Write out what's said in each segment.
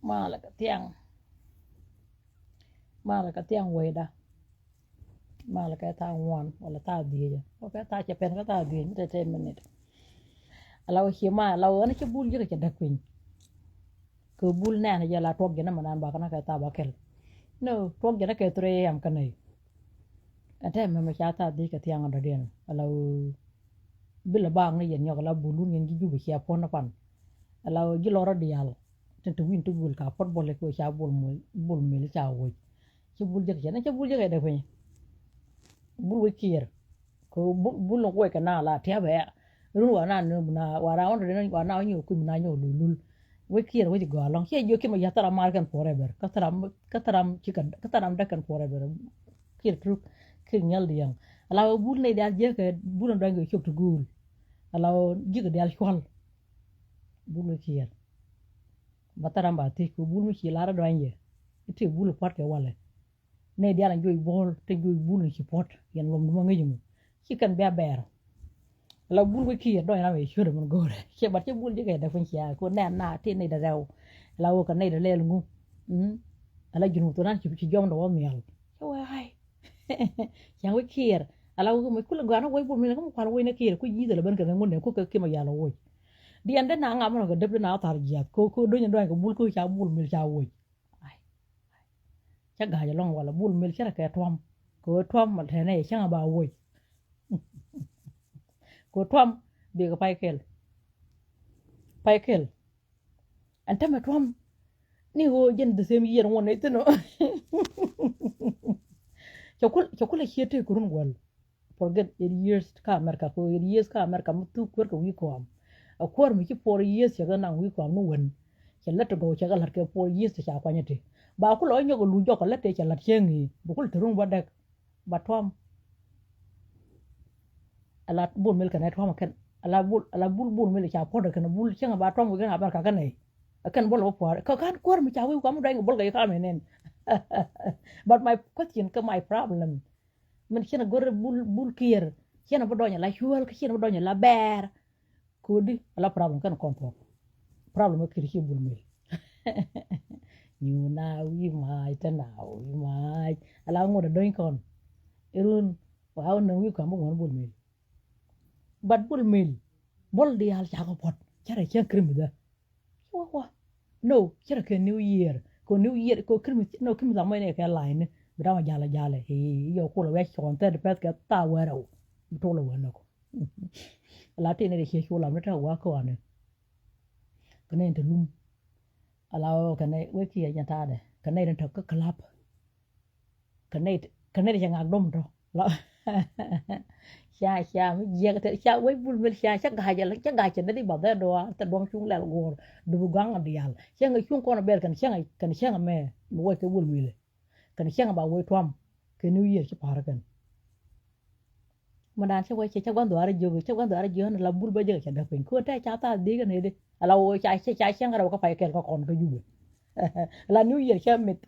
mà là cái tiếng quay đó mà là cái ta ngoan wala ta dia okay ta che pen ka ta dia ni te minute alaw hima alaw ana che bul jira che dakwin ko bul na na jala tok gena manan ba kana ka ta ba kel no tok gena ke 3 am kanai ate me me cha ta di ka tiang anda den alaw bila bang ni yen nyok la bulun yen gi jubi cha pon pan alaw gi loro dial ten to win to bul ka pot bolle ko cha bul mil cha wo che bul jira che na che bul jira da kwin bul we kier ko bul no ko ka na la tia be ru wa na na wa ra on re wa na nyu ku na nyu lul we kier we go long che yo ki ma yatara margan forever kataram da kan forever kier tru ki nyal diang ala bul ne dal je ke bul ndo ngi chop to gul ala ji ke dal chwal bul we kier bataram ba ti ko bul mi chi lara do anje ti bul pat ke wale ne dal njoy bol te njoy bul ci pot yen mom mo ngi mu ci kan be ber la bul ko ki do na me shure mon gore ci bat ci bul jige da fun ci ko ne na te ne da rew la wo ka ne da lel ngu ala junu to nan ci jom do won yal ci wa hay ya we kier ala wo me kula gana wo bul me ko ko wo ne kier ko yi da ban ka ngun ne ko ke ma yalo wo di ande na nga mo ko deb na tar jiat ko do ñu do ko bul ko cha bul mil cha wo chắc gà long wala bul mil chắc cái thom ko thom mà thế này chắc ba woi ko thom bi ga pai kel anta ma thom ni ho jen de sem yer won ne tino chokul hiete kurun wal forget it years ka america ko years ka america mutu kur ko wi ko am a kwar mi ki por years ya na wi ko am no won chella to go chagal har ke por years cha kwanyete ba ku lo nyogo lu joko lete cha lat chengi bu kul turun badak ba tom ala bul mil kana tom kan ala bul mil cha podo kana bul chenga ba tom ga ba ka kanai akan bol bo por ka kan kor mi cha wi ko am dai bol ga ka menen but my question ka my problem man chena gore bul kier chena bo donya la huel ka chena bo donya la ber ko di ala problem kan kontrol problem ko kiri bul mil you now we might now we might ala ngoda doin kon irun wa no wi ko mo bul mil but bul mil bol di hal cha ko pot chara chen krim da wa no chara ke new year ko krim no krim da mo ne ka line bra ma jala he yo ko la we chon te de pet ka ta wa ro to lo wa no ko ala te ne de che ko la meta wa ko ane kane te lum ala kane we ki ya ta de kane den to ka klap kane de ngak dom to la cha mi ye ka cha we bul bel cha ga ja la cha ga chen de ba da do ta dom chung la gor du gang andi yal cha nga chung ko na ber kan cha me mo we ke bul mi le kan cha ba we twam ke new year cha par kan madan cha we cha gwan do ara jo na la bul ba je cha da pen ko ta cha ta di ga ne de ala wo cha nga ro ka pa ke ko kon ko jube la new year cha mit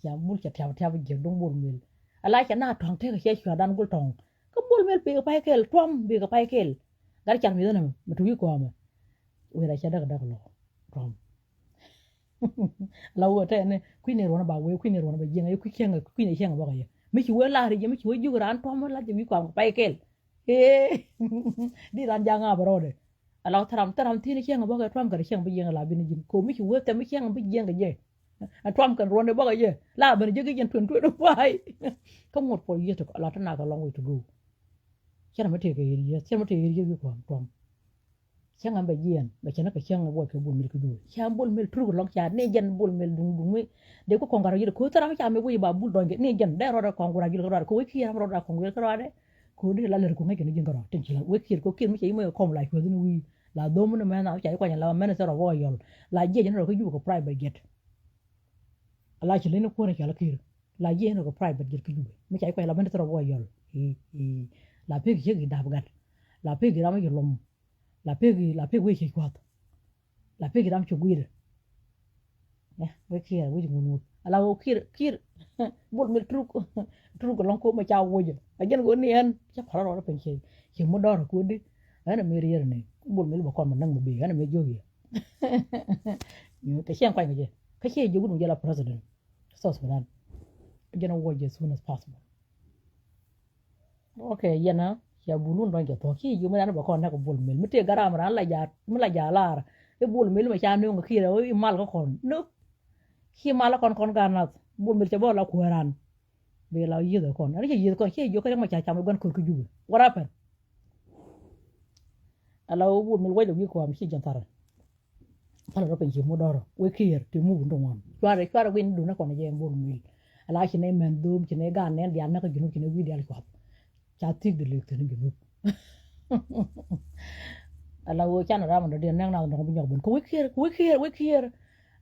ya bul cha thao je dong bul mi ala cha na thong the ka cha dan gul tong ko bul mel pe pa kel twam bi ka pa kel gar chan mi dana ma tu ko ma we la cha da lo twam la wo te ne ku ne ro na ba we ku ne ro na ba je ngai ku ne chenga ba ga ye mi chi we la ri je mi chi we ju ran twam la je wi ko pa kel di ran ja nga ba ro de ala taram ti ne chenga ba ga twam ga chenga ba je la bi ne jin ko mi chi we te mi chenga ba je ga je a twam kan ro ne ba ga ye la ba ne je ga jen tun tu do pai ko ngot po ye to la ta na ka long way to go chana mate ke yiri chana mate yiri bi ko tom changa ba yen ba chana ka changa bo ke bul mil ku du cham bul mil tru long cha ne jen bul mil dung mi de ko kongara yiri ko tara ma cha me wi ba bul donge ne jen de ro da kongara yiri ro ko wi ki ro da kongara ko de ko de la le ko me ke ne jen ro tin chi la wi ki ko ki mi chi mo ko la ko ni wi la do mu ne ma na cha ko nya la me ne ro wo yol la je jen ro ko ju ko private jet ala chi le ne ko ne cha la ki la je ne ko private jet ku du mi cha ko la me ne ro wo yol la pegi yegi dabgat la pegi ram yolom la pegi we chi kwat la pegi ram chuguir we kira we ngunu ala o kir bol mil truk long ko ma cha woje ajen go ni en cha phara ro pen chi mo dor ko di ana me rier ne bol mil ba kon ma nang mo bi ana me jogi yo te chen kwai nge kake je gudun jala president South Sudan jana waje as soon as possible okay yana ya bulun don ke to ki ju mana ba ko na ko bul mil mite garam ran la ja mu la ja lar e bul mil ma cha no ko kira o mal ko kon no ki mal kon ganat bul mil che bo la ko ran be la yido kon ani ke yido kon ke jo ko ma cha cha mo gon ko ju what happened ala o bul mil waje wi ko am ki jantara ala ro pe ji mo doro we kir ti mu ndo won kware win du na kon je bul mil ala ki ne men dum ki ne ga ne dia na ko junu ki ne wi dia ko cha tik de le tene ginu ala wo cha na ramon de nang na no bu nyog ben ko we kir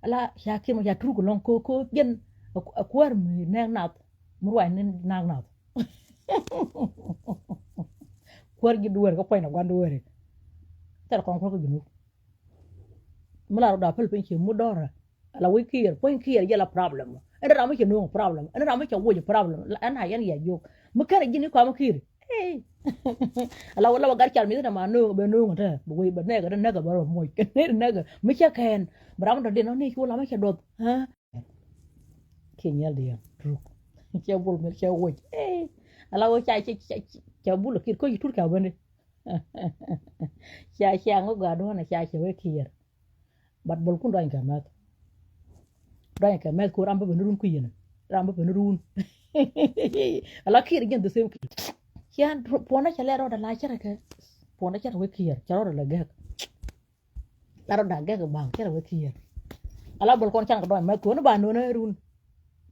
ala ya ki ma ya tru ko lon ko gen akwar mi nang na mu wa ni nang na kwar gi duwer ko na gwandu were tar kon ko ginu mula da pel pen ki mu dora ala we kir ya la problem ene ramu ke no problem ene ramu ke wo problem ana yan ya yo mu kare gini ko mu kir ala wala gar chal mi na ma no be no ngata bu we be ne ga na ga baro moy ke ne na ga mi cha ken bram do de no ni ko la ma cha do ha ke nyal de tru che bul me che wo ala wo cha bul kir ko yitur ka bane cha ngo ga do na cha we kir bat bol ku ndoy ka met ko ramba be nurun ku yena ramba be nurun ala kir gen de sem yan pona cha lero da la chara ke pona cha we kir cha ro la ga la ro da ga bang cha we kir ala bol kon chan ka do met ko no ba no na run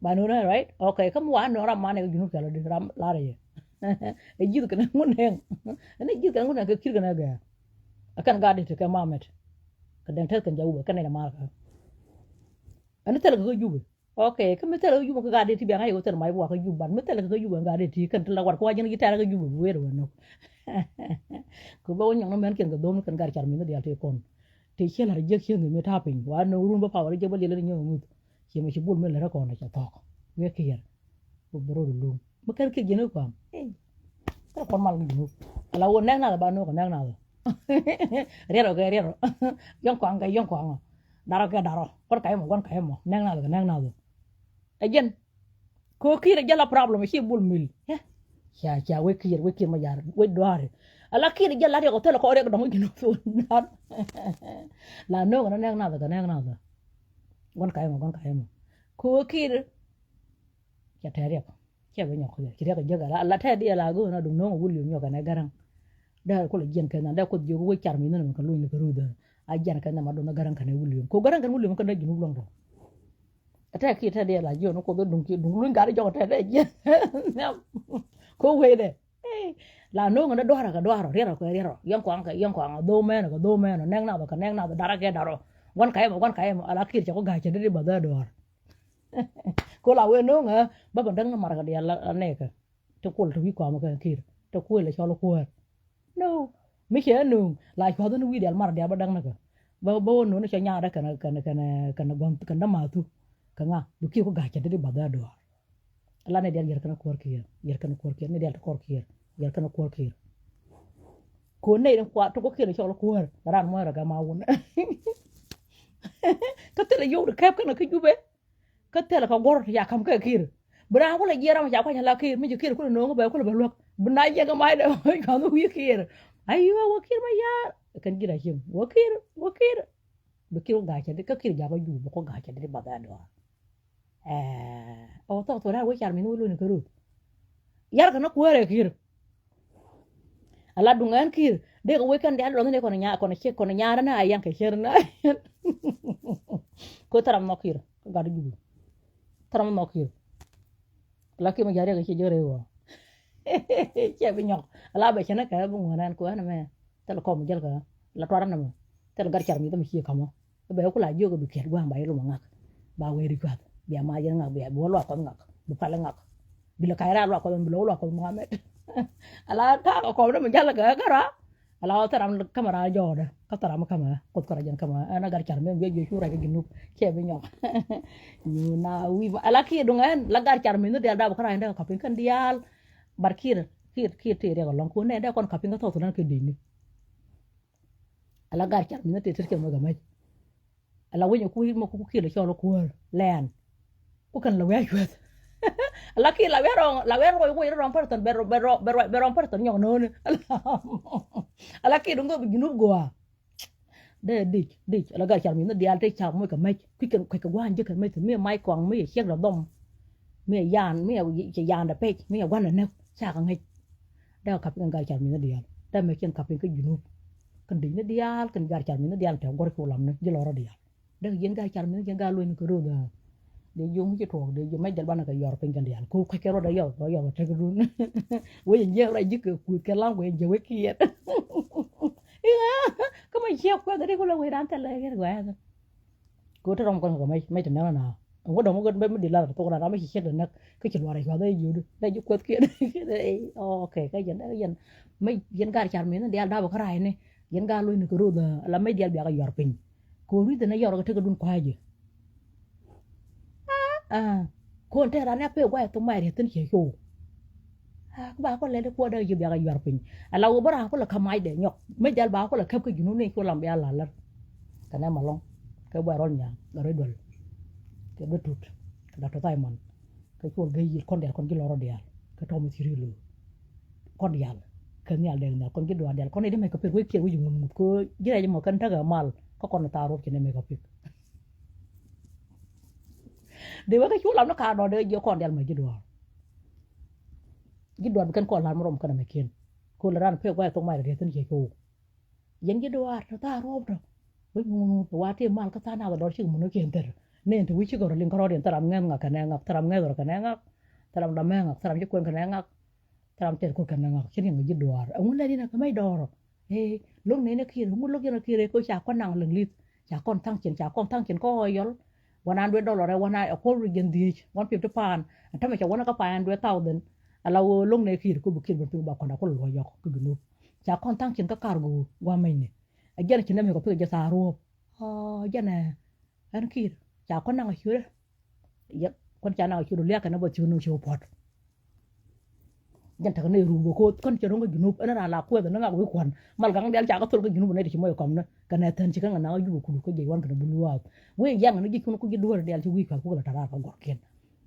ba no na right okay kam wa no ram mane ginu ka de ram la re e jidu kana mun hen ene jidu kana mun ka kir kana ga akan ga de ka mamet ka den tel kan jawu ka ne na ma ka ana tel ka jubu okay kam tel ka jubu ka ga de ti bi ga yo tel mai wa ka jubu ban tel ka jubu ga de ti kan la war ko wajin gitara ka jubu wer wono ko ba wonyo no men ken ga dom kan gar char mi no dia te kon te chela re jek chen mi ta pin wa no run ba pa wa je ba le le nyo mu che mi bul me le ko na cha to we ke yer bu bro lu ma kan ke gene ko am ta kon mal ngi ala won nang na ba no ko nang na rero yon ko anga daro ke daro por kay mo gon kay mo nang na again ko kire jala problem ci bul mil ya we kir ma yar we doare ala kire jala re ko tele ko re ko mo gino so la no ko nang na gon kay mo ko kire ya tere ko ke be nyoko kire ko jaga la ta di la go na dum no wul yo nyoka na garang da ko le jen kan da ko jogo we charmi no ko lu ni ko ruda a jan kan ma do na garang kan wul yo ko garang kan wul yo kan da jinu long do ata ki ta de la jo no ko do dum ki dum lu ngari jogo ta de je ko we de la no ngana do hara ka do haro rero ko rero yon ko anga do men neng na ba neng na ba dara ke daro gon kay mo ala kir ko ga che de ba da do har ko la we no nga ba ba dang na mar ga de la ne ka to ko to wi ko ma ka kir to ko le cho lo ko no mi che no la ko do no wi del mar de ba dang na ka ba no no cha nya da kana gon kana ma tu ka nga bu ki ko ga che de ba da do har ala ne del yer kana ko kir ne del ko kir yer kana ko kir ko ne den kwa to ko kir cho lo ko ran mo ra ga ma won ka tele yo de kap kana ka jube ka tele ka gor ya kam ka kir bra ko le jera ma ja ko la kir mi kir ko no ba ko ba lok bna je ga mai da ka no wi kir ayo wa kir ma ya kan gira him wa kir ba kir ga cha de ka kir ja ba ju ko ga cha de ba da do o to ra we char mi no lu ni ko ru yar kana ko re kir ala dungan kir de ko we kan de lo ne ko na nya na ayan ke cher na ko taram no kir ga du jubu taram no kir la ki ma jare ga ci jore wo ci bi ñok ala ba ci na ka bu ngonan ko na me tel ko mu jel ka la toran na mo tel gar char mi dama ci kamo ba ko la jogo du ker gwa mbay lu ma ngak ba we ri kwat bi ma jel ngak bi bo lo ko ngak bu pala ngak bi la kayra lo ko bi lo ko muhammad ala ka ko na mo jel ka gara ala taram kamera joda ka taram kama ko ko rajan kama ana gar char me be jo shura ga ginu ci bi ñok ñu na wi ala ki dungan la gar char mi no del da ba kara nda ka pin kan dial barkir kir te re lon ko ne da kon kapinga to nan ke dini ala gar char mi te ter ke mo ga mai ala wenye ku kira cholo ku len ku kan la we chwet ala ki la we rong person berong person nyong no ala ki dungo bi ginu go de dik ala ga char mi na dial te cha mo ka mai ku kan ku ka wan je kan mai me mai kwang me xiek la dom me yan me che yan da pe me wan na cha ka ngai da ka kan ga char mi na dial da me ken ka pe ka ginu kan ding na dial kan ga char mi na dial te gor ku lam ne je loro dial da yen ga char mi yen ga lo ni ko ro da de yung ci tok de ju mai dal bana ka yor pen kan dial ku ka kero da yo te ko dun we yen ra ji ku ka lam we je we kiet có mấy chiếc qua tới đây có lâu người đàn tên lại cái gọi là cố trong con của mấy thằng nào ông có đồng có mấy đi làm tôi là nó mấy chiếc được nó cái chuyện này vào đây nhiều đây giúp quét kia đây ok cái dân mấy dân gà chả mấy nó đi ăn đau cái này này dân gà luôn cái rồi là mấy đi ăn bia cái giọt pin cố biết nó giọt cái đun khoai gì con thế là nó phải quay tụi mày thì tin hiểu hiểu ba ko le ko da yu bia yu arpin ala wo bara ko la kamai de nyok me jal ba ko la kep ko junu ne ko lam bia la la kana malong ko ba ron nya ga re dol ke be tut da to tay man ko ge yi kon del kon gi loro dial ko to mi siri lu kon dial ke nyal de na kon gi do dial kon ne de me ko pe ko ke wu jum ko jira mo kan ta ga mal ko kon ta ro ke ne me ko pe de wa ka chu lam no ka do de yo kon del me gi do gido kan ko lan rom kana meken ko la ran pe wa to mai de tan ke ko yen gido ar ta rob do we mu wa te mal ka ta na do chi mu no ken ter ne to wi chi go len ko den taram ngang ka na ngak taram ngai do ka na ngak taram da ma ngak taram ji ko ka na ngak taram ter ko ka na ngak chen ngi gido ar un la ni na ka mai do e lúc này nó kia mu lúc kia nó kia ko cha ko nang leng lit cha kon thang chen ko yol $100 wana a ko gen di 150 pound ta me cha wana ka 500,000 ala wo long ne khir ko bu khir bu ba ko na ko lo yok ko gnu cha kon tang chen ka cargo wa mai ne a ger chen me ko pe ja sa ro jana an khir cha kon na khir ya kon cha na khir le ka na bo chu no chu pot jan ta ne ru bo ko kon cha ro gnu ana la ko da na ko kwan mal gang del cha ka tul ko gnu ne ti mo ko na ka na tan chi ka na yu ku ko je wan ka bu wa we yang na ji ko ji do del chi wi ka ko la ta ra ka gor ken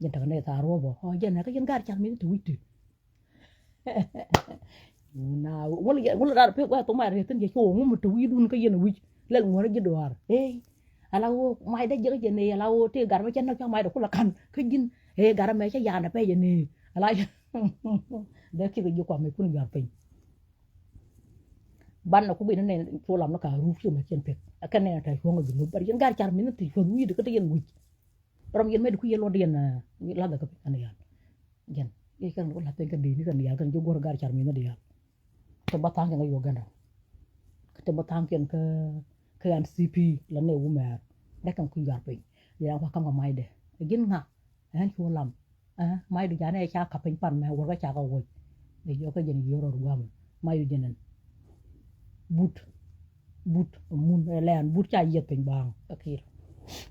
jan ta ne ta ro bo jana ka jan gar cha mi tu wi na wala dar pe wa to mai re tin je ko mu to wi dun ka yen wi le ngora je doar ala wo mai da je ne ala wo te gar ma chen na cha mai da kula kan ka jin gar ma cha ya na pe je ne ala da ki ga ko mai kun gar pe ban na ku bi ne to lam na ka ru fi ma chen pe ka ne ta ko ngi nu bar yen gar char mi na ti ko wi de ka te yen wi ram yen me de ku yen lo de na la da ka pe kan ya yen kan ko la te kan di ni kan ya kan jo gor gar char mi na dia te batang kan yo ganda te batang kan ke an cp la ne wu mer da kan ku gar pe ya wa kam ga mai de gin nga an chu lam mai du ja ne cha ka pen pan me wo ga cha ga wo de yo ka jen yo ro gam mai du jenen but mun len but cha yet pen bang akir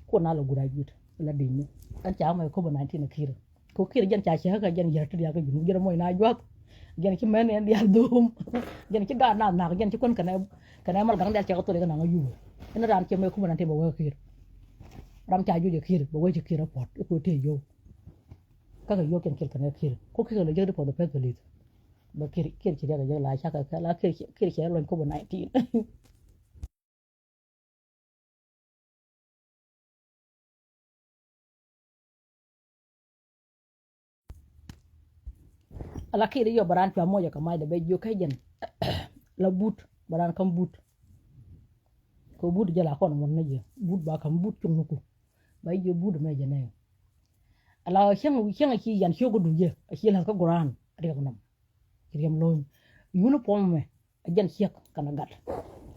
ko na lo gura but la di ni an cha mai ko ba 19 akir ko kira jan cha cha ka jan yer dia ka ginu jan moy na jwat jan ki men en dia dum jan ki ga na jan ki kon kana mal gang del cha ko to le na yu ina ran ke me ko nan te bo kir ram cha ju je kir bo we je kir pot ko te yo ka ga yo ken kir kana kir ko kir le je de po de pe pelit ba kir chi dia ga la cha ka la kir che lo ko bo 19 ala kiri yo baran pa moja kama da be yo kajen la but baran kam but ko but jala kon mon naje but ba kam but tum nuku bay yo but me jene ala chang ki yan shogo duje chi la ka goran re ko nam kiriyam loñ uniform me ajan chek kana gat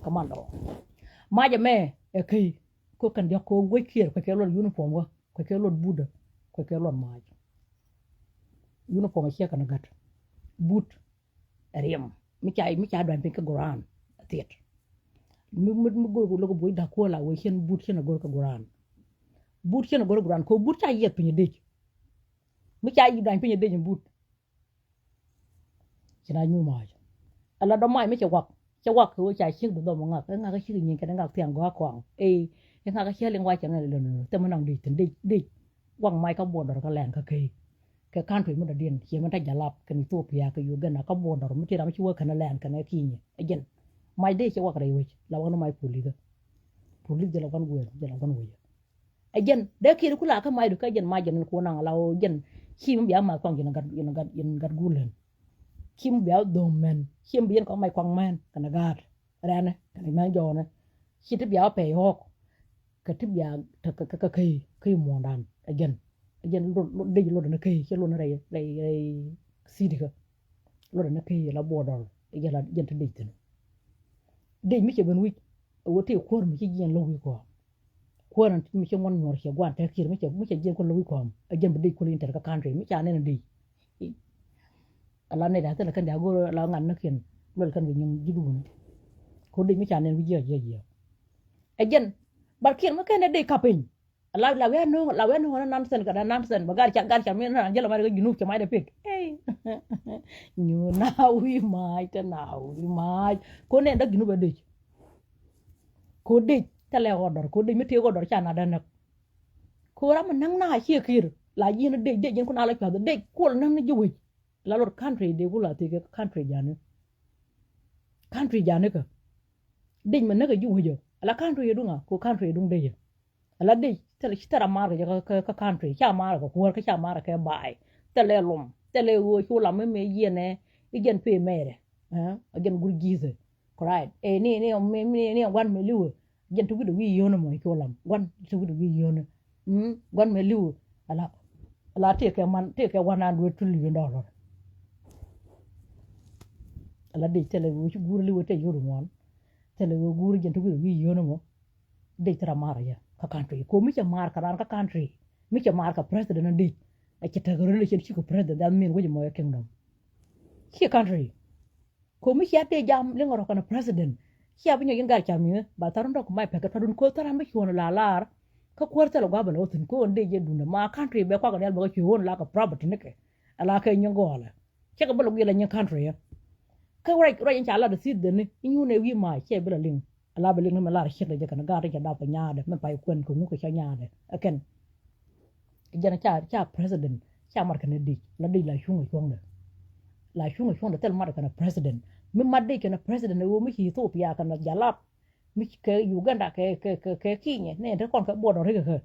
kamando maja me e kai ko kan dia ko we kier ko ke lo uniform ko ke lo buda ko ke lo maja uniform chek kana gat but riem mi cha dan pe ka goran tiet mi go lo go boy da ko la we chen but chen go ka goran but chen go goran ko but cha yet pe de mi cha yi dan pe de but china nyu ma ala do mai mi cha wak ko cha chi do mo ngak ngak ka chi ni ka ngak tiang go kwang ยังหาก็เชื่อเรื่องไว้จังเลยเลยแต่มันนั่งดีถึงดีว่างไม้ก็บ่นเราก็แรงก็เคยke country mo da dien ke man ta jalap kan Ethiopia ke Uganda ka border mo tira mo chi work na land kan Kenya again my day che work rewe la wono mai puli de la wan gwe de la wan we again de ki kula ka mai du ka jen ma jen ko na la jen chi mo biya ma kwang jen gad gulen chi mo biya do men chi mo biya ko mai kwang men kan gad rane kan ma jone chi te biya pe hok ka te biya ka kai mo dan again lo de lo na kai che lo na rai sidi ka lo na kai la border ya la jen te de ten de mi che ben wi wo te ko mi che jen lo wi ko nan mi che ngon nor che gwan te kir mi che jen ko lo wi ko jen be de ko inter ka country mi cha ne na de ala ne da te la kan da go la ngan na ken lo kan wi nyum jidu ko de mi cha ne wi ye jen bar kir ma kan de kapin la we no na nonsense kada nonsense bagar cha mi na jela mari ginu cha mai de pik you now we might ko ne da ginu be de ko de tele order ko de mi te order cha na da nak ko ra man nang na chi kir la yin de jen ko na la ka de ko nang ni juwi la lor country de ko la te country jane ka de man na ka juwi jo la country dunga ko country dung de ala de tara mar ka country cha mar ko ka cha mar ka bai tele lum tele wo chu la me yene igen pe mere again gur gize right ni wan me liu gen tu wi yono mo ko lam wan tu wi yono wan me liu ala te ke 100 trillion dollar ala de tele wo chu gur liu te yodo mon tele wo gur gen tu wi yono mo de tara mar ya ka country ko mi cha mar ka ran ka country mi cha mar ka president ndi a cha ta relationship ko president that mean wo mo kingdom ki country ko mi cha te jam le ngoro kana president ki abinyo yenga cha mi ba taron do ko mai pe ka tadun ko taran mi ko la lar ka kwarta lo gaba no tin ko nde je dunda ma country be kwa ga yal ba ki won la ka property ne ke ala ka nyango ala che ka balo gila nyan country ya ka right cha la de sid de ni nyu ne wi ma che bela ling ala beling na la shit de kana ga ga da pa nyaade me pa kwen ko mu ko cha nyaade aken jana cha president cha mar kana di la shunga shonde tel mar kana president mi madde kana president wo mi Ethiopia kana jalap mi ke Uganda ke kinye ne de kon ka bodo re ka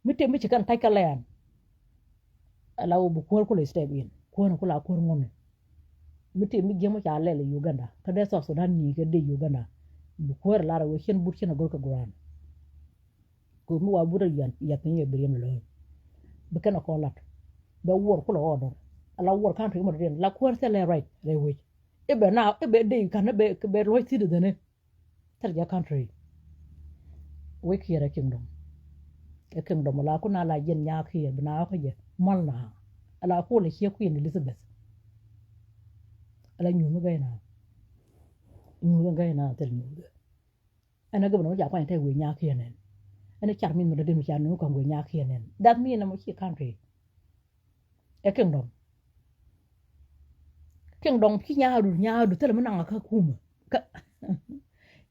mi te mi kan tai kalan ala bu ko le step in ko na ko la ko ngone mi te mi gemo cha le Uganda ka de so Sudan ni ke de Uganda bu ko la ra we chen but chen gol ka guran ko mu wa bura ya tin ye brim lo be kana ko lat be wor ko lo order ala wor country mo den la ko le right they we e be de kan be lo ti de ne tar ja country we kira kingdom e kingdom la ko na la yen nya khiya bina ko je mal na ala ko le che Queen Elizabeth ala nyu mo gaina tel nyu ana ga no ja kwa te we nya khiya nen ana char min mo de mi cha no ko we nya khiya nen that mean na mo chi country e kingdom ki nya du tel mo na ka kuma ka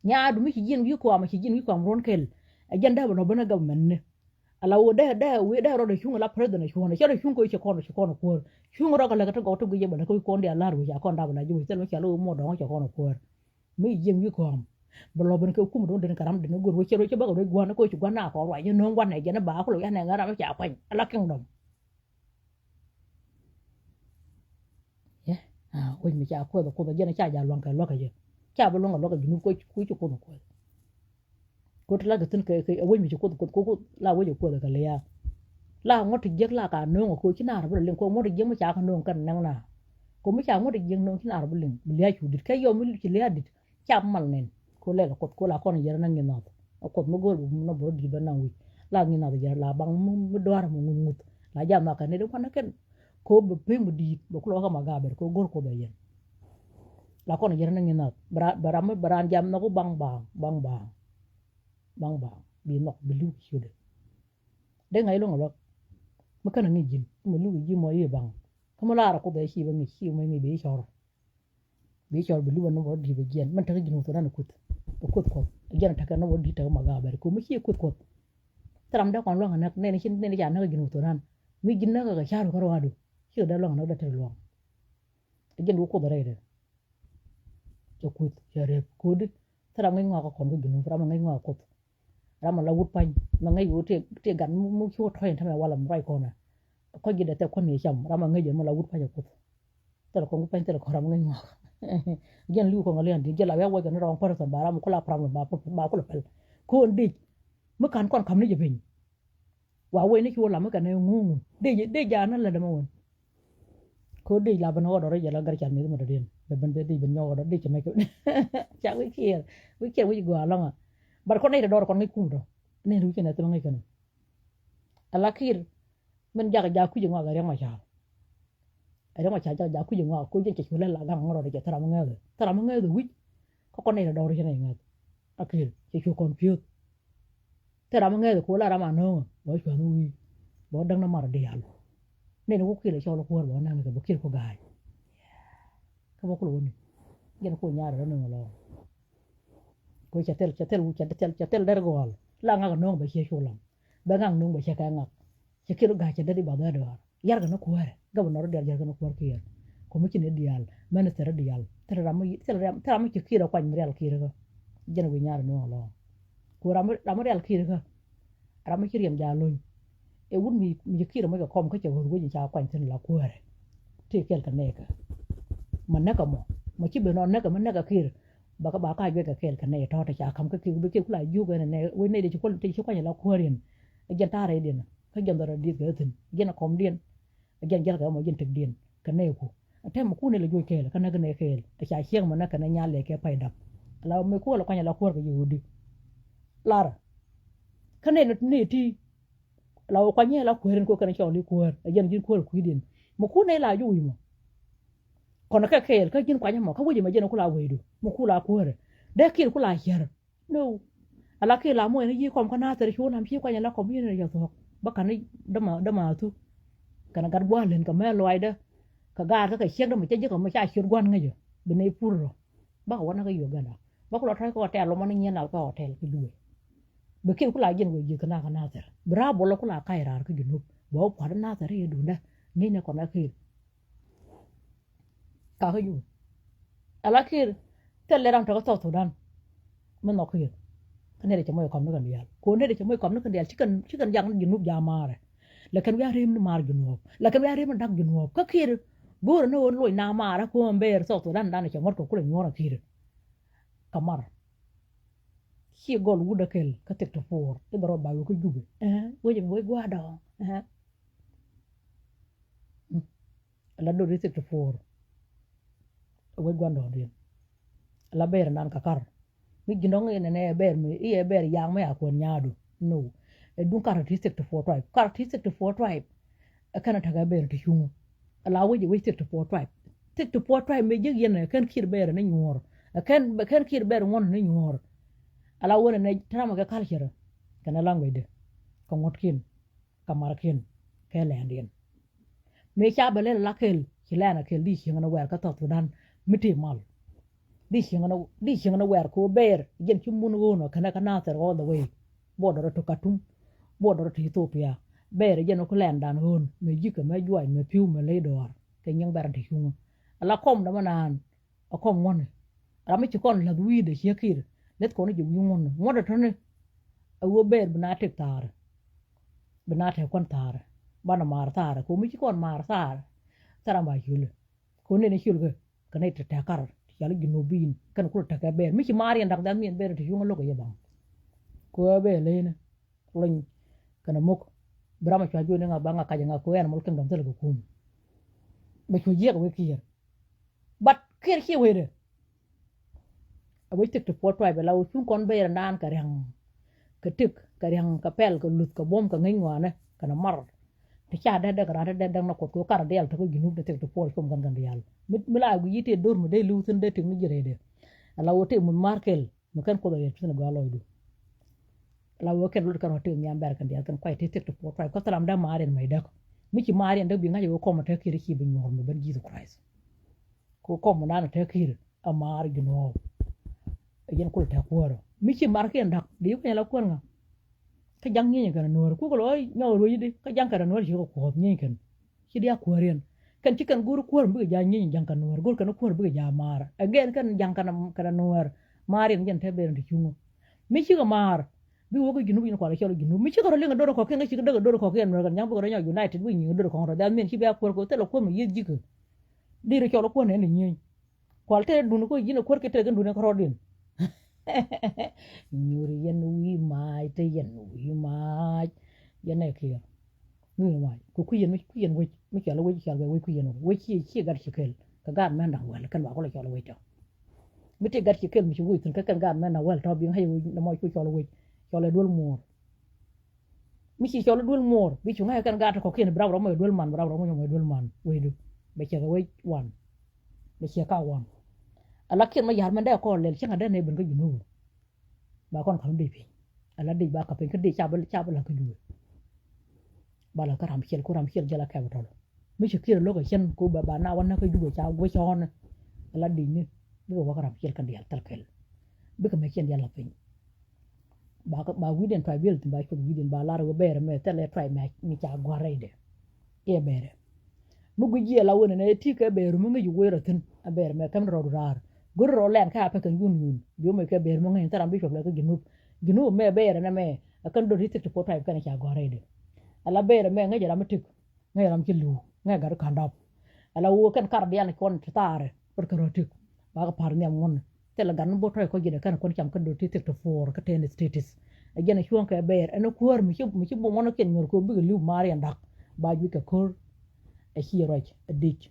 nya du mi chi jin wi ko ron kel agenda no bana government ne ala wo da we da ro de shunga la president shunga cha shunga ko ko shunga ro ka la ta go to ge bana ko ndi ala ru ya ko nda bana ju tel cha lo mo do cha ko mi jin wi ko am bolo bana ko kuma don de karam de go ro cha ba go gwa na ko chu gwa na ko ro ya no gwa na je na ba ko lo ya na ngara ma cha kwan ala kingdom we mi cha ko da je na cha ja lon ka lo ka je cha ba lon ga lo ka ju ko chu ko la ga tin ke we mi ko la we ko da ka le ya la ngot je la ka no ko chi na ba le ko mo de je ma cha ka no kan nang na ko mi cha mo de je no chi na ba le le ya chu dit ka yo mi chi le ya dit cha mal nen ko le ko la ko ni je na ngi na ko mo go no bo di ba na wi la ngi na ya la bang mo do ara mo ngut la ja ma ka ne de ko na ken ko be pe mo di bo ko ka ma ga ber ko gor ko be yen la ko ni je na ngi na bara jam na ko bang bi nok bi lu chi de ngai lo ngalo ma kana ngi jin mo lu ji mo ye bang ko mo la ra ko be chi ba mi chi mo mi be chor bi lu no bo di be gen man ta gi no to na ko jen ta ka no bo di ta ma ga ba ko mi chi ko taram da kon lo ngana ne ni chin ne ja na ginu to nan mi ginna ga sharu karo adu shi da lo ngana da te lo gen ko da re cho kut jare kud taram ngai ngwa ko kon ginu taram ngai ngwa ko ram la wut pan na ngai wut te gan mu chu thoy thame wala mu rai ko na ko gida te ko ni cham ram ngai je mu la wut pan ko tar ko pan tar ko ram ngai ngwa gen lu ko ngale andi gela wa ga na rong par sa bara mu ko la pram ba ko la pel ko ndi mu kan kon kam ni je bin wa we ni ki wala mu kan ne ngu de ja na la da mo ko de la ban ho do re ja la gar chan mi ma de be ban de ben nyo do de che me ko cha wi ki wi go ala nga bar ko ne do ko ngi ku do ne ru ke na te ngi kan ala kir men ja ku je nga ga re ma cha re ma cha ja ku je nga ko je che la la ga ngoro de tara ma nge do wi ko ne do re ne nga akir che ku confuse tara ma nge ko la ra ma no bo cha no wi bo dang na mar de yalo ne no ko le cho lo ko bo na ne ko kir ko ga ka bo ko ni gen ko nyaara no lo ko chatel der go al la nga no ba che chulam ba nga no ba che ka nga che kiro ga che dari ba da do yar ga no ko are ga no der yar ga no ko ke ko mi ne dial mena ter dial tera ma che kiro kwa ni real kiro gen wi nyaara no lo ko ram real kiro ga ram ki riem ja loy e wun mi kiro ma ga kom ka che wo ji cha kwa tin la ko are te kel ka ne ka man na ka mo ma chi be no na ka man na ka kiro ba ka ge ka kel ka ne to ta cha kam ka ki be ki kula yu ga ne we ne de ko te ko ni la ko rin gen ta re din ka gen da di ga tin gen kom din gen ga mo gen tek din ka ne ku te mo ku ne le jo kel ka na ga ne kel ta cha chiang mo na ka ne nya le ke pai dap la me ko la ka ni la ko ga yu di lar ka ne ne ti la ko ni la ko rin ko ka ne cho li ko gen jin ko ku din mo ku ne la yu mo kono ka kel ka jin kwa nyamo ka wuji ma jeno kula wedu mu kula kuore de kil kula hier no ala ke la mo ni yi kom kana tar chu nam chi kwa nyala kom yin ya to ba kan dama tu kana gar bwa len ka me loida ka gar ka chen do ma je ko ma cha chur gwan ngajo be ne purro ba ko na ka yo gana ba ko thai ko hotel lo man ni na ka hotel ki duwe be kil kula jin we ji kana tar bravo lo kula kai rar ka jinu bo kwa na tar ye dunda ni ne ko na kil ka ko yu ala kir telle ram to to dan man no kir ne de chamoy kom no kan dial ko ne de chamoy kom no kan dial chikan yang jinu ja mare la kan ya rim mar jinu la kan ya rim dak jinu ka kir gor no lo na mara ko ber to dan chamor ko kula nyora kir kamar ki gol wuda kel ka tek to for e baro ba ko jube wo je wo gwa do la do tek to for we gwando din la ber nan ka kar mi gindong ne ber mi e ber yang me akon nyaadu no e dun characteristic to for tribe e kana taga ber to humu ala we to for tribe me jig yen kan kir ber ne nyor kan kir ber won ne nyor ala wona ne trama ga culture kana language ko ngotkin kamarkin kelendien me cha bele la kel kilana kel di hinga na wer ka to dan miti mal di hinga na wer ko ber gen chumun wono kana tar all the way border to Khartoum border to Ethiopia ber gen ko lendan hon me jika me joy me piu me le dor ke nyang ber di hunga ala kom da manan akom won rami ci kon la wi de shekir let ko ni ju won won to ne awo ber bna tek tar bna te kon tar bana mar tar ko mi ci kon mar tar tara ba hul ko ne hul ga kana ita takar yalla gino bin kan ko taka ber mi ci mari ndak dan mi ber ti yunga loko yebam ko be lene lañ kana mok brama ci joni nga ba nga kaja nga ko yan mol kan dam tel ko kum ba ci jeek we kiyer bat kir ci wede awai tek to porto ay belaw ci kon ber nan ka rang ka tek ka rang ka pel ka lut ka bom ka ngay ngwane kana mar te cha da da na ko kar del to ko ginu de tek to por ko gan yal mi la gu yite dor mu de lu tun de tek ni jere de ala wote mu markel mu kan ko do yet tun ga loydu ala wo ken lu kan hote nyam ber kan del kan ko te tek to por ko taram da maren mai da mi ci maren da bi nga yo ko mo te kiri ki bi ñor mu ben Jesus Christ ko mo na te kiri amar gino yen ko ta ko mi ci markel ndak di ko la ko nga ka jang nyi kan nuor ku ko loy nyaw ro yidi ka jang kan nuor shi ko nyi kan shi dia ko ren kan ci kan guru ko bu ja nyi jang kan nuor gol kan ko bu ja mar again kan jang kan nuor marin jen te be ndi chungu mi ci ga mar bi wo ko ginu bi ko la cholo ginu mi ci ko le ngado ko ken ci do ko ken kan jang bu ko nya united bi nyi do ko ro da men ci be ko te lo ko mi yiji ko di ro cholo ko ne nyi kwalte dun ko yina ko ke te gan dun ko rodin nyuri yen wi mai te yen wi mai yen e kia wi mai ku yen mi kala wi kala wi ku yen wi chi gar chi kel ka gar men da wal kan ba ko la kala wi to mi te gar chi kel mi wi tun ka kan gar men da wal to bi hay wi na mo ku kala wi kala dul mor mi chi kala dul mor bi chu ngay kan gar ko ken bra mo dul man bra mo dul man wi du be che wi wan be che ka wan ala ken ma yar man da ko le chenga da ne ben ko junu ba kon kan de pi ala de ba ka pen ka de cha ba la ko ju ba la ka ram chel ko ram chel jala ka ba to mi che kira lo ko chen ko ba na wan na ko ju cha go chon ala de ni bi ko ka ram chel kan de tal kel bi ka me chen jala pen ba wi den try bil ba ko wi den ba la ro be re me tele try me mi cha gwa re de e be re mu gu ji la wona ne ti ka be ru mu ngi wo re tin a be re me kam ro rar guru ro len ka pa kan yun bi mo ke ber mo ngi taram bi ko la ko ginu me ber na me kan do ritik to potay kan cha gore de ala ber me ngi jara matik ngi ram ci lu ngi gar kan dab ala wo kan kar dial kon tare por ko rotik ba ko par nyam ngon te la gan bo toy ko jide kan kon cham kan do ritik to for ka ten status agena chuon ka ber en ko wor mi ci bo mono ken nyor ko bi lu mari ndak ba ju ka kor e hiro a dik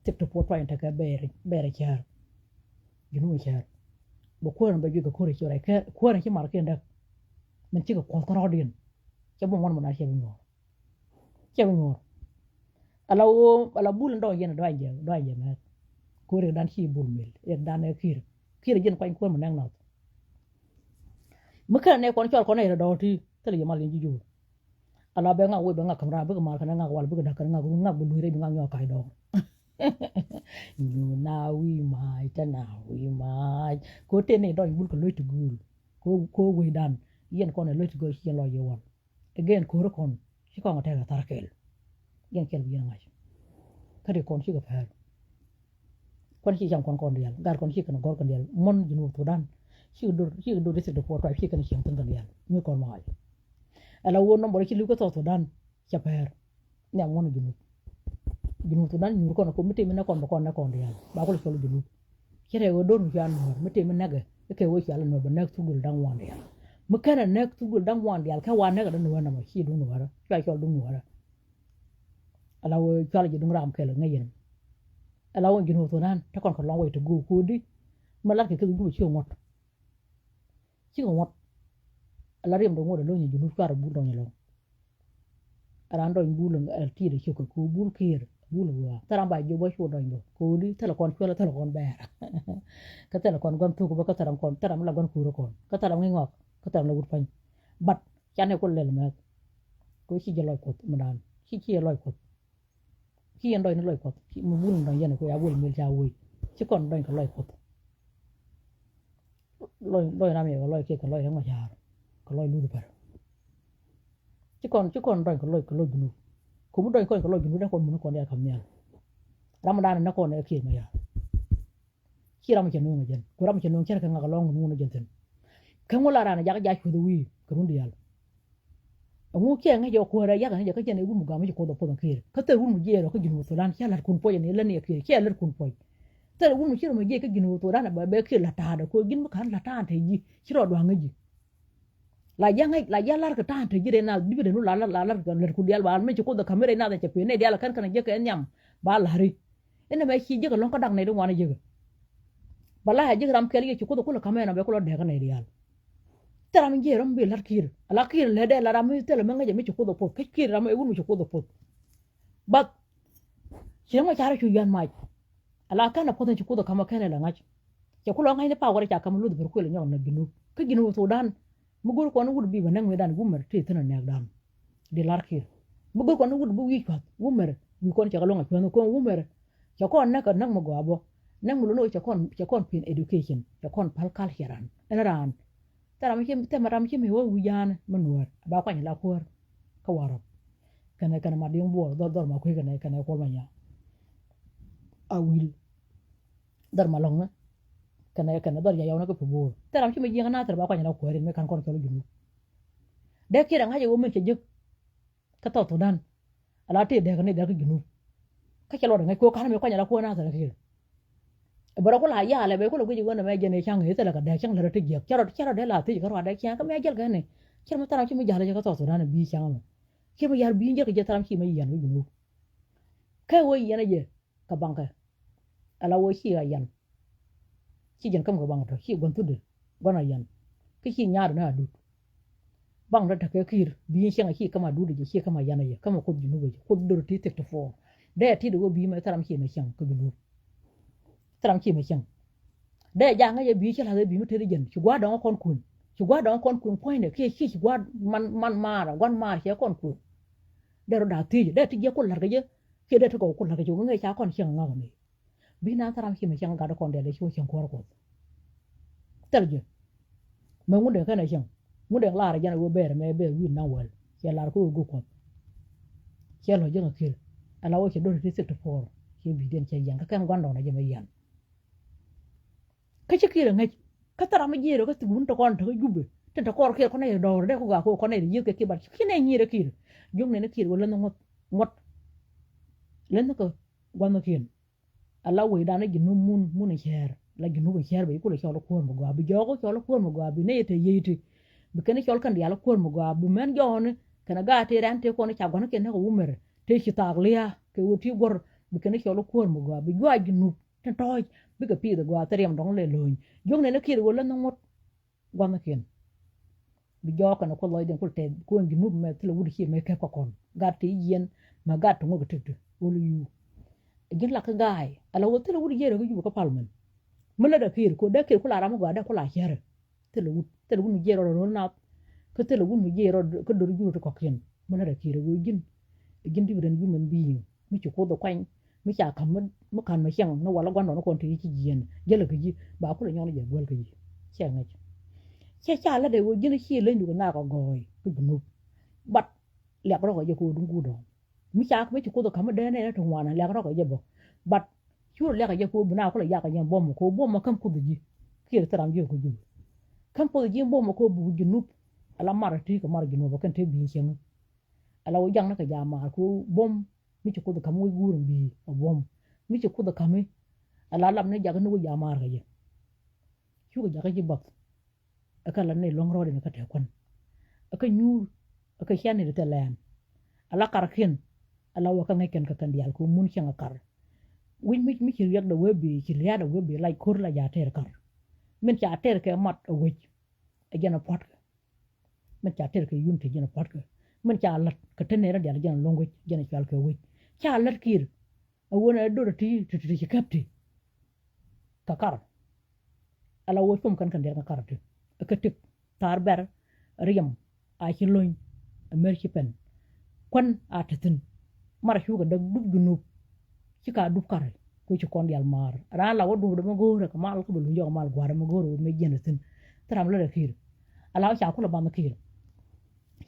tik to potay ta ka ber char ginu char bo ko ba ju ka kore chora ka ko ran ki mar ken da men ci ko ko rodin ci bo mon na ci no ala bul ndo yen do anje ma ko re dan ci bul mil e dan e kir jen ko ko mo nang na maka ne ko chor ko ne do ti tele yamal yin ju ala be nga we be nga kamra be ma kana nga wal be da kana nga bu re be nga nyo kai do na wi mai ta na wi mai ko te ne do bul ko loy to gul ko we dan yen ko ne loy to go yen lo ye won again ko ro kon shi ko ngata ga tarkel yen kel bi nga kadi kon shi ga fa kon shi jam kon dial gar kon shi kana gor kon dial mon jinu to dan shi do de se do porto shi kana shi tan dial mi kon mai ala won no bo shi lu ko to dan cha per ne mon jinu to dan nyur kono ko mete mena kon na kon dial ba ko so jinu kire go don jan no mete mena ga ke wo shi ala no ba nak tugul dan wan dial mu kana nak tugul dan wan dial ka wan na ga no wana ma shi do no wara ka ko do no wara ala wo kala ji dum ram kele ngayen ala wo jinu to dan ta kon ko long way to go ko di ma la ke ke du chi ngot ala rem do ngodo lo ni jinu ka bu do ni lo ala ndo bulu al ti de chi ko bul kir bulu wa taramba jo bo shu do ndo ko di telefon ko la telefon ber ka telefon gon tu ko ka taram la gon ku ro kon ka taram ngi ngok ka taram la gut pan bat chane ko le ma ko chi je loy ko manan chi loy ko chi en doy no loy ko mu bul ndo yen ko ya bul mil cha wi chi kon doy ko loy ko loy na me ko loy ke ko loy ma cha ko loy lu par chi kon doy ko loy gnu ko mu doy ko loy gnu da kon mu ko ya kam nyal ramadan na ko ne ke ma ya chi ram che no ngen ko ram che no chen ka nga long mu no jen ten kan wala rana ja chu wi ko run dial ngu ke nga jo ko ra ya ga ka chen e mu ga mi ko do po ke ka te mu je ro ko gnu to lan cha la kun po ne la ne ke la kun po te mu chi mu je ka gnu to ran ba be ke la ta da ko gin mu kan la ta te ji chi ro do nga ji la ya lar ka ta te ji re na bi de no la ga ler ku dial ba me ko da kamera na da che pe ne dial kan je ka nyam ba la ri ene me chi je ka lon ka dak ne do wana je ga bala ha je ram ke li ko da kamera be ko de ka ne dial taram je ram be lar kir ala kir le de la ram te le menga je me ko da po ke kir ram e wul me ko da po ba chi ma chara chu yan mai ala kana po ko da kama kana la ngach ke ko lo ngai ne pa wara cha kam lu de ko le nyon na ginu ka ginu to dan mugul ko no wud bi ba nang me dan gummer te tana ne dan de larkir mugul ko no wud bu wi ko gummer wi kon cha kalonga ko gummer cha kon na ka nang mo go nang mo no cha kon pin education cha kon pal kal heran ran taram kim te maram kim wo wujana manuar ba kwa la khor ka warap kana ma ding bo dor ma khu kana ko ma nya a wil dar ma long kana dor ya yaw na ko bo taram kim jinga na tar ba kwa la khor me kan kon ko junu de kira ngaje wo men ke juk ka to dan ala te de ne de ko junu ka ke lo da ngai ko kan me kwa la ko na tar ke bara ko la ya le be ko lo guji wona me jene chang he tala ka de chang la te giyak charo de la te ka ro da kya ka me jel ga ne kira ma taram kim jala ka to dan bi chang ma kira yar bi nje ka taram kim yan junu kai wo yana je ka banka ala wo shi ga yan shi jan kam ga bang to shi gon tude gona yan ki shi nyaar na du bang da ta ke kir bi shi ga shi kama du de shi kama yana ye kama ko junu be ko dur ti tek to fo de ti do bi ma taram shi me shang ko junu taram shi me shang de ja nga ye bi shi la bi mu te jen shi gwa da kon kun shi gwa da kon kun point ne ki shi gwa man mara gon ma shi kon kun de ro da ti de ti je ko la ga je ke de to ko la ga ju nga cha kon shang nga ga me bi na taram shi me shang ga da kon de shi shang ko ko tar je me ngu de kana shang ngu de la ra jana wo be me be wi na wal ke la ko go ko ke lo je nga kir ala wo shi do ti se to for ke bi den che yang ka kan gon do na je me yan ka kir ngai ka taram je ro ka tu bun to kon to jubbe te to kor ke ko ne do de ko ga ko ne ye ke ba ki ne ni re kir jung ne kir wo le no ngot len ko gon no kin ala wo da na ginu mun cher la ginu ko cher be ko le ko ko mo ga bi jogo ko mo ga bi ne te yiti bi ken ko kan ya ko mo ga bi men jone kana ga te ran te ko ne cha gon ken ko umere te ki taglia ke wuti gor bi ken ko mo ga bi gwa ginu te toy bi ka pi da gwa teriam dong le loy jong ne kir wo le no ngot gon ken bi jogo kana ko loy den ko te ko ginu me te le wudi ki me ke ko kon ga te yen ma ga to ngo te wo yu gin la ka gaay ala wo tele wudi jere ko ko palmen mala da kir ko da kir ko la ram go da ko la jere tele wudi jere ro na ko tele wudi jere ko do ju ko ken mala da kir go gin di ren bi men bi mi ci ko do kwan mi cha kam mu kan ma hyang no wala gondo no ko ti ci jien jele ko ji ba ko le nyong je gol ko ji che nga cha la de wo gin chi le ndu na ko goy ko gnu bat le ko ko je ko dum gu do mi cha ko ci ko do kam de ne to wana le ko je bo bat chu le ka je ko buna ko le ya ka je bom kam ko ji ki taram je ko ju kam ko ji bom ko bu gnu ala mar ti ko mar gnu ba kan te bi chen ala wo jang na ka ja mar ko bom mi ci ko do kam wo gurum bi bom mi ci ko do kam ala lam ne ja no ja mar ka je chu ko ja ka ji bak aka la ne long ro de ka te kon aka nyur aka xane de te len ala karakin ala wa ka ngai ken ka kan dial ko mun changa kar win mi ci yak da webi ci liya da webi like kor la ja ter kar min cha ter ke mat a wej a jena pot min cha ter ke yum te jena pot min cha lat ka tene ra dial jena longo jena chal ke wej cha lat kir a wona do ti ci kapti ka kar ala wo fum kan der ka kar te ka tik tar ber riyam a ci loñ a mer ci pen kon atatin mara shuga da dub junub ci ka dub kare ko ci kon yal mar ra la wadu do ma gore ka mal ko lu yo mal gwara ma gore me jenatin taram la kir ala cha ko la ba ma kir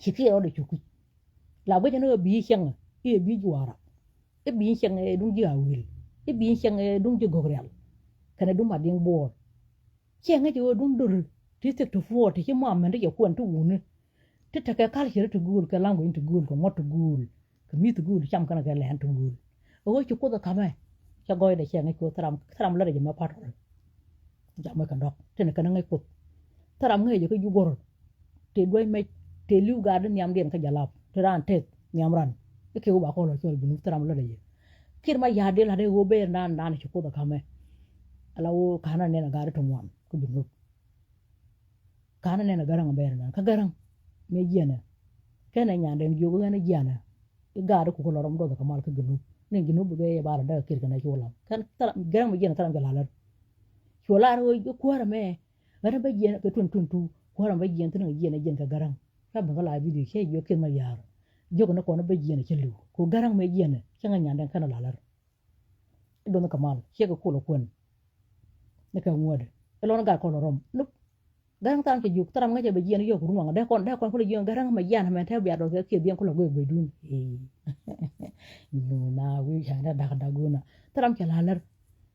ci kir o de ci ku la bo jeno bi chen e bi juara e bi chen e dum ji awil e bi chen e dum ji gogrel kana dum ma ding bor chen e jo dum dur ti tek to fo ti ci ma men de ko en tu wuni ti ta ka kal hire to gul ka lango into gul ko mot gul ka mit gul cham kana ka len to gul o ci ko da kame cha goy de chen ko taram la de ma pat ja ma ka ndok te ne kana ngai ko taram ngai je ko ju gor te doy me te liu ga den yam den ka jalap te ran te nyam ran e ke ba ko lo chol bu taram la de kir ma ya de la de go be nan ci ko da kame ala wo kana ne na ga to mon ko bu kana ne na garang be na ka garang me jena kana nya den jogo na jena ga ko ko lorom do ka mal ka gnu ne gnu bu be ba da kir kana chola kan garang me jena taram jalalar chola ro ko ra me gara be jena ke tun ko ra be jena tan jena jen ka garang ka ba la bi di ke yo kin ma yar jogo na ko na be jena chelu ko garang me jena changa nya den kana lalar do na ka mal ke ko lo kon ne ka ngode lo na ga ko lorom nup garang tam ke juk taram ngaje be yen yo kurunga de kon ko yo garang ma yan ma te biya do ke biyan ko go be dun no na wi ya na da guna taram ke lalar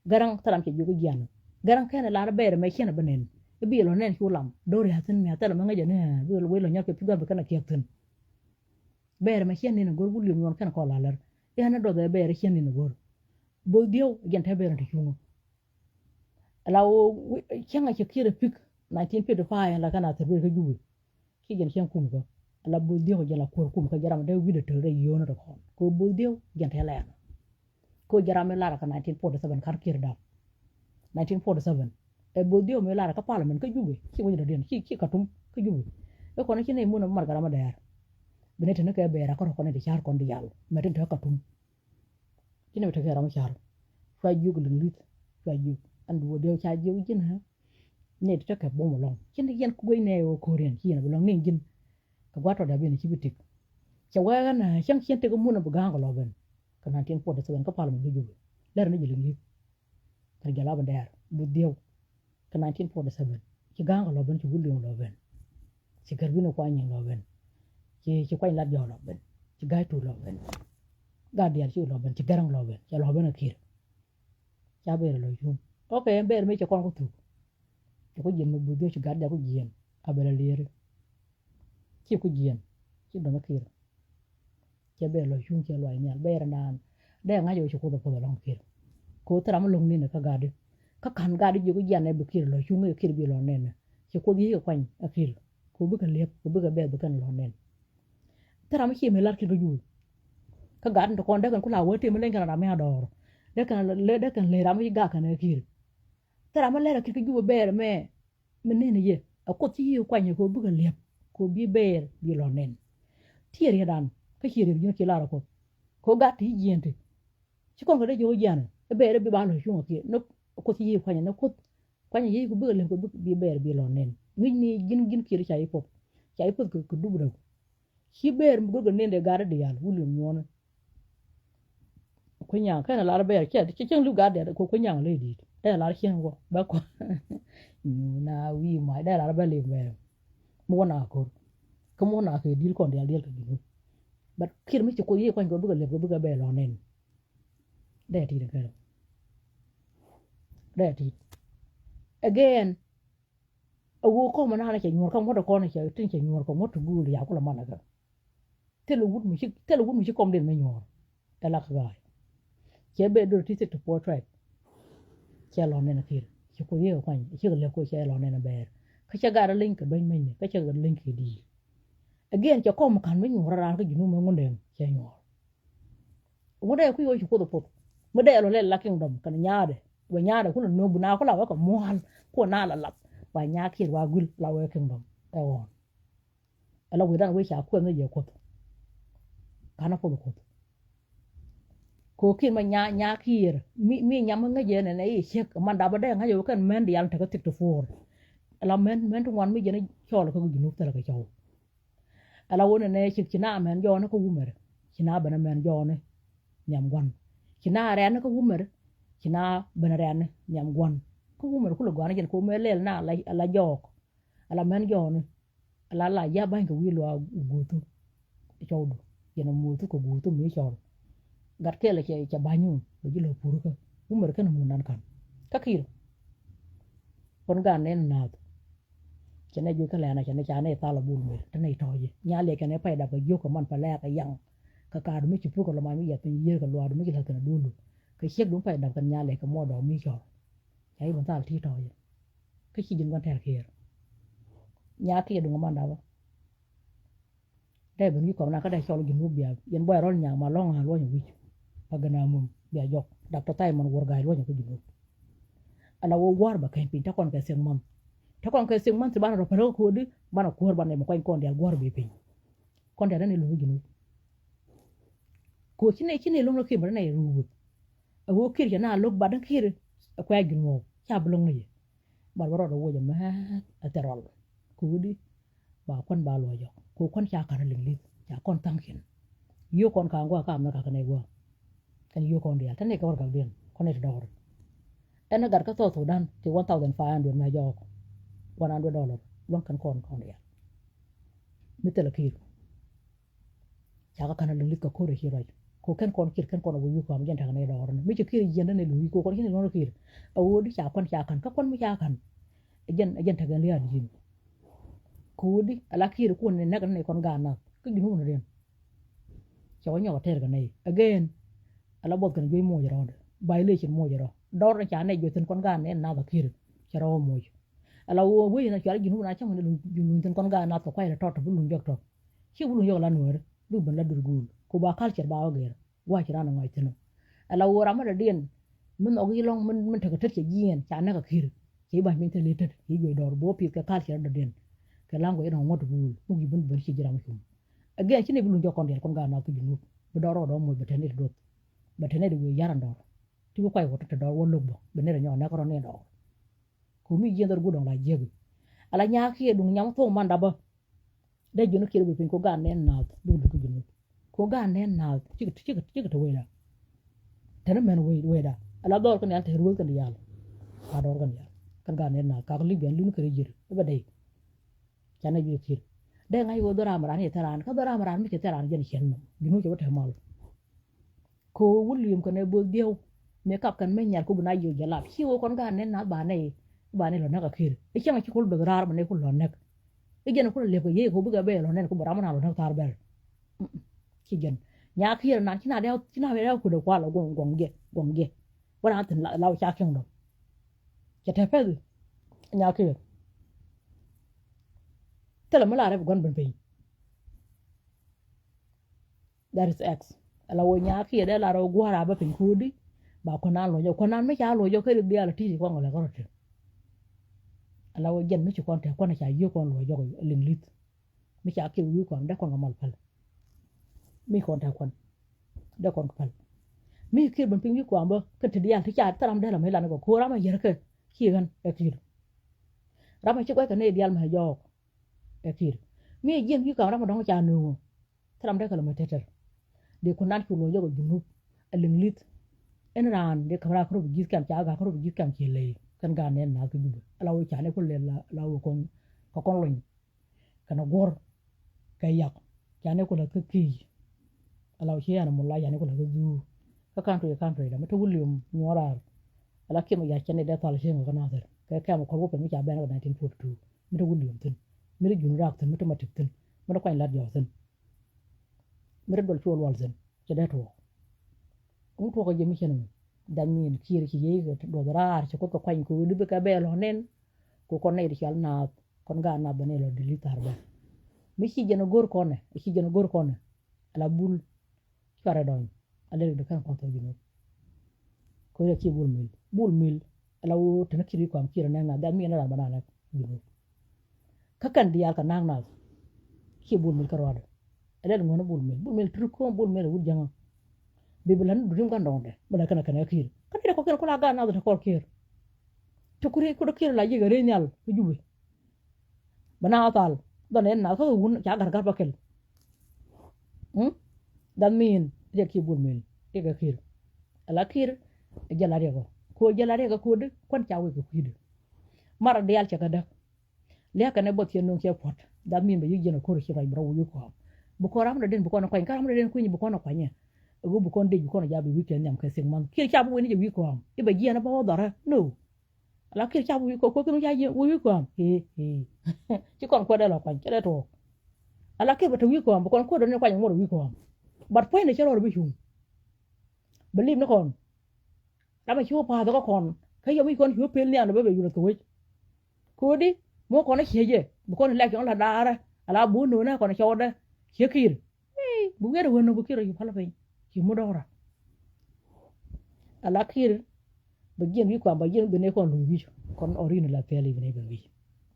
garang taram ke juk yan garang ke na lar bere me chen banen e bi lo nen chulam do ri hatin me taram ngaje ne we lo nyar ke pigar be kana ke tin bere me chen ni gor gul yon kana ko lalar ya na do de bere chen ni gor bo dio gen te bere ti chuno lawo chenga ke kire pik 1955 la kana terbe ka juwe ki gen chen kum ko la bo dio gen la kor kum ka jaram de wi de tere yona de ko bo dio gen te la ko jaram la ka 1947 kar kir da 1947 e bo dio me la ka parliament ka juwe ki woni da den ki katum ka juwe e ko na ki ne mun mar garama da yar bene tene ka be ra ko ne de char kon di yalo me ten ta katum ki ne te ka ram char fa jugu lit fa jugu and wo dio cha jugu jin ha ne ta ka bom long kin yen ku ne o korean ki na long ne jin ka gwato da be ne ki bitik cha wa na chang chen te ko mun bu ga lo ben ka 1947 ka parliament bi jugu ler ne jilin lit ka jala ba der bu dio ka 1947 ki ga lo ben ki wuli lo ben ci garbi no kwa nyin lo ben ci kwa la dio lo ben ci ga tu lo ben ga dia ci lo ben ci garang lo ben ci lo ben akir cha be lo yum okay be me ci kon ko tu ko jien mo budde ci gadda ko jien abela lere ci ko jien ci do akir ci be lo yum ci lo ay nyal be randan de nga yo ci ko do lo akir ko tram lo ni ne ka gade ka kan gade ji ko jien ne be kir lo yum e kir bi lo nen ci ko bi ko kwany akir ko bu ka lep ko bu ka be bu kan lo nen tram ci me lar ki do yu ka gade to kon de kan kula wote me len kan na me ador de kan le ram yi ga kan akir tara ma lera kike jubo ber me menene ye akot yi kwanye ko buga lep ko bi ber bi lo nen tiere dan ka hiere yin ki lara ko gatti yente ci kon ga de jo jana e ber bi ba lo shu ki no ko yi kwanye no ko kwanye yi ko buga lep ko bi ber bi lo nen ni gin kiri cha yi pop ko dubu da ki ber mu go nen de gara de yal wulu nyona ko nya kana lara ber ki chen lu ga de ko nya le di da lar chen go ba ko na wi ma da lar ba le me mo na ko mo na ke dil kon dil ka dil but kir mi ko yi ko go bu le go bu ga be lo nen da ti da ka da ti again awo ko mo na ke nyor ko mo da ko na ke tin ke nyor ko mo tu gu ya ko la mana ka telo wut mi ci kom den me nyor da la ka ga ke be do ti to portrait che lo ne na kir che ko ye ko che le ko che lo ne na ber ka che ga link ben men ka che ga link di again che ko mo kan men ngora ran ka ginu mo ngonde che nyor wo de ku yo ko do pot mo de lo le la kingdom kan nyaade we nyaade ku no bu na ko la ko mo hal ko na la lap wa nya kir wa gul la we kingdom e won ala we dan we cha ko ne ye ko kana ko ko kin ma nya kir mi nyam nga je ne ne chek man da ba de nga yo kan men di al ta ka tik to for ala men to wan mi je ne chol ko ginu ta ka chaw ala wona ne chik china men jo na ko wumer china bana men jo ne nyam gwan china re na ko wumer china bana re ne nyam gwan ko wumer ko lo gwan je ko me lel na ala jok ala men jo ne ala la ya ban ko wi lo gutu chaw do yana mutu ko gutu mi chaw gat kele ke banyu be jilo puru ka umar kan mun nan kan kakir kon ga nen na chene ju kala na chene chane tala bul mer tane toje nyale kene pa da ko joko man pala ka yang ka ka du mi chu ko lo ma mi ya tin ye ka lo du mi la kana dulu ka shek dum pa da kan nyale ka mo do mi cho ai bon tal ti toje ka chi jin gon ter kir nya ke du man da ba de ben mi ko na ka da cho lo jinu bia yen boy rol nya ma long ha lo ni wi pagana mum bia jok da to tay man wor ga lo ni ko jinu ala wo war ba kan pin ta kon ka sen mam ta kon ka sen man ti bana ro pero ko di bana ko ban ne mo kon del gor be pin kon del ne lu jinu ko chine lu no ke ba ne ru awo kir ya na lok ba dan kir ko ya jinu cha blong ni ba ro do wo ma aterol ko di ba kon ba lo yo ko kon cha ka ling li cha kon tang kin yo kon ka ngwa ka ma ka ne go kan yo kon dia tan ne ka war ka den kon ne do ena gar ka to Sudan ti 1500 ma jo $100 long kan kon ya mitela kir chaga kana lit ka kore hiro ko kan kon kir kan kon wu ko am janta kana da horna mi kir yenda ne lu ko kon hin no kir awodi cha kan ka kon mi cha kan janta ga liya din ko di ala kir ko ne naga ne kon ga na ka ginu no den chawa nyawa ter ga nei again ala bot kan joy mo jara violation mo jara dor cha ne jo ten kon ga ne na ba kir charo mo ala wo we na cha ginu na cha mo ne lu ten kon ga na to kwai to bu lu jok to chi bu lu jok la no du ban la durgul ko ba culture ba wager wa kira na ngai tino ala wo rama da den mun ogi long mun ta ka tet ke yin cha na ka kir ke ba min te le tet yi go dor bo pi ka culture da den ka lango ina ngot gul mu gi bun bun ci jiram kum again ci ne bu lu jokon der kon ga na ko jinu bu doro do mo betene do betene do yaran do ti ko kwai ko to do won lobbo be ne nyo na ko ne do ko mi jendor gudon la jegu ala nya ki du nyam to manda ba da junu kire bi ko ga ne na du du junu ko ga ne na ci to wela tan men weda ala dor kan yalta ruul kan yalla ka dor kan ga ne na ka ko liben lu ko jir ba dai chana bi kir de ngai wo dora maran he taran ka dora maran mi ke taran jen chen no ginu ke wata mal ko wulim ko ne bo dew me kap kan men nyar ko buna yo jala hi wo kon ga ne na ba ne lo na ka kir e chama ki ko do rar ba ne ko lo nek e gen ko le ko ye ko buga be lo ne ko bara mana lo na tar bel ki gen nya kir na kina de ko do kwa lo gong ge wala tan la cha chen do ke ta fe nya kir tell them a gon ben pay that is x ala wo nya ki de la ro gwara ba pin kudi ba ko nan lo yo ko nan me cha lo yo ke de ala ti ko ngala ko te ala wo jen me ci kon te ko na cha yo ko lo yo ling lit me cha ki wi ko am da ko ngamal pal mi kon ta kon da kon pal mi ki ben pin wi ko am ba ke ti ya ti cha taram de la me la ko ko ra ma yer ke ki gan e ki ra ma ci ko ka ne dial ma yo ekir mi jen ki kamra madon cha nu tram de kala meteter de kunan ku lo jogo junub alinglit en ran de kamra ko bi gis kam cha ga ko bi gis kam ke le kan ga ne na ku jubu ala wo cha ne ko le la wo kon ko kon loñ kana gor kay yak cha ne ko la ka ki ala wo ya na mulla ya ne ko la ka ju ka kan to da meta wulium nyora ala ke ma ya cha ne de tal she ngo na der ka ma ko ko pe mi cha be na 1942 meta wulium tin mere jun rak tan meta matik tan meta ko lat yo tan mere dol fi wal tan ci da to ko to ko jemi chen dan min kir ci ye do rar ci ko ko kwañ ko du be ka be lo nen ko ko ne di yal na kon ga na bane lo di tar ba mi ci jeno gor ko ne ala bul fara don ala de kan ko to jino ko ya ci bul mil ala wo tan kiri ko am kira na dan mi na bana na jino kakan dial ka nang na ki bul mil karwada ala ngona bul mil tru ko bul mil wud janga bibulan durim kan donde bala kana kir kan ko la ga na do ko kir to kuri ko kir la yiga renyal ko jube bana atal don en na ko wun ja gar bakel dan min de ki bul mil de ga kir ala kir jalare ko de kon chawe ko kid mara dial cha kada le ka ne bot yenu ke pot da min be yigena ko ri ray bro yu ko bu ko ram den bu ko na ko ram den ku ni bu ko na kwanye go bu ko de bu ko na jabi weekend nyam ke sing man ki cha bu ni je wi ko am e be yena ba dara no ala ki cha bu wi ko no ja je wi ko am he ci kon ko de la kwanye de to ala ke ba to wi ko am bu ko do ne kwanye mo wi ko am bat point ne chero bi hum believe no kon dama ci pa da ko kon kay yo wi kon hu pel ni an be yu ko wi ko di mo ko na cheje bu ko la ko la dara ala bu no na ko na choda chekir bu ngere wono bu kiro yu pala fe ci mo dora ala kir ba gen wi ko ba gen be ne ko lu wi kon orino la pele be ne be wi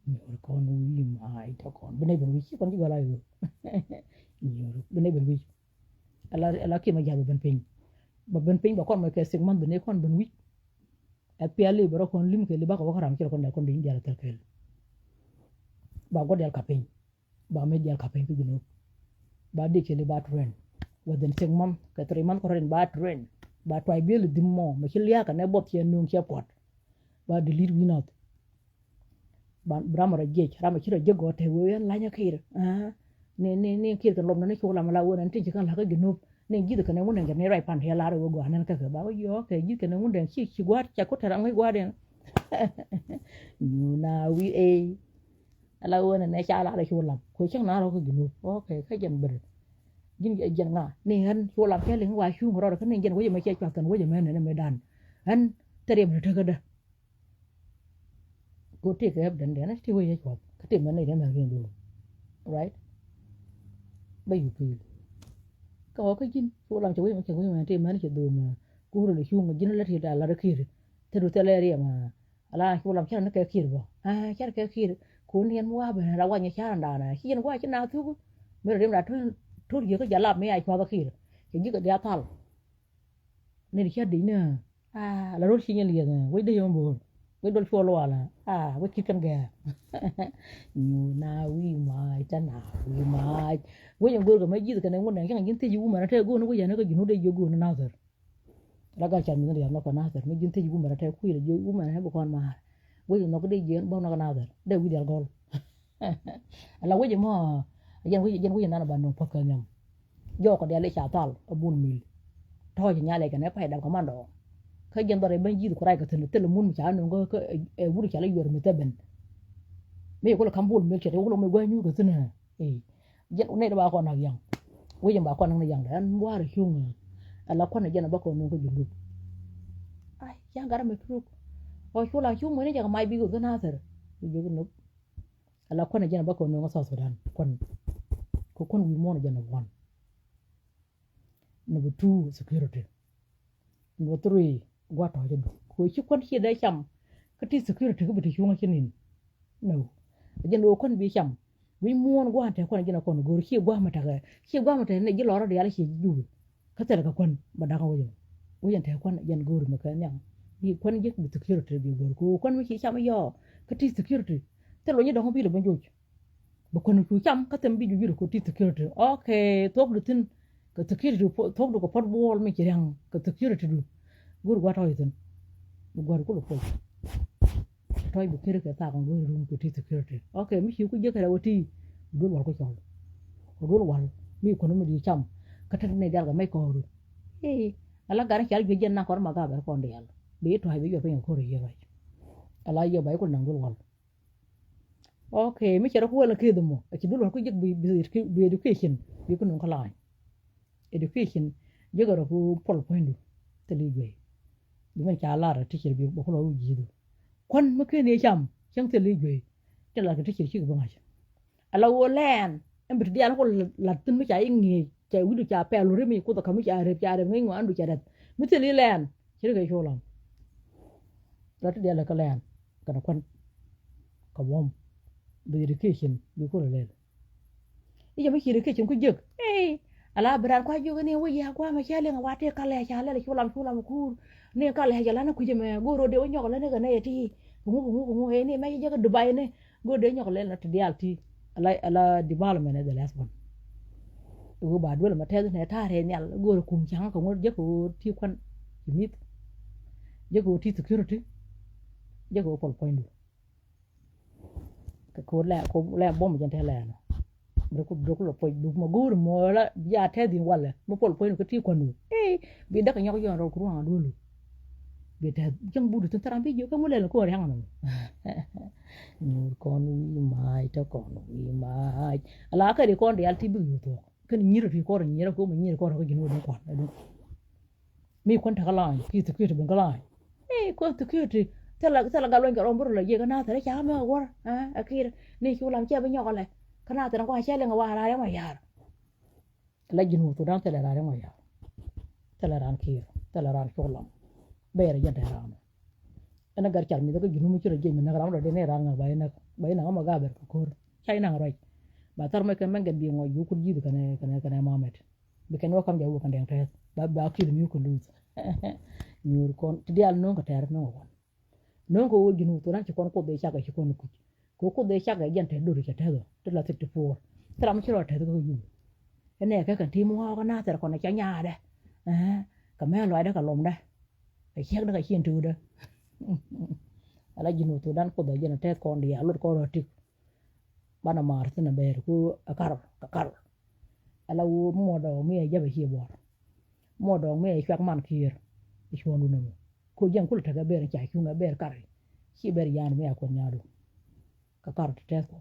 ni ko no wi mai to kon be ne be wi kon ji wala yu ni be ne be wi ala ki ma jabe ben peñ ba kon ma ke sik man be ne kon ben wi at pele bro kon lim ke li ba ko ram ci kon ne kon di jara tel ba go del kapeñ ba me del kapeñ fi gino ba dikele ba tren waden sik mam ke tri man ko ren ba tren ba toy bel dimmo ma ci liya ka ne bot yen nu ci pot ba de lit wi not brama raje rama chira jego te we la nya khir ne khir kan lom na ko la mala wona tin kan la ka ginu ne gidu kan wona ga ne rai pan he la ro go anan ka ba yo ke gidu kan wona chi gwar cha ko tara ngai gwar na wi e ala wona ne cha la ko lam ko chang na ro ko ginu okay ka jan ber jin jan nga ne han ko lam ke le wa shu ro ka ne jan wo ma che cha kan wo ma ne me dan han tere me ta ga da go take up dan dan ti wo ye ko ka te man ne ma gen do right ba yu pi ka ka jin ko lam che wo ma che wo ma te man che do ma ko ro le shu ma jin la ti da la ra khir te do te le ri ma ala ko lam che na ka khir bo cha ka khir ko nien wa ba ra wa nya cha da na khi wa cha na thu me re ra thu ye ko ya la me ai kwa ba khir ke ji ka dia tal ne ri cha di na la ro chi nya li na wo de yom bo we don't follow ala we kikan ga you na we mai ta na we mai we yang go ga mai ji kan ngon yang jin te ju ma ta go no we ya na ga jinu de yo go na na ter la ga chan mi na ya no ka na ter me jin te ju ma ta ku ile ju ma ha bo kon ma we no ko de je bo na ga na ter de we del gol ala we je mo yan we na ba no pa ka nyam yo ko de le cha tal abun mil to je nya le ga ne pa da ko man do ka jan dore ban jidu kurai ka tele mun cha no go ka e wuri cha la yor me taben me ko la kambul me che ko me gwa nyu ka tuna jan ne da ba ko na yang we jan ba ko na yang dan wa ra hyung ala ko na jan ba ko no ko jundu ai yang gara me tru o ko la hyung me ne ja mai bi go na ter je ko no ala ko na jan ba ko no sa Sudan kon wi mo na jan one number 2 security number 3 gwa to jadu ko shi kon shi da cham ka ti security ko bi shunga kinin no jen o kon bi cham wi muon gwa ta kon jina kon go shi gwa mata ne ji loro da yala shi ju ka tar ka kon ba da ka wo yen ta kon jen go ma ka nyam ni kon je bi security bi go ko kon mi shi cham yo ka ti security te lo ni da ko bi le ban jo ba kon ku cham ka tam bi ju ko ti security okay tok du tin ka security tok du ko pot bol mi kirang ka security du gur gwa to yitin gwa ko lo ko toy bu kere ka ta ko gur rum ko ti security okay mi shi ku je ka rawati dul wal ko chaw ko dul wal mi ko no mi di cham ka tan ne dal ga mai ko ru ala gar chal ge jen na ko ma ga ber ko ndel be to hay be yo pe ko ri ye bai ala ye bai ko nang dul wal okay mi chero ko la ke dum mo ki dul wal ko je bi education bi ko non ko la education je ga ko pol point te li gwe bi man cha la ra teacher bi ko lo ji do kon ma ke ne cham chang te li gwe te la ka teacher chi ko ba ala wo len em bi dia ko la tin mi cha ngi cha wi du cha pe lo re mi ko to ka mi cha re ngi ngo andu cha dat mi te li len chi ga cho lam la te dia la ka len ka na kon ka bom bi education bi ko le ya mi chi education ko jek ala bran kwa joga ne wo ya kwa ma cha le wa te ka le cha le cho lam ku ne ka le ja la na ku je me go ro de wo nyok le ne ga ne ti ku he ne ma je ga Dubai ne go de nyok le na ti dial ti ala development ne the last one go ba do ma te ne ta re ne go ro kum chang ko je ko ti kwan mit je ko ti security je ko pol point ko le bom je te le na do ko lo poi du ma go mo la ya te di wala mo pol point ko ti kwanu bi da ka nyok yo ro ku ran do lu beta jang budu tu tarambi jo kamu lele ko re hangano nur kon wi mai ta kon wi mai ala ka de kon de alti bu to kan nyira fi ko nyira ko nyira ko ko ginu do kon mi kon ta kala ki tu ki ben kala ko tu ki tala galon ga rombro la ye kana ta cha ma war akira ni ki ulam che ba nyoko le kana ta ko ha le nga wa ra ma yar la ginu to dan tala ra ma yar tala ran ki tala ran ko lam bayar janta rama ana gar chal mi ko ginu mi chura je mi na ram de ne ran ga bayna ma ga ber ko chai na rai ba tar ma kan man ga bi ngo yu ku ji kana mamet bi kan wakam jawu kan den tes ba ki mi ko lose nyur kon ti al no ko ter no won no ko ginu to ran ci kon ko be chaga ci kon ko be chaga janta do ri ta do to la 54 tram chura ta ko yu ene ka kan ti mo ga na ter ko na cha nya de ka me loy da ka lom da cái chiếc đó cái chiên trừ đó ala jinu to dan ko da jena te ko ndi alot ko roti bana mar tana ber ku akar ala wo mo do mi e jabe hi bor mo do mi e chak man kir e chonu no ko jen kul ta ga ber cha ku nga ber kar ki ber yan mi akon nyaado ka kar te ko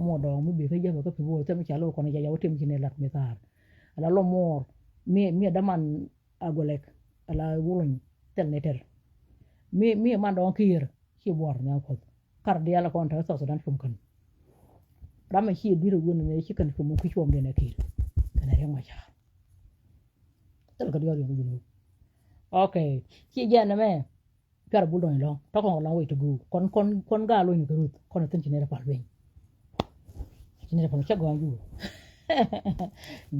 mo do mi be ka jabe ka pi bo te mi cha lo ko ne ja wotem kine lat mi tar ala lo mor mi daman agolek ala wulun tel neter mi man do kir ki bor nya ko kar de ala kon ta so dan fum kan rama ki biro gona ne ki kan fum ku chom de na kir kana re ma cha tel ka dio dio okay ki jana me kar bu don lo to ko la way to go kon ga lo ni garut kon tan ci ne pa wen ci ne pa cha go angu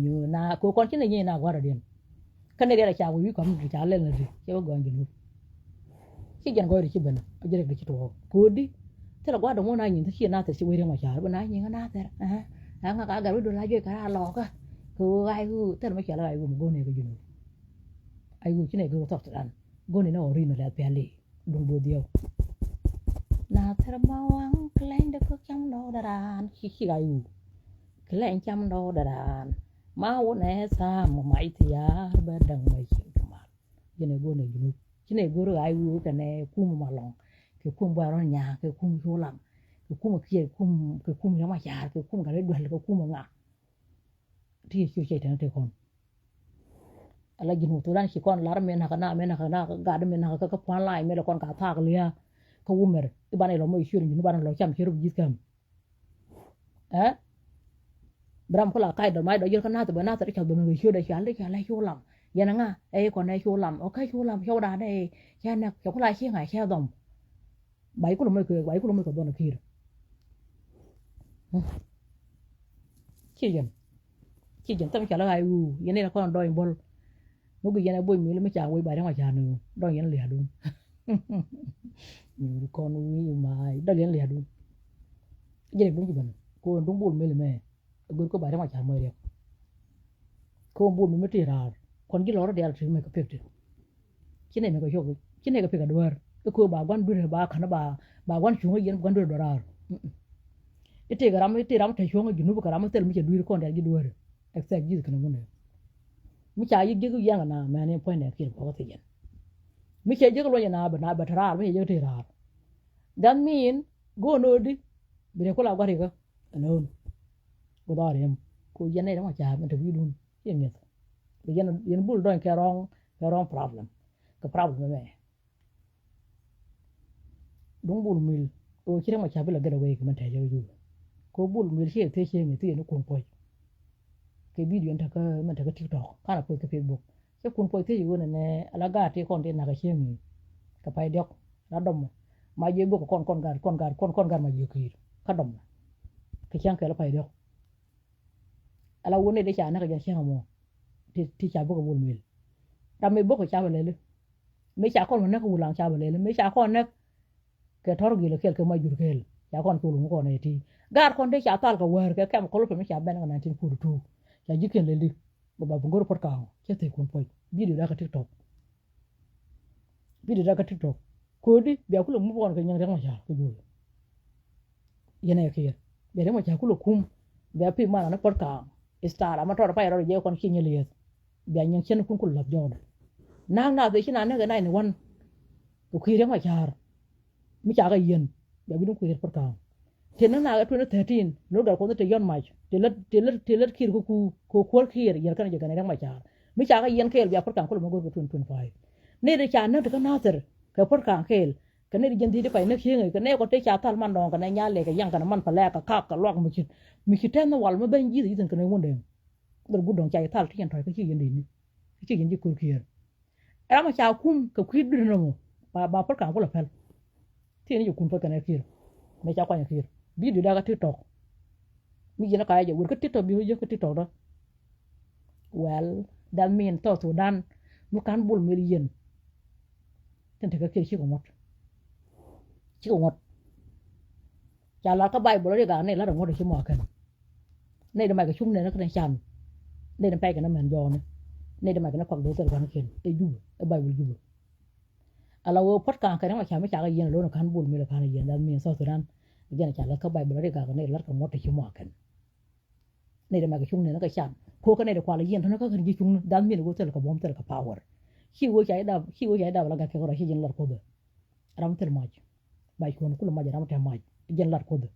ñu na ko kon ci ne ni na gwara den kan ne da cha wu ko mu cha len na di ci go angu ci jan go ri ci bana a jere ci to ko di te la gwada mo na ni ci na ta ci we ma cha ba na ni na ta nga ka ga do la je ka lo ka ko ai hu te ma cha la ai wu go ne ko junu ai wu ci ne go to tan go ne na ori no la pe ali dung bo dio na thera mawang kleng de ko cham do daran ki ga yu kleng cham do daran ma wo ne sa mo mai ti ya ba dang mai chin ma yene go ne junu kine go ro ai wu ka ne ku ma long ke ku ba ro nya ke ku ju lam ke ku ma ke ku ya ma ya ke ku ga le do le ko ku ma nga ti ki che tan te kon ala jinu to dan ki kon lar me na ga de me na ka pon lai me kon ka ta ga ya ko wumer ibane lo mo shuru ni bana lo cham shuru jis kam bram ko la kai do mai do yer kana to bana ta ka do no shuru de chal de chal shuru lam yana nga ko na shuru lam o kai shuru lam shuru da de ya na ko la chi ngai sha dom bai ko lo mo ko do na kir chi jen tam chal ai u yene la kon do bol nó bị yana boy mi le me cha we ba ra ma cha no do yan le dun ni con wi mai do yan le dun je dun ji ban ko dun bul me le me gur ko ba ra ma cha mo re ko bul me ti ra kon gi lor de al tri me ko pekti ki ne me ko jogo ki ne ko peka duar ko ba gwan du ba kana ba gwan chu yen gwan du do ra ite garam te chu ngi nu ko ram tel mi che du ko ndal gi duar exact ji kana ngone mi cha yi jigu yang na ma ne point ne kir ko te yen mi che jigu lo na ba tra mi jigu te ra dan min go no di bi ne ko la gwari ko no go da rem ko yen ne ma cha ma te bi dun yen ne ko yen bul don ke wrong problem ka problem me dun bul mil o kire ma cha bi la ga da we ko ma te ju ko bul mil che te che ne te ne ko ko ke video ta ka man ta ka TikTok kana ko ke Facebook ke kun ko te yu ne ala ga te kon te na ka chemi ka pai dok na dom ma je go kon gar ma je kir ka dom ke chang ke la pai dok ala woni de cha na ka ja chang mo ti cha bo ko bul mil da me bo ko cha ba le me cha kon na ko wulang cha ba le me cha kon na ke tor gi le ke ma jur kel cha kon ko lu ko ne ti gar kon de cha tal ka wer ke kam ko lu me cha ben na 1942 ya jiken leli baba bungoro pot ka ke te kun poi video da ka TikTok ko di biya kulo mu bon ka nyang rema ja ko do yene ke be rema ja kulo kum biya pi mana na pot ka istara ma tor pa ro je kon ki nyeli biya nyang chen kun kul lab jodo nang na de china na ga nai ni wan ko ki rema ja mi cha ga yen biya bi dun ko pot ka tenna na 2013 no da ko te yon mai telet kir ko ko kir yer kan je kan rang mai cha mi cha ga yen kel biya por kan ko mo go 2025 ne de cha na ka naser ka por kan kel kan ne jen di de pai ne khinga kan ne ko te cha tal man dong kan nya le ka yang kan man pa la ka lok mi chi ten wal ma ben ji din kan wonde der gu dong cha tal tien thoi ka chi yen ni chi yen ji ko kir era ma cha kum ka kwid du no ba por kan ko la fel tien ju kun po kan kir me cha kwa kir video da ka TikTok mi jina ka ja wur ka TikTok bi ho ka TikTok do well that mean to Sudan mu kan bul mi yen tan te ka kir chi ko mot cha la ka Bible ri ga ne la ngo de chi mo kan ne de mai ka chum ne na ka chan ne de pai ka na man jo ne de mai ka na kwak do ter kan ken e ju e Bible ju ala wo pot kan kan ma cha me cha ga yen lo no kan bul mi la kan yen dan mi so sudan yen cha la ka bai bul re ga ne la ka mo te chi mo kan ne da ma ga chung ne na ka chan ko ka ne da kwa la yen to na ka kan ji chung dan mi go tel ka bom tel ka power chi wo cha da la ga ka ra chi yen la ko do ram tel ma bai ko ko ma ja ram tel ma yen la ko do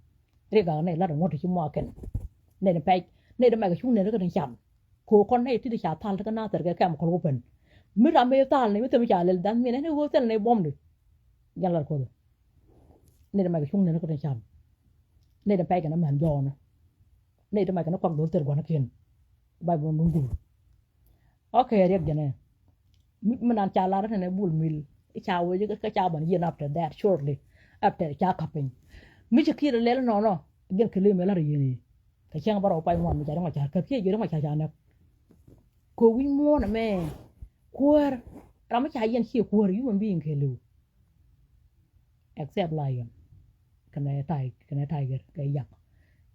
re ga ne la da mo te chi mo kan ne da pai ne da ma ga chung ne ka kan chan ko kon ne ti da cha tal ka na ter ka kam ko pen mi ra me tal ne mi te mi cha le dan mi ne go tel ne bom de yen la ko do ne da ma ga chung ne ka kan chan ne da pai ka na man jo na ne da ma ka na kwang do ter gwa na ken bai bo mun du okay re ga ne mi nan cha la na ne bul mil cha wo je ka cha ban yen after that shortly after cha kapin mi che kire le no no gen ke le me la re ni ka chang ba ro pai mon mi cha ma cha ka pye je ma cha cha na ko wi mo na me kwar ra ma cha yen chi kwar yu man bi ke lu except lion kana tai ga ka yak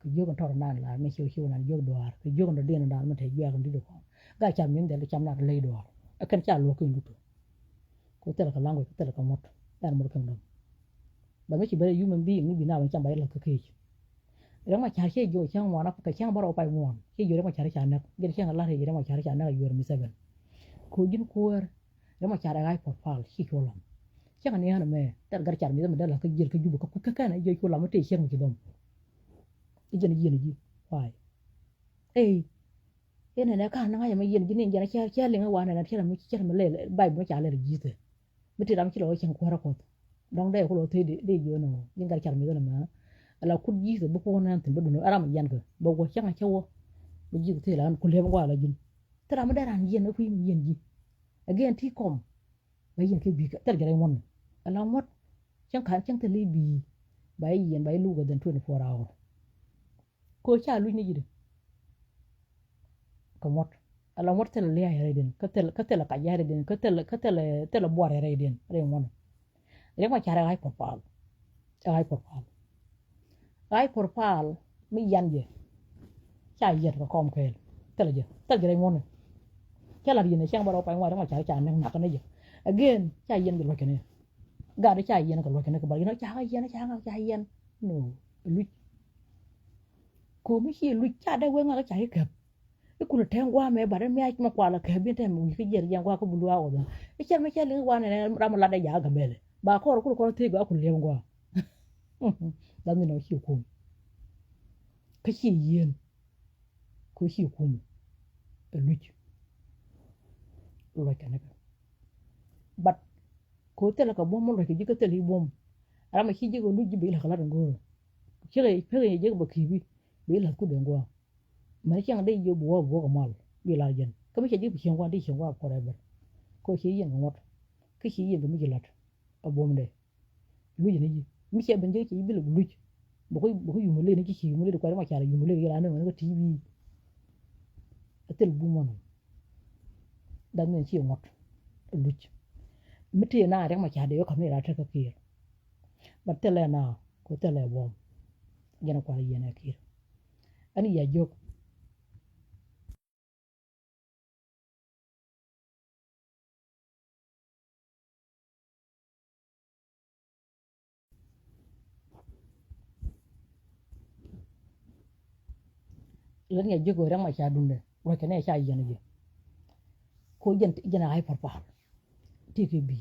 ka yo kan tor nan la me chiu nan yo doar ka yo kan de nan ma te yo kan di do ko ga cham yin de cham na le doar akan cha lo ko ndu ko tel ka lango ko tel ka mot dan mo kan dum ba me chi ba human being ni bi na ban cham ba la ka ke re ma cha che yo chang mo na ka chang ba ro pai mo che yo re ma cha cha na ge chang la re re ma cha na yo mi seven ko jin ko re ma cha ga por fal chi ko lam chang ne ha me tar gar char mi da la ka jir ka jubu ka ku ka na yo ko lam te chang ki dum ijin yin ji why ene ne ka na ya me yin jin jana cha le nga wa na cha mi cha me le bai bo cha le ji te mi ti ram chi lo chen ko ra ko dong de ko lo te de yo no yin gar char mi da ma ala ku ji te bu ko na tin bu no aram yan ko bo ko cha cha wo bu ji te la ku le wa la jin tra ma da ran yin na ku yin ji again ti kom ba yin ke bi ka tar gare mon ala mot chang te li bi bai yin bai lu ga den 24 hour ko cha lu ni ji de ka mot ala mot tel le ay reden ka tel ka ya reden ka tel bo re reden re mon re ma cha ay por pal mi yan je cha yet ka kom kel tel gre mon cha la yin chang ba ro pa wa ma cha na na ka ne je again cha yen lo ke ne ga de cha yen ka lo ke ne ka ba yin cha yen no lu ko mi chi lu cha da we nga ka cha ke ikuna tengwa me bare mi ma kwala ke bi tem mi fijer yang kwa ko bulwa o da ichar me chale wa ne ramala da ya ga mele ba ko ko te ga ku le ngwa da mi no shi ku ka shi yin ko shi ku luch lo ka ne but ko te la ka bom mo ke ji ka te li bom ara ma shi ji go luch bi la kala ngo chire pe je ba ki bi la ku de ngwa mà chẳng đây vô bùa bùa mal bị la dân có mấy cái gì bị xem qua forever có khi yên ngọt cái khi yên cũng bị lật ở bom đây lui gì này mấy cái bên dưới chỉ biết là lui bố có dùng lên cái gì mà được quay mà chả là dùng lên cái là nó cái tivi ở trên bùm mà đâm lên chiều ngọt lui mấy cái nào đấy mà chả để có mấy là cái kia bắt tay là nào có tay là bom giờ nó quay gì này kia anh ấy giờ lên ngày trước rồi mà cha đun đấy rồi cái này cha gì này ko dân ai phải phải TKB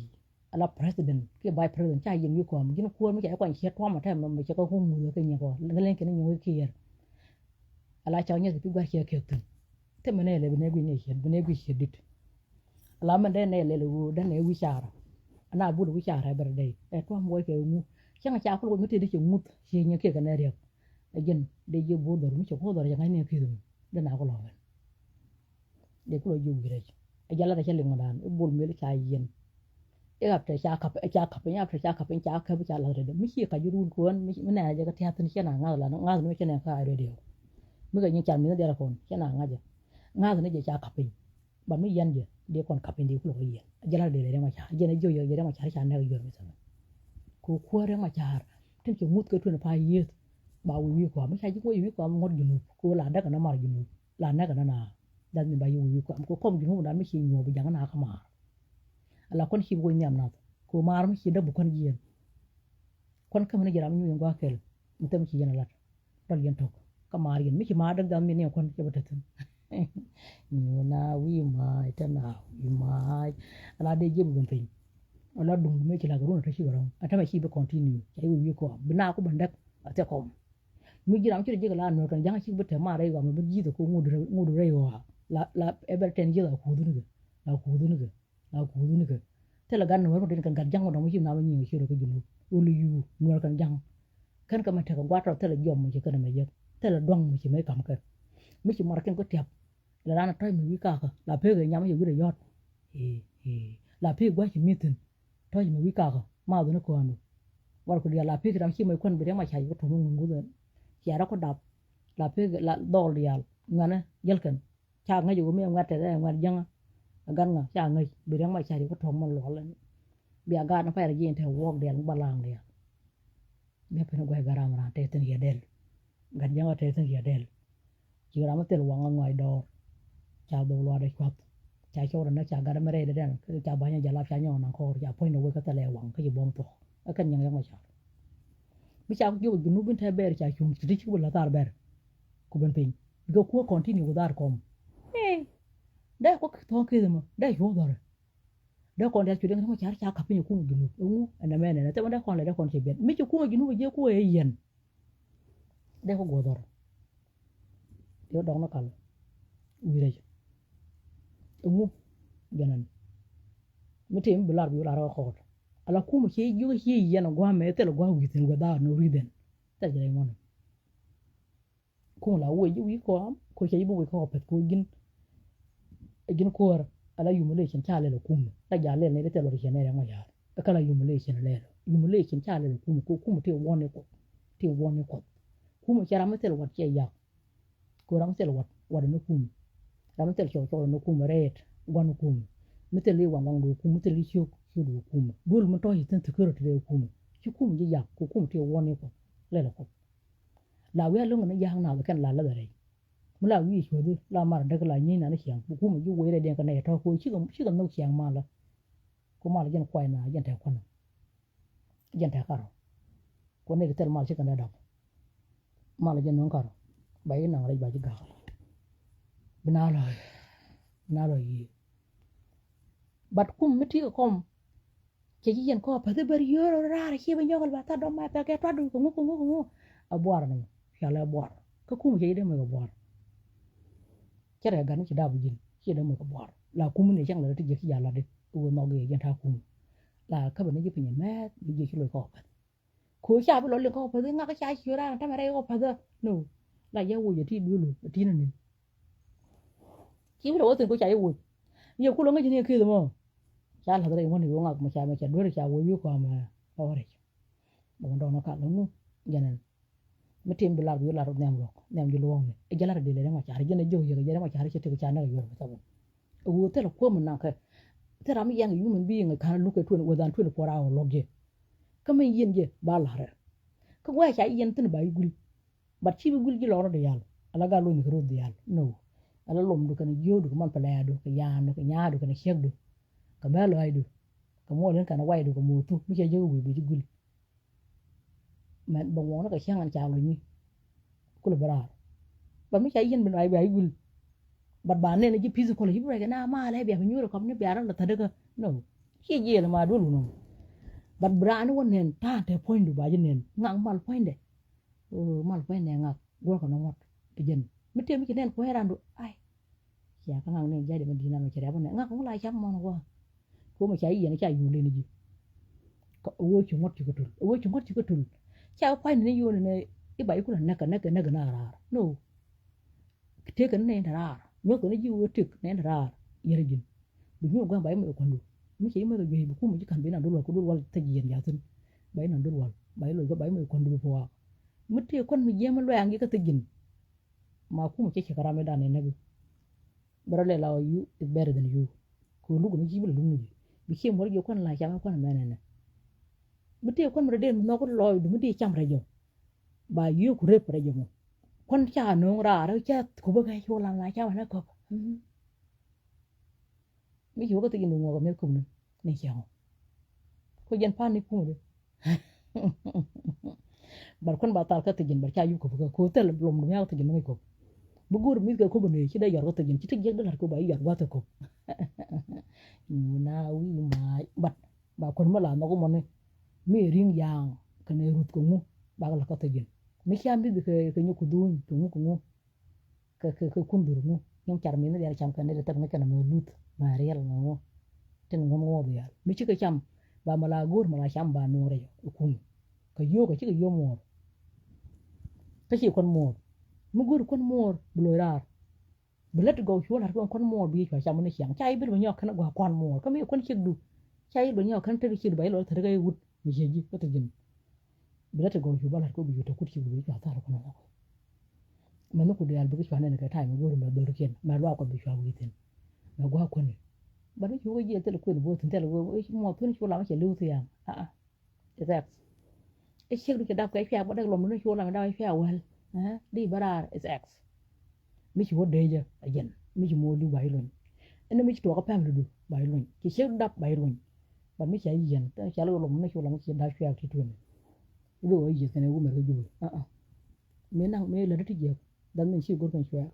ala president cái vice president cha dân như con cái nó cuốn mấy cái quan chết qua mà thêm mà cho có không mưa cái nhà con lên cái này nhiều kia ala cháu nhớ cái cái kia từng thế mà này là bên này quy dit ala mình đây này là đây này quy chả ana bu quy chả hay bờ đây qua mỗi cái ngu chẳng cha có mới đi chung mút gì như kia cái này được again để vô bố đồ mới chụp hồ đồ chẳng ai nè kia rồi để nào có lo để có lo dùng cái đấy giờ là để cho liền mà đàn bố mới lấy chai yên gặp trời cha khập nhá trời cha khập cha là rồi mới chia cả dùn cuốn mới này giờ cái theo thân cái nào ngã là nó ngã rồi cái này khai rồi điều mới cái những chàng mới nó để là con cái nào ngã rồi nó giờ cha khập bình bạn mới yên giờ để con khập bình đi có lo yên giờ là để mà cha giờ này vô giờ mà cha này rồi mới sao cô khua đấy mà cha thêm chục mút cái chuyện là phải yên ba wi ko mi haji ko wi ko ngod junu ko la daga na mar junu la naga na dan mi ba wi ko ko kom junu dan mi chi nyo bi janga na kama ala kon chi go nyam na ko mar mi da bu kon jiyen kon kam ne jara mi ngwa kel mi tam ci yana lat dal yen tok ka mar yen mi ci ma dag dam mi ne kon ci batatin ni na wi ma ita na wi ma ala de jebu ben fin ala dum me ci la garo ta ci garo ata ma ci be continue ay wi ko bina ko bandak ate ko mi jiram ci de la no kan jang ci bete ma rai wa mi ji ko ngudu rai wa la everten ji la ku du ni la ku du ni la ku du ni te la gan no ko den kan gan jang no mo ci na ma ni ci ko junu ulu yu no kan jang kan ka ma te ko gwato te la jom mo ci kana ma je te la dong mo ci mai kam ka mi ci mar ken ko tiap la rana toy mi wi ka la pe ga nyam yu de yot la pe gwa ci mitin toy mi wi ka ma do no ko anu war ko dia la pe ga ci mai kon bi de ma cha yu to mo ngu de ya ra ko dap la pe la dol dial ngana yelken cha nga yu mi ngate de ngwan jang gan nga cha nga bi de ma cha yu ko to mo lo la bi aga na fa ra yin te wok de balang de be pe no gwa garam ra te ten ya del gan jang te ten ya del ci garam te lo nga ngoi do cha do lo de kwat cha cho na cha ga ma re de den cha ba nya jala cha nyo na ko cha point no we ka te le wang ka ji bom to kan yang ma cha mi cha ko ju nu bin te ber cha chung ti ci bu la tar ber ku ben pin go ko continue dar kom da ko to ke mo da yo dar da ko da ci de ma cha cha ka pin ku ginu na me ne te ma da ko le da ko ci ben mi ci ku ginu je ku e yen da ko go dar yo dong na kal wi re ganan mutim bular bi lara ko ala kuma ke yu ke yana gwa me tele gwa witin gwa da no riden ta jere mon ko la wo yu ko am ko ke yibo ko pet ko gin ko ala humiliation chale lo kuma ta jale ne te lo rishene re ma ya kala humiliation le humiliation chale lo kuma te wone ko kuma kera metel wat ke ya ko ram tel wat no kuma ram tel cho no kuma ret gwan kuma metel li wang do kuma metel li chu do kuma bul mo to yitin te kero te kuma chu kuma ji ya ko kuma te wone ko le ko la we lo ngana ya na kan la re mu la wi chu de la mar de la ni na ne xiang bu kuma ju we re den kan ne to ko chi ga no xiang ma la ko ma la jen kwai na jen te kwana jen te karo ko ne tel ma chi kan da ma la jen non karo bai na re ba ji ga bina lo yi bat kum miti kom ke ji yen ko pa de ber yoro ra ke be nyogol ba ta do ma ta ke ta du ko ngu abuar ne ya la abuar ko kum ke de me abuar kere gan ci da bu jin ke de me abuar la kum ne jang la ti je ki ya la de ko no ge yen ta kum la ka ba ne ji pinye me bi je ki lo ko pa ko sha bu lo le ko pa de nga ka sha ki ra ta ma re ko pa de no la ya wo ye ti du lu ti ne ni ki lo wo tin ko sha ye wo ye ku lo nga ji ne ke de mo cha la dare woni wo nga ma cha do re cha wo yu ko ma ore ba ndo no ka lo nu janen metem bi la bi la ro nem ji lo ne e jala de le ma cha re jene jo ye jere ma cha re te cha na yo ba ta wo te lo ko mun na ka te ra mi yang human being ka lu ke tu wo dan tu ko ra wo logge ka men yen je ba la re ka wa cha yen tin ba gul ba chi bi gul ji lo ro de yal ala ga lo ni ro de yal no ala lom du kan yo du man pala du ka ya no ka nya du kan shek du ka ba lo ai du ka mo len kan wai du ka mo tu mi che yo bi ji gul man ba wona ka chang an cha lo ni ku le bara ba mi cha yen bi ai ba gul bat ba ne ji physical hi ba ga na ma le bi ha nyu ro kam ne bi ara la ta de ka no chi je la ma du lu no bat bra ni won nen ta te point du ba ji nen ngang mal point de mal point ne ngak go ka no mot ti jen mi te mi ke nen ko herandu ai ya ka ngang ne ja de ma dina ma chere ba ne ngak ko la cham mo no ko ma cha yen cha yu le ni ji ko wo chi mot chi ko tul cha point ne yu ne i ba ku na ka na ra no te kan ne ra yo ko ne ji wo tik ne ra yere jin bi ñu ga bay mo ko ndu mi ci mo ga be ku mo ji kan be na do ko do wal ta yen ya tin bay na do wal bay lo ga bay mo ko ndu fo wa mi te kon mi jema lo yangi ka ta jin ma ku mo ci kara me da ne ne bara le la you is better than you ko lu ko ji bi lu ni bi ke mo ge kon la ja ma kon me ne mi te kon mo de no ko lo du mi di cham re jo ba yu ku re re jo mo kon cha no ra ra cha ko ba ga yo la cha na ko mi yu ko ta jin mo ga me ko ne cha ko yen pani ku de bar kon ba tal ka tejin bar cha yu ko tel lom dum ya tejin ngi ko bu gur mi ko bu ne ci da yor ko tejin ci tejin da ko ba yor wa ta ko na wi ma bat ba kon ma la no ko mo ne mi ring yang ka ne rut ko mu ba la ka tejin mi cham bi ke nyu ku dun tu mu ku mu ke kundur mu nyam char mi ne ya cham ka ne ta me ka na mo lut ma real mo ten ngom ngo ya mi ci ka cham ba mala gur mala cham ba no re ku ka yo ka ci ka yo mo ka ci kon mo mu gur kon mo blo rar belet go chu lar kon mo bi ka cham ne chiang chai bir nyo kan gwa kon mo ka mi kon ci du chai bir nyo kan te ci ba lo te ga wut mi je ji ko te jin belet go chu ba lar ko bi to ku ci bi ka ta ko na ko manu ku de al bi ka ne ka tai mu gur ma do ken ma lo ko bi ka wi ten ma gwa ko ne ba ni chu ga je te ko bo ten te lo mo tun chu la ma che lu te yang exact cái chiếc được đạp cái phèo bắt đầu lồng nó chua làm đau phèo well đi bắt đầu is x mi chỉ có đây giờ again mi chỉ mua du bài luôn anh mi chỉ có cái phèo du bài luôn cái chiếc đạp bài luôn và mi chỉ gì vậy chỉ là lồng nó chua làm cái đau phèo thì thôi cái đồ gì cái này cũng mới du mấy năng mấy lần đó thì giờ đâm mình chỉ có cái phèo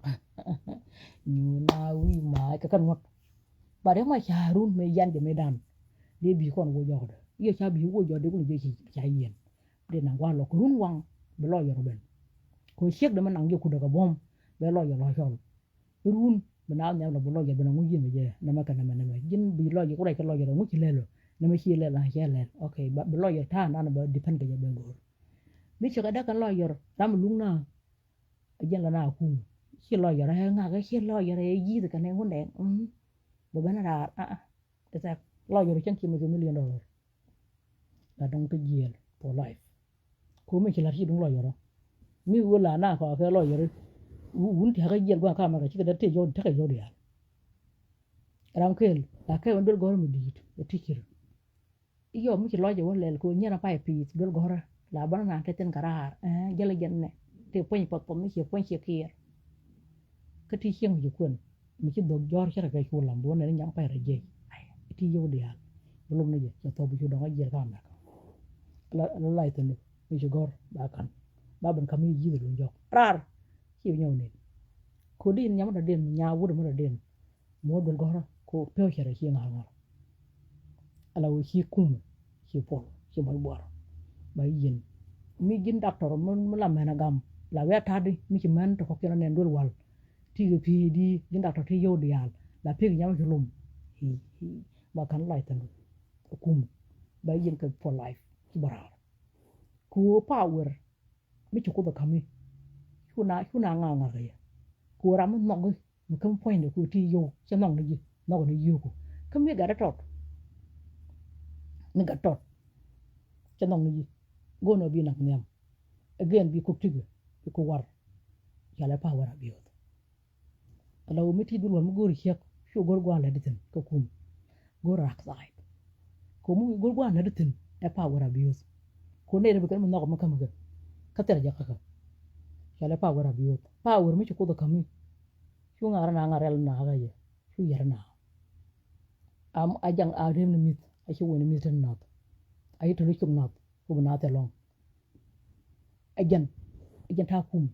như nào đi mà cái con ngọt bà đấy mà chả run mấy gian để mấy đàn để bị con vô giọt giờ chả bị vô giọt để cũng là gì chả gì để nàng qua lọc run quăng bị lo giờ bên coi xét để mà nàng vô khu được bom bị lo giờ lo xong run mình áo nhau là bị lo giờ bên ngũ gì vậy nằm cái nằm dính bị lo giờ có đây cái lo giờ ngũ chỉ lên rồi nằm chỉ lên là chỉ lên ok bị lo giờ tha nó bị depend cái bên rồi biết cho cái đó cái lo giờ làm luôn na giờ là nào cũng chỉ lo giờ hay ngã cái chỉ lo giờ này gì thì cái này không đẹp bởi bên là để sao lo giờ chân chỉ $1 million là trong cái gì for life ko me kila shi dun lo yoro mi wala na ko ka lo yoro wun ti ha yel gwa ka ma ka ci da te yo ta ka yo ya ram kel la ka won dol gor mi dit e tikir iyo mi ci lo je wala ko nyana pa pi dol gora la ban na te ten karar jala jenne te poñ pot pom mi ci poñ ci kier ka ti xieng ju kun mi ci dog jor ci ka ko lam bo ne nyang pa ra je ti yo de ya lum ne je to bu ju do ga je ka ma la lai te ne mi ci gor ba kan ba ban kam yi jibe don jok rar ci ñew ne ko din ñam da den nya wudu ma da den mo dol gora ko pew chere ci nga ngar ala wo ci kum ci pol ci boy bor ba yin mi gin doctor mo la mena gam la we ta di mi ci man to ko kena ne dol wal ti pi di gin doctor ti yo dial la pe ñam ci lum ba kan lai tan kum ba yin ka for life ci bara ko power mi chu ko ba kami kuna nga ga ya ko ram no go mi kam point ko ti yo che no ni no ni yo ko kam mi ga da tot ni ga tot che no ni go no bi nak nyam again bi ko tigu bi ko war ya la power abi yo ala mi ti dul mo gori xek sho gor gwa la ditin ko kum gor rak side ko mu gor gwa la ditin e power abi yo ko ne be kan mo no ko makam ga ka tere ja ka kala power abiyot power mi ko do kami shu ngara na ngara na ga ye shu yar na am ajang a rem mit a shu woni mit na ay to rikum na ko na te long ajan ta kum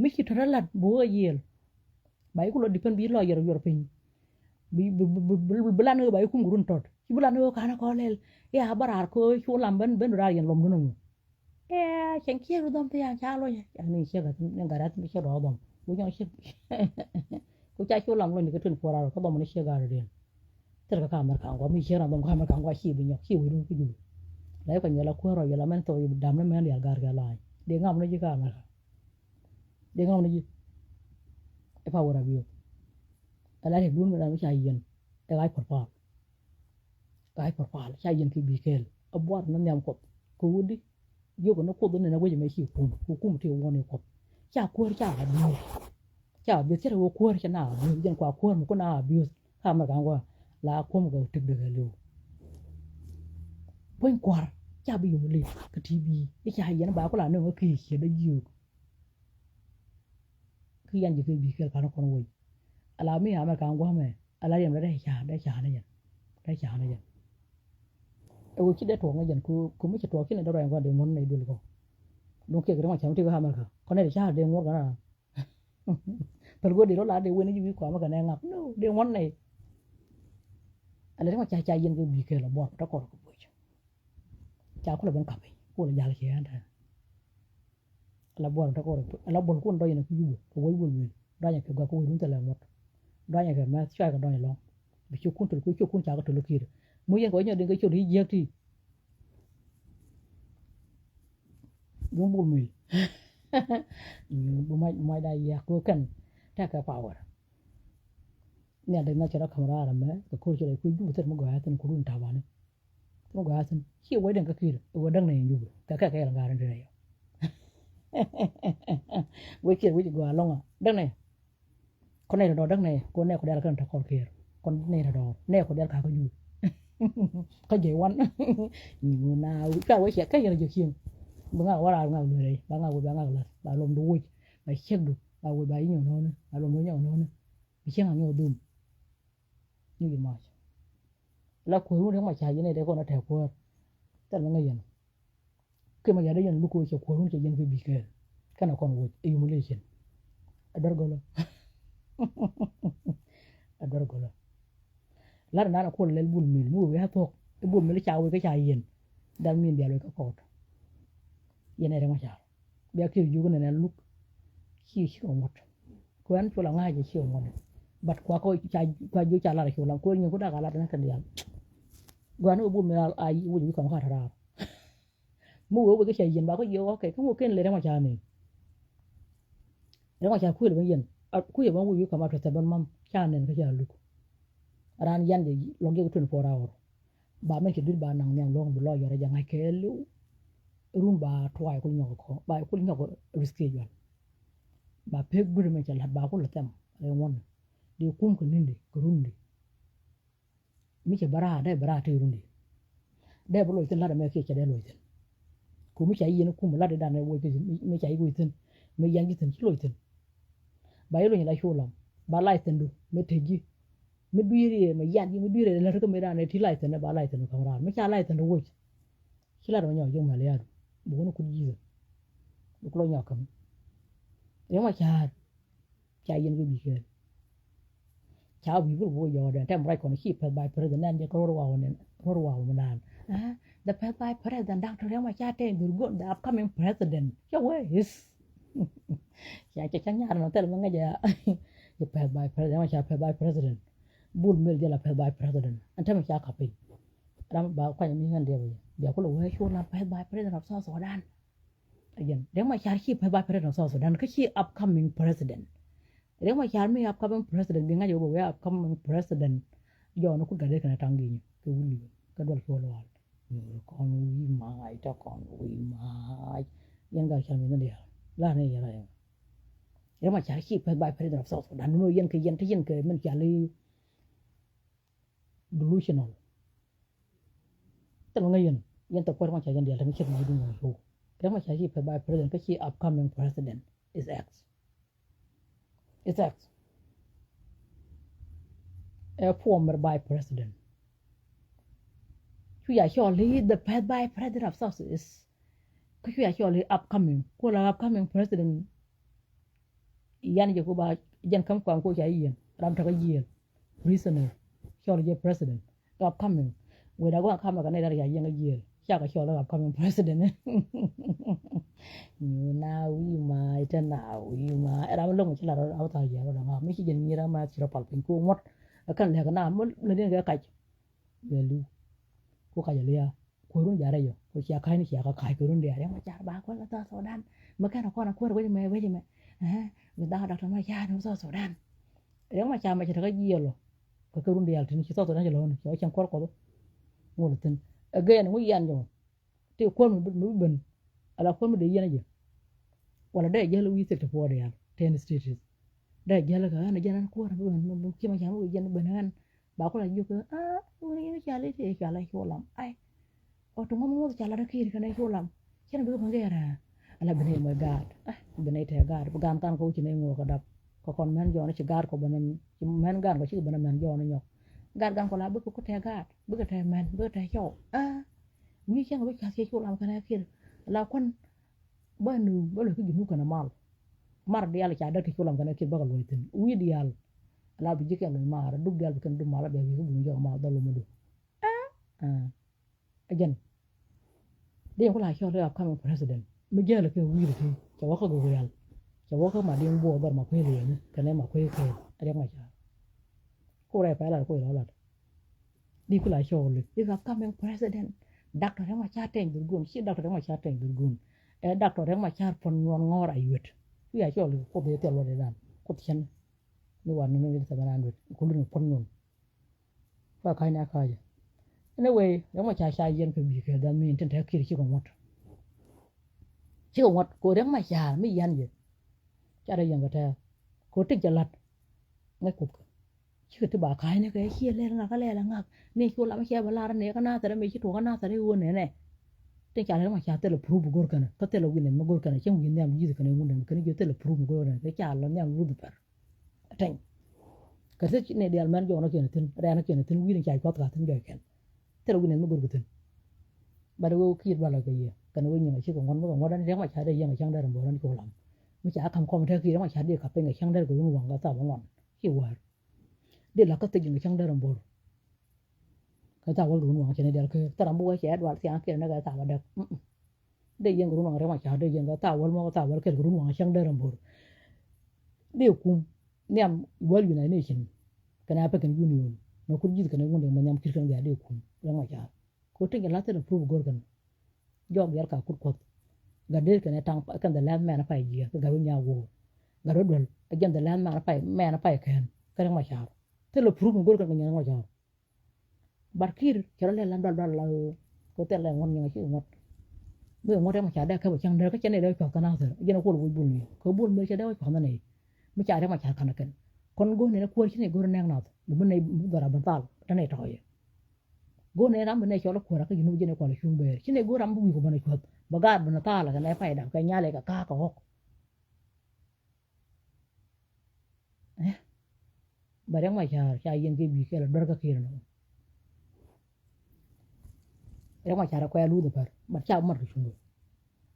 mi ki taralat bo yel bay ko lo dipen bi lo yor pin bi bulan bay kum gurun tot ci bulan kana ko lel ya barar ko shu lam ben ra yen lom no chẳng kia rồi đom thì cha luôn chẳng nên kia cái garat mình kia đó đom bố nhau kia cô cha chú làm luôn cái chuyện phù rồi có đom mình kia gà rồi thế là cái camera càng quá mình kia làm đom camera càng quá xì bên nhau xì với luôn cái gì đấy còn nhớ là qua rồi giờ là mình tôi đam nó mình liền gà gà lại để ngâm nó gì camera để ngâm nó gì cái power là biểu cái này thì luôn mình làm cái chạy yên cái phật chạy yên thì bị kẹt ở bát nó nhầm cột cú đi yo ko no ko do ne na weje me hi kum ti woni ko cha ko bi tere wo ko cha na bi jen kwa ko mo ko na bi ka ma kan wa la ko mo ga tik de lu pon kwar cha bi yo le ka ti bi e cha yen ba ko la no ki ke da yu ki yan ji ke bi ke ka no ko wo ala mi ha ma kan wa me ala yem da cha ne yan e ki de to nga jen ku mi to ki ne do ro de mon ne dul ko donc ke ma cham ti ko hamal ka ko ne cha de ngor kana per go de ro la de woni ji ko ma kana ngap no de mon ne ala ma cha yen ko bi ke la bo ta ko ko bo cha ko la ban ka pe ko la jala ke anda la bo ta ko la bo ko ndo yen ku ju ko wo wo da nya ke ga ko dun ta la mot da nya ke ma cha ka do ni lo bi chu kun to ku chu kun cha ka to lo ki mu yen ko nya de ga chu ri je ti yung bul mil mai dai ya ko kan ta ka power ne da na chara kamera ra me ko chara ku du ter mo ga tan ku dun ta ba ne mo ga tan ki wai dan ka kir wa dan ne yu ka ka ka ga ran de ne wai ki wai go along dan ne ko ne do dan ne ko ne ko da kan ta ko kir kon ne do ne ko da ka ko yu ka je wan ni na ka wai ka ya je kin banga wara nga lure banga la ba lom du wuj ba chek du ba wo ba yin no ne ba lom nya no ne bi chen nga dum ni ma la ko ru ne ma cha yin ne de ko na te ko ta nga yin ke ma ya de yin lu ko che ko ru che yin bi ke kana kon wuj e humiliation adar golo adar golo la na ko le bul mil mu ya to e bul mil cha wo ke cha yin dal min bi alo ka ko yene re ma cha be ke ju ne luk chi ngot ko an chula nga je chi ngot bat kwa ko cha kwa ju cha la re chula ko ni ko da ga la na kan ya gwa no bu me ai wu ju ko ka ra mu wo ke che yin ba ko yo ke ko mo ken le re ma cha ni re ma cha ku le yin ku ye ba wu ju ka ma ta ban mam cha ne ka cha luk ran yan de lo ge ko 24 hour ba men ke dir ba nang nyang long bu lo yo re ja nga ke lu rum ba twai ko nyoko ko ba ko nyoko riske jon ba pe gure me chala ba ko la tam ay won de kum ko ninde ko rundi mi ke bara te rundi de bo lo tin la me ke che de lo tin ko mi chai yin kum la de dan wo ke mi chai go tin me yang tin lo tin ba yo ni la sholam ba lai tin du me teji me duire me yan me duire la ko me dan ti lai tin ba lai tin ko ra me cha lai tin wo chi la do nyo yo ma le ya bo no ku ji ko lo nya kam e ma cha yin bi ke cha bi bu bo yo da tem right kon ki pe by president je ko ro wa nan the pe by president dr ma cha te dur go the upcoming president ya we is cha nya no tel ma nga ja je pe by president ma cha pe by president bul mel je la pe by president anta ma cha ka pe ram ba kwa ni ngan de ya ko lo we shu la pe by president of South Sudan again dem ma cha ki pe by president of South Sudan ka ki upcoming president dem ma cha mi upcoming president bi nga jo bo we upcoming president yo no ku ga de kana tangi ni ke wuli ka dol ko lo wal kon wi mai ta kon wi mai yan ga cha mi na de la ne ya la dem ma cha ki pe by president of South Sudan no yen ke man cha li delusional ta nga yen ta ko ma cha yan de la mi che ma du no dem ma cha ki pe by president ka ki upcoming president is X. It's X. A former by president. You are surely the by president of South is. You are surely upcoming. Ko la upcoming president. Yan je ko ba jan kam ko ja yin. Ram ta ga yin. Prisoner. Surely je president. Upcoming. We da go kam ga ne da ya yin ga yin. Cha ga surely upcoming president. Na wi mai ta na wi ma era lo mo chila ro ta ya ro ma mi chi jen mi ra ma chi ro pal pin ku mot kan le ga na mo le ne ga ka be lu ko ka ya le ya ko run ja re yo ko cha kai ni cha ka kai ko run de ya ma cha ba ko la ta so dan ma ka na ko na ko ro we me mi da ta ma ya no so dan re ma cha ma cha ga ji lo ko run de ya tin chi so dan lo ni ko cha ko ko mo le tin again mo yan jo te ko mo ben ala ko mo de yana je wala da jalo wi sekta fo real 10 states da jalo ka na janan ko ra mo ki ma jamu jen banan ba ko la juko woni ni chale te chala holam ai o to mo chala ra kir kana holam chen bu ma gera ala bene mo gad bene te gad bu gam kan ko ci ne ngo ko dab ko kon men jo na ci gad ko banan ci men gad ko ci banan men jo na nyok gad gan ko la bu ko te gad bu ko te men bu te yo ni kyang ba ka ke ko lam kana kir la kon ba nu ba lo ki nu kana mal mar de yalla cha da ki ko lam kana kir ba lo tin wi di yalla la bi jike lo mar dug dal kan du mala be bi bu jo ma da lo mu do again de ko la cho da upcoming president mi jela ke wi ri cha wa ko go yalla cha wa ko ma de bo bar ma ko le ni kana ma ko ke ari ma cha ko re pa la ko la di ko la cho le the upcoming president doctor ma cha ten dur gun si doctor ma cha ten dur gun doctor ma cha pon ngon ngor ayut wi a cho le ko be te lo de dan ko chen ni wan ni ni ta ban ko lu pon ngon fa kai na ka ja anyway ma cha yen ko bi ke da min ten ta kiri ko mot ko ma cha mi yan je cha da yan ga ta ko tik ja lat ngai ko chứ tôi bảo cái này cái kia lên là cái này là ngạc nên cô làm kia bà la này cái nào tới mấy chiếc thùng cái nào tới đây uốn này này tên trả lời mà trả tới là proof gor cái này có tới là win mà gor cái này chứ win này làm gì cái này win cái này tới là proof gor này cái trả lời nhau luôn được thành cái thứ này điều mà nó kia tin ra nó kia tin win chạy qua cả tin đời cái tới là win mà gor cái tin bà đâu kia bà là cái gì cái này win này chứ còn ngon đó nếu mà trả đây giờ mà chẳng đây làm bộ nó cô làm mới trả không không theo kia nó mà trả đi cặp bên ngày chẳng đây cũng ngon cái sao mà ngon kiểu vậy để là cái tình trạng đời làm bồi cái tao có luôn mà cho nên để cái tao làm bồi sẽ đoạt sẽ cái này cái tao được để dân cũng mà mà chả để dân cái tao vẫn cái luôn mà chẳng đời làm bồi điều cũng niệm world united cái này phải cái union nó cũng như cái này cũng được mà nhắm cái điều cũng mà chả có tiếng cái lá tên là proof gor kan job yar ka kut ga để cái này tăng cái the land man phải gì cái garu nhà wo garu dol again the land man phải cái mà chả thế là proof gor kan nyang wajar barkir chara le lan dal la ko te le ngon nyang chi ngot me ngot ma cha da ka ba chang da ka chen ne ko kana thar gena ko bu bun ni ko bun me cha da ko na ne me cha da ma cha kana kan kon go ne ko chi ne gor nang na bu ne dara ban tal ta ne to ye go ne ram ne cho la ko ra ka yinu je ne ko la shung be chi ne go ram bu ko ban ko ba ga ban ta la ka ne fa da ka nya le ka hok bareng ma cha yen ke bi ke la dar ka kir no reng ma cha ko ya lu de par ba cha mar chungo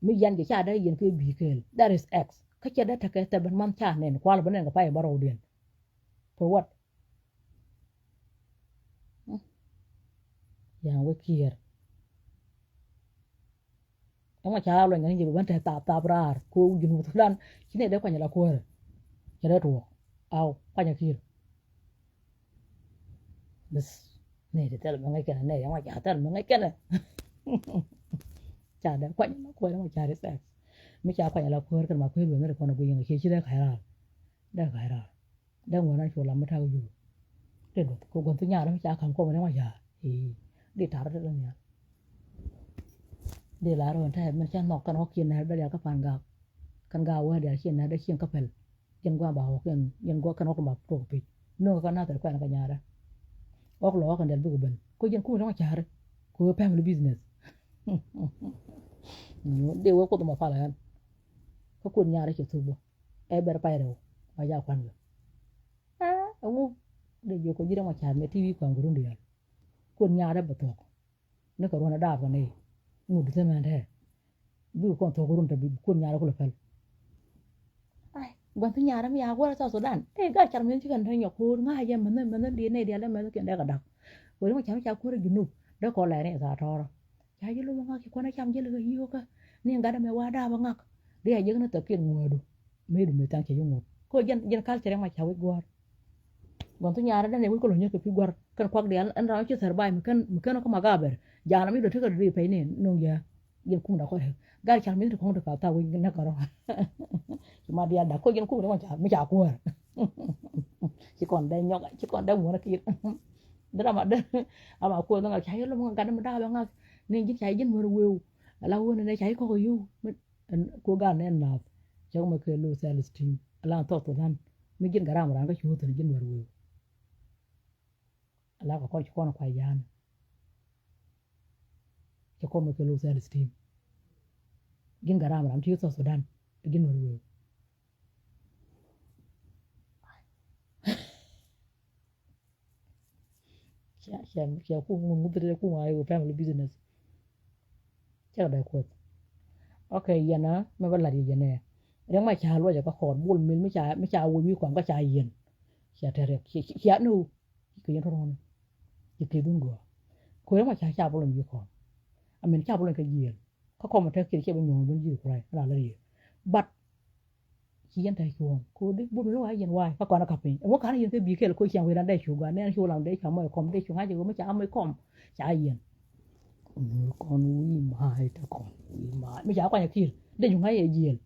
mi yan ke cha da yen ke bi ke that is x ka cha da ta ka ta ban man cha ne kwal ban ne ka pa baro den for what ya we kir reng ma cha lo ngan ji ban ta ta brar ko jinu dan kine da kwa nya la ko ya da to au kwa nya kir bes này để tao ngay cái này mà chả tao ngay cái này chả đã quậy nó quậy nó mà chả để sao mấy chả quậy là quậy cái mà quậy luôn nó còn là quậy người kia chứ đã khai ra đang ngồi nói chuyện làm mất thao dù để được cô còn tới nhà nó chả không có mà nó mà chả thì để thả ra lên nhà để lá rồi thế mình chả nọc cái nó kia này bây giờ các bạn gặp căn gạo ở đây kia này đã khiêng các phần dân qua bảo kia dân qua cái nó cũng bảo tổ bị nó cái nào tới quậy là cái nhà đó ok lo kan dal bu ben ko jen ko ma chaare ko family business no de wo ko ma fala yan ko ko nyaare ci tubo e ber payro ma ja kwan ngu de je ko jira ma chaare me tv ko nguru ndiyal ko nyaare ba to ne ko rona da ko ne ngu de man de bu ko to ko runta bi ko nyaare ko la fal ai gwan tu nyaare mi ya ko sa Sudan e ga char men ci kan tan ko nga ya man di ne dia la men ke da ga dak ko ma cha ko re ginu da ko la ne sa thoro cha ji lu nga ki ko na cham ji le yo ka ni ga da me wa da ba ngak dia je na to kin ngodu me du me tan che yo ngot ko jen kal tere ma cha wi gwar gon tu nyaare da ne wi ko lo nyoke pi gwar kan kwak de an ra ci sar bai me kan ko ma ga ber ja na mi do te ko ri pe ne no ya jen ku da ko ga char mi ko da ka ta wi na ka ro mà đi ăn đã có dân cũng mới chả cua chỉ còn đây nhóc chỉ còn đây muốn là kia đó là mà đây mà cua nó là cháy lắm cái nó đau lắm nên chỉ cháy dân vừa will lâu nên cháy có yêu cua gan nên là cháu mà cười lu self esteem là tốt tốt hơn mấy dân cả mà cái chú thì dân vừa will là có con nó khoai gian cho con mà cười lu self esteem dân cả mà chú tốt tốt hơn dân vừa will siya ku ngungutre ku ngayo family business chắc đây quên ok giờ nóไม่เป็นไรดีgiờ nèยังไม่ชารู้จะก็ขอดบุญมินไม่ชาวุ้ยมีความก็ชาเย็นชาเทเรกชาหนูคือยังทรมานจะคิดดูก่อนคุยยังไม่ชาบุญมีความอเมริกาบุญก็เย็นเขาคอมมาเทคคิดแค่เป็นอย่างบุญยืดอะไรอะไรเลยบัดขี้ยันไทยชัวกูดิบุญรู้ว่าเย็นวายเพราะก่อนนะครับนี่ว่าการเย็นคือบีเกลคุยเชียงเวลาได้ชัวร์เนี่ยชัวร์หลังได้ชัวร์ไม่คอมได้ชัวร์ให้จะไม่ชาไม่คอมชาเย็นก่อนวิ่งมาให้ตะก่อนวิ่งมาไม่ชาก่อนอยากคิดได้ชัวร์ให้เย็น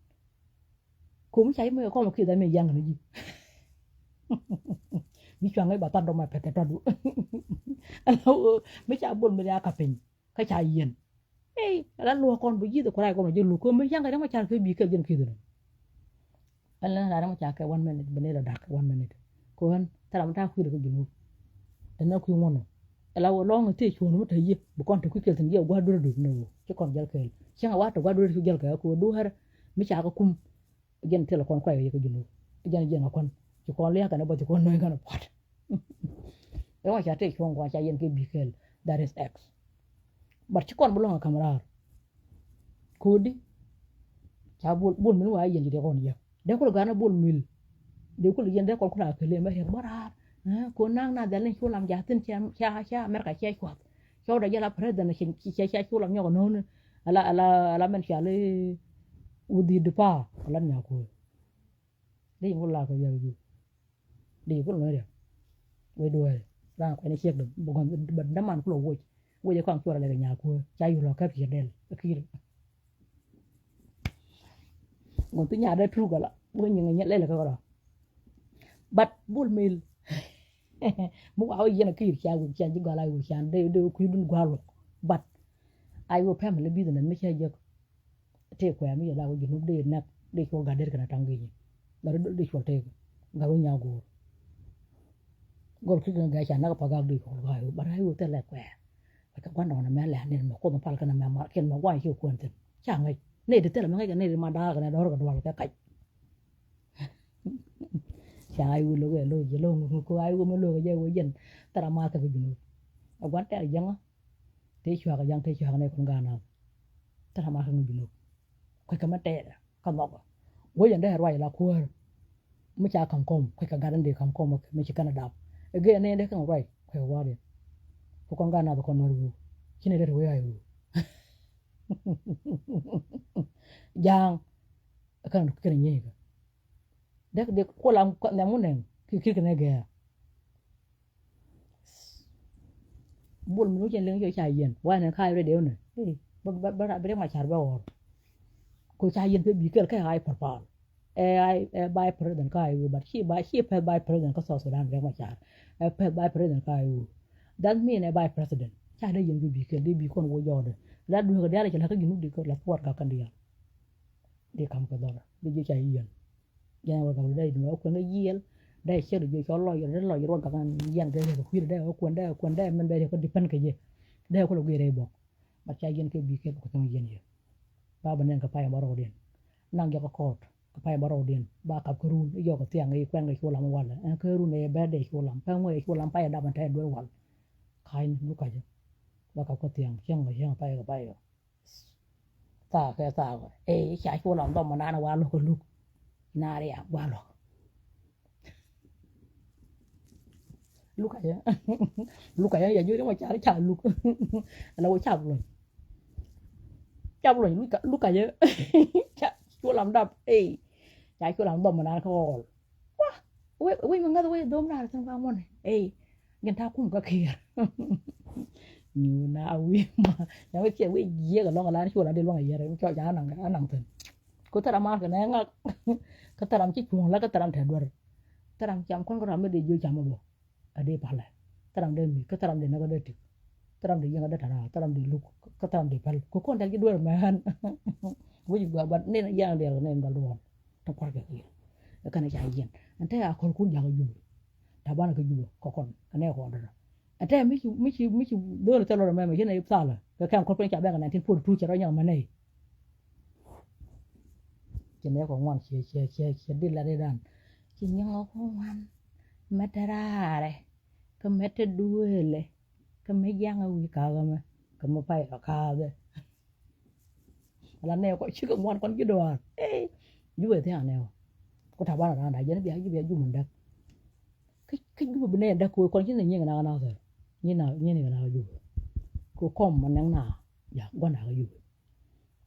กูไม่ใช่ไม่คอมคิดได้ไม่ยังกันเลยมีช่วงไอ้บาตันดอกไม้แผ่แต่ตอนดูแล้วไม่ชาบุญไม่ได้กับเป็นก็ชาเย็นเอ้ยแล้วรัวก่อนไปยี่ตัวใครก่อนจะรู้ก็ไม่ยังกันต้องมาชาคือบีเกลยันคิดเลยอันนั้นเราต้องมาจากแค่1 minute บันนี้เราดัก1 minute กูเห็นถ้าเราไม่ได้คุยกับยูนูแต่นั่นคุยมันเราลองที่ชวนมันถือยี่บุคคลถือคุยกันถึงยี่ว่าดูดูนูจะก่อนยัลเกลเชื่อว่าแต่ว่าดูดูยัลเกลกูดูฮะไม่จากก็คุมยันที่เราคนคุยกับยูนูยันเราคนจะก่อนเลี้ยกันนะบ่จะก่อนน้อยกันนะพอดแล้วว่าจะที่ชวนว่าจะยันคือบีเกล that is X บัดจะก่อนบุลงกับคาเมรากูดิจะบุญมันว่ายันจะได้ก่อนยี่เด็กคนละกันนะบุญมิลเด็กคนละยันเด็กคนละคือเลี้ยงไม่เห็นบ้าคนนั่งน่าจะเล่นชูลำยาตื่นเช้าเมื่อกี้เช้าขวบเช้าได้ยันละเพลิดนะเช้าชูลำยาคนนู้นอะไรมันเช้าเลยอุดิดป้าอะไรเนี่ยกูเด็กคนละก็ยังอยู่เด็กคนละเนี่ยไว้ด้วยร่างไปในเชือกเดิมบางคนบันน้ำมันกูเลยวุ้ยจะความชั่วอะไรกันเนี่ยกูใจอยู่รอแค่เพียงเดียวก็คือมันตัวใหญ่ได้ทุกข์กันละวุ้ยยังไงเนี่ยเล่นเลยก็รอบัดบุญมิลมุกเอาอีกอย่างคือเชียร์กูเชียร์จีกว่าอะไรกูเชียร์เดี๋ยวคุยดุนกว่าหรอกบัดไอ้วัวแพ้มันเลยบีตนั้นไม่ใช่เยอะเท่กว่าไม่ใช่เราอยู่นุ่มเด่นนักเด็กวัวกาเด็กกันตั้งกี่แล้วเด็กวัวเท่กาลุญากูก็คิดกันไงฉันนักพากาเด็กวัวกาอยู่บัดไอ้วัวเท่าแหลกแหวแต่ก็วันนอนแม่แหละเนี่ยมาคนมาพัลกันแม่มาเขียนมาว่าหิวควรจะช่างไงเนี่ยเดี๋ยวเท่าไหร่ไม่ไงกันเนี่ยมาด่ากันเนี่ยด่ากันวันละแค่ชายวุ้ยลูกลูกจะลงกูไอ้วุ้ยมันลูกจะวุ้ยยันแต่ละมาแต่ก็อยู่นู่นเอาวันแต่ยังอ่ะเที่ยวกันยังเที่ยวกันในคนงานนะแต่ละมาก็อยู่นู่นคุยกันมาแต่กันบอกว่าวุ้ยยันได้รวยละควรไม่ใช่คำคมคุยกันกันเด็กคำคมไม่ใช่กันดับเอ้ยเนี่ยได้คำรวยคุยว่าเด็กพวกคนงานน่ะพวกคนมาดูที่นี่ได้รวยไอ้วุ้ยยังกันกันยังไงเด็กคนละคนละมุ่งหนึ่งคือกันยังไงบุญมันรู้จักเรื่องชายเย็นว่านั่นใครเรื่องเดียวเนี่ยเฮ้ยบ้านไม่ได้มาชาร์จบ่าวกูชายเย็นคือบีเกิลแค่ไอ้ผ่านใบเพลดันก็ไอ้บัดขี้เพลใบเพลดันก็สอดสุดานเรียกมาชาร์เพลใบเพลดันก็ไอ้ดันมีในใบเพลดันชาได้ยังคือบีเกิลดีบีคนวัวยอดแล้วดูกันได้เลยจะแล้วก็ยินดีก็แล้วปวดกันเดียวเด็กคำกันต่อดีใจเย็นยังว่าเราได้ดูว่าคนได้เยี่ยมได้เชื่อหรือจะลอยได้ลอยร่วมกับการเยี่ยมได้คุยได้ควรได้มันได้คนดิพันกันเยอะได้คนเราเกลียดบอกมาใจเย็นคือบีเก็บก็ต้องเย็นเยอะบ้าบันนั้นกับไปบารอเดียนนั่งยกคอร์ดกับไปบารอเดียนบ้ากับครูนยกกับเตียงไอ้แกงไอ้ชัวลำวันเลยครูนไอ้แบดไอ้ชัวลำแป้งไอ้ชัวลำไปดับมันแทนด้วยวันใครลูกใครจะบ้ากับเตียงเชี่ยงไปกับไปตาแค่ตาเอ้ยชายชัวลำต้องมานานวันลูกนาเรียว่าหรอกลูกอะไรอย่ายืดมาจ่าจ่าลูกเราจับเลยลูกอะไรชั่วลำดับเอ้ยจ่ายชั่วลำดับมานานเขาว้าเว้ยมันก็ตัวโดมนาทั้งวันเอ้ยยันท่าคุ้มก็เคลียร์อยู่นะวิ่งมาอย่างไม่เที่ยววิ่งเยอะกับน้องอะไรชั่วลำเดือดร้อนอะไรไม่ชอบจ่าหนังเถินก็ถ้าเรามากันนะก็ถ้าเราคิดห่วงแล้วก็ถ้าเราแถวด้วยถ้าเราจำคนก็เราไม่ได้ยืดจำมาบ่ada pahala taram de mi ka taram de na ga de tik taram de yang ada tanah taram de lu ka taram de pal ko kon dal gi dua man wo juga ban ne na yang de ne dal don ta par ga ki ka na ja yen ante a kol kun ja ga ju ta ban ga ju ko kon ka ne ko da ante mi do le talo ma me ne sala ka kam ko pen ja ba ga 19 pu tu cha ra yang ma ne ke ne ko ngwan che de la de dan ki nyang ko ngwan matarare ka mette duele ka me janga wi ka ga me ka mo pai ka de ala ne ko chi ko ngwan kon gido ju be te aneo ko ta bana da je ne bi ju mun da cái ju be ne da ko kon chi ne nyi na na so nyi na ju ko kom man nang na ya gwa na ju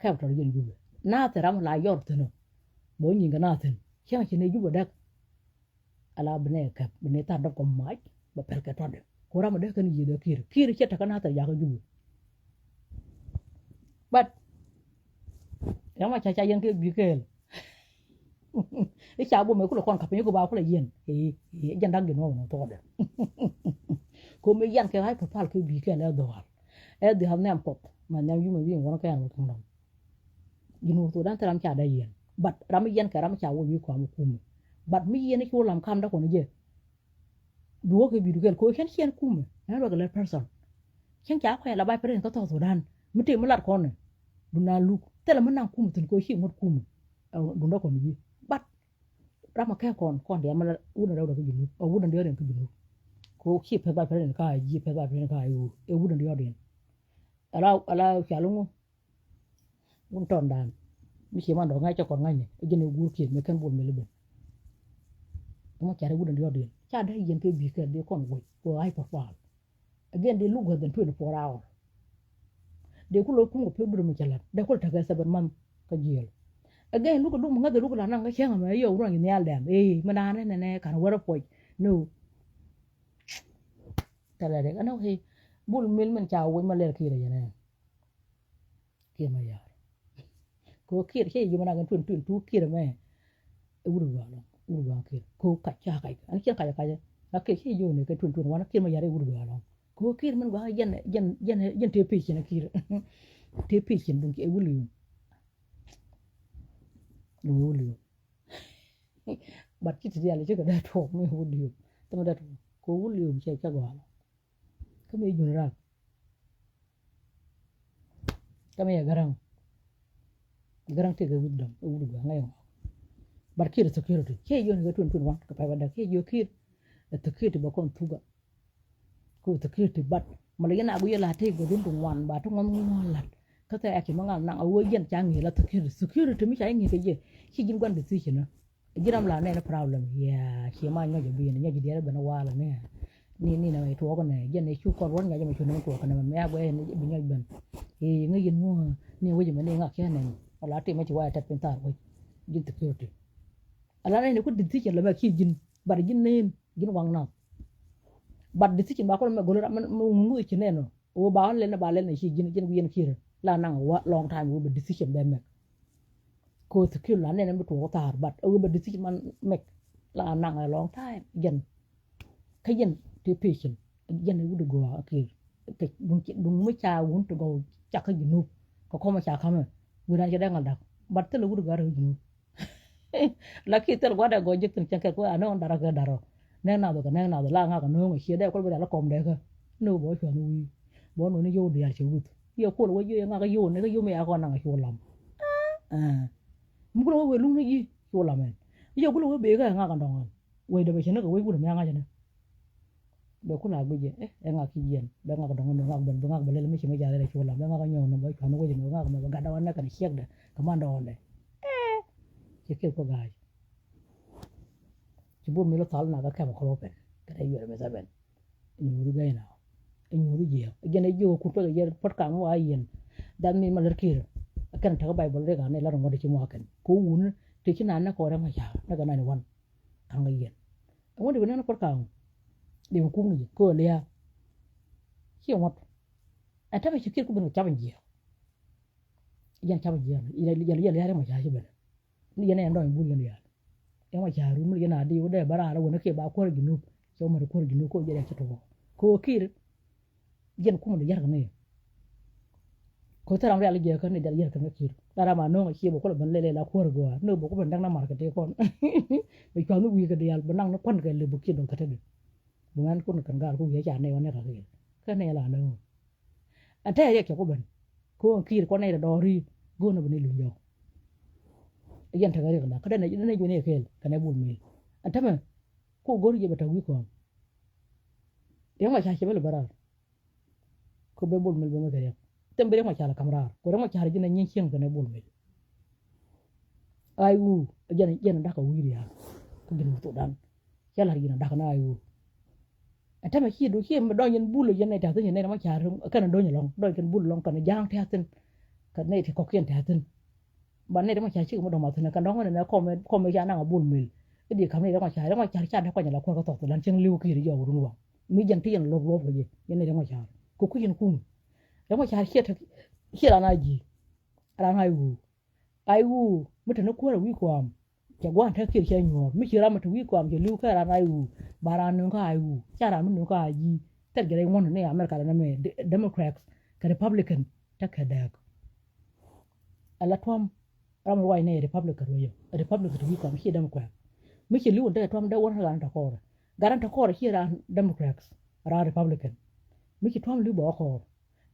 ka to ju ju na te ram la yor te no bo nyi ga na te kya chi ne ju be da ala bne ka bne ta da ko mai ba per ka to de ko ram da kan yi da kir che ta kana ta ya ga ju but yang ma cha yen ke bi ke e cha bo me ku lo kon ka pe ko ba ku le yen jan dang no no to de ko me yan ke hai pa ke bi ke la do e de ham nem pop ma nem yu me wi ngona ka yan ko ndam yinu to dan taram cha da yen but ram yen ka ram cha wo wi ko am ku me but mi yen ko lam kam da ko ne je duo ke bi du ke ko ken ku me na ro ga le person ken cha ko la ba pre ko to dan mi te mi lat ko ne du na lu te la man ku me tin ko shi ngot ku me du ndo ko ni but rama ka kon de ma u na da ko yinu o u na de ren ko yinu ko shi pe ba pre ka ji pe ba pre ka yu e u na de den ala cha lu un ton dan mi chi man do ngai cho kon ngai ne je ne gur ki me kan bon me lebe mo cha u na de den cha da yen ke bi ke de kon go ko ai pa pa again they look at them 24 hours de ku lo ku ko pe buru mi chala de ko ta ga saban man ka jiyal again look at them ngade look la nan ga chenga me yo ro ni al dem mana ne kan wara poi no tala de ana he bul mil man cha wo ma le ki re ne ki ma ya ko ki re yu mana ga tun tu ki re me uru ga ki ko ka cha ka an chen ka na ke yu ne ka tun wa na ki ma ya re uru ga lo ko kir man ba yen te pikin na kir te pikin dun ke wuli bat kiti dia le ga da to me wuli to da ko wuli che ka ga ka me jun ra ka me garang te ga wudam wuli ga ngai bat kir security ke yo ne ga tun wa ka pa da ke yo kir ta kir ba kon tuga ko security bat malagina agu yela te go dun wan ba to ngon lat ka ta ake manga na awo yen cha ngi la security mi cha ngi ke je ki jin gwan decision na jiram la ne problem ya ki ma nyo je bi ne nyo je dia ba na wala ne ni na mai to ko ne je ne chu ko ron ga je me chu ne ko kana me agwe ne bi nyo ben ngi yin mo ni wo je me ne nga ke ne ala te me chi wa ta pintar wo jin security ala ne ko decision la ba ki jin bar jin ne jin wang na but the teaching ba ko me golora man ngu ci neno o ba le na ba le na ci jin yen kire la nang wa long time wo be decision be mek ko to kill la ne na to tar but o be decision man mek la nang a long time yen ka yen te patient yen wu de go akir te dun mu cha won to go chak ka jinu ko ma cha kama wu na je da ngal da but te wu de go ra jinu la ki tel go da go jek tin chen ko ano dara ga daro nang nào la nga ka no ma hie da ko ba la kom de ka no bo chwa nu bo no ni yo de ya che wut yo ko lo yo nga ka yo ne ka yo me ya ko na nga ho lam mu ko we lu ni yi ho lam men yo ko lo be ka nga ka dong we de be che ne ko we ku me nga che ne be ku na be je nga ki yen be nga ka dong no nga ben nga ba le me che me ja de ho lam nga ka nyo no bo chwa no we no nga ka ma ga da wa na ka ni hie de ka man do de che ke ko ga bu mi lo tal na ga ka ko pen ka dai yere me saben ni mu ga ina ni mu je gene jo ku to ye pot ka mo ayen dan mi malar kir kan ta bible re ga ne la ngode ci mo kan ko wun te ci nan na ko ra ma ja daga na ni wan kan ga yen ngode be na pot ka de ku ni ko le ya ci mo ata be ci kir ku be no chaban je yan chaban je ila ya ma ja ci be ni yana ndo bu le ya yang ma jaru mu yana di wuda bara ra wona ke ba ko ginu so ma ko ginu ko jere ci to ko kir jen kuma da yar ne ko taram real je kan ne da yar kan kir dara ma no ci bo ko ban lele la ko go no bo ko ban dang na market kon be ko no wi ga yal ban nang na kon ga le bu ki do ka tede bu ngan ko kan ga ko ye ja ne wona ka ke ka ne la no ate ye ke ko ban ko kir ko ne da dori go no bani lu yo yen ta gari kana kada ne jone kel kana bul mil atama ko gori je bata wi ko yang ma cha che bel bara ko be bul mil be ma gari tembere ma chala kamrar ko ma chala jina nyin chieng ne bul me ai wu jen da ka wiri ya ko gin to dan chala gina da na ai wu ata ma chi do chi ma don yen bul yen ne ta tin ne ma chala kana do nyalong do ken bul long kana jang ta tin ka ne ti ko kien ta tin ba ne ma chala chi ma do ma tin ka dong ne ko me ja na bul me di kam ne ma chala cha da ko nyala ko to dan chieng liu ki ri yo ru wa mi jan ti yen lo lo ko ye ne ma chala ko ku yen ku ma chala chi na ji ran ai wu mata na kora wi kwam ke gwan ta ke nyor mi kira mata wi kwam ke lu ka ran ai wu baran nun ka ai wu kara mun nun ka ji tar gare won ne America na me Democrats ka Republican ta ka da ala tom ram wai ne Republican royo Republican wi kwam ke Democrat mi ke lu da tom da won ran ta kora garan ta kora ke ran Democrats ra Republican mi ke tom lu ba ko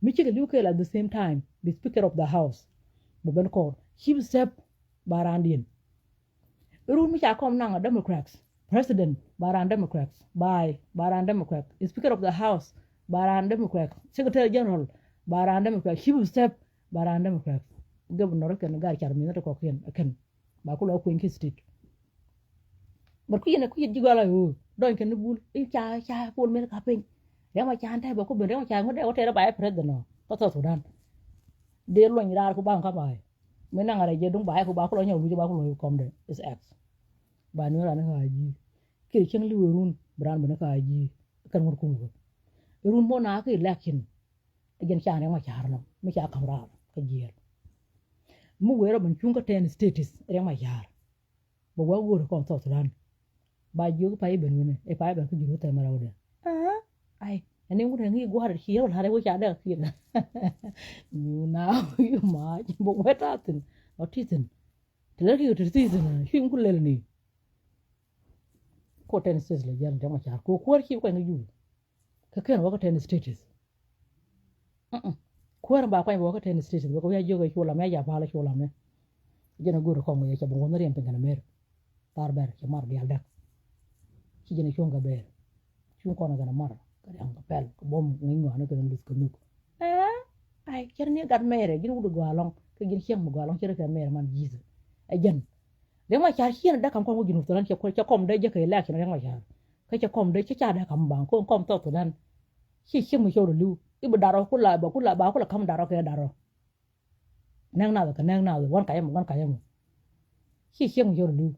mi ke lu ka at the same time the speaker of the house ben ko chief step barandin irun mi kom nanga Democrats president baran Democrats by baran Democrats speaker of the house baran Democrats secretary general baran Democrats chief step baran Democrats governor kan gar char mi to ko ken ba ko lo ko state bar ku yene ku yidi gala yo don ken bul cha pol me ka pen ya ma cha ta ba ko ben ya ma cha ngode o te ba president no to Sudan de lo nyira ko ba ka ba me na ngare je dung ba ko ba ko nyaw lu ba ko lo kom de is x ba no ra na ka ji ke chen lu run bran ba na ka ji kan ngor ko ko run mo na ke lakin again cha ne ma cha har no me cha kam ra ka ji mu wero ban chung ka ten status re ma yar ba wa go ko to Sudan ba ju pa i ben ne e pa ba ko ju ta ma ra de ai anh em có thể nghĩ qua được khí rồi hai đứa cha được tiền you now you mà bộ hết ra tiền nó thi tiền thì lấy cái tiền phim cũng lên này có ten states là dân trong mà cha có qua khi có người dùng cái nó có ten states qua ba quay có ten states có cái gì cái làm ya ba la chỗ làm này giờ nó gửi không người cha bông nó riêng bên cái này tar ber cha mar đi aldak khi giờ nó chung cái ber chung con cái mar kare ang kapel ko bom ngingo ana ko ndus ko nuko ay cerni gat mere gin wudu gwalong ko gin xiyam mo gwalong cere ka mere man jizu ay jen de ma char xiyana da kam ko gin wudu lan ca kom de je kay lak na ma char ka kom de ca da kam bang ko kom to to dan xiyam mo shodo lu ibu daro ko la ba ko la kam daro ka daro nang na ka nang na wan kayam xiyam mo shodo lu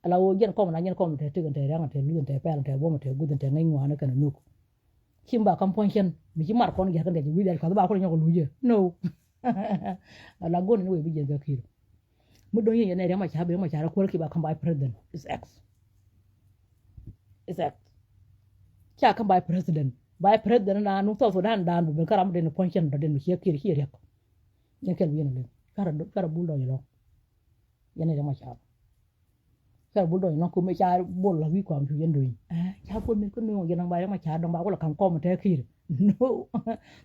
ala wo jen kom na jen kom te tigan te rang te lu te pel te bom te gudun te ngingo ana kana nuko chimba kamponchen mi chimar kon ga kan de wi del ka ba ko nyoko luje no la gon ni we bi je ga kir mu don yen ne ma cha be ma cha ko ki ba kan by president is x cha kan by president na nu to Sudan dan bu karam de no ponchen de no kir yak yen kel yen le kara bul do yelo yen ne ma cha kara bul do no ko me cha bol la wi ko am ju yen do cha ko me ko no yen ba ma cha dong ba ko la kan ko ma te kir no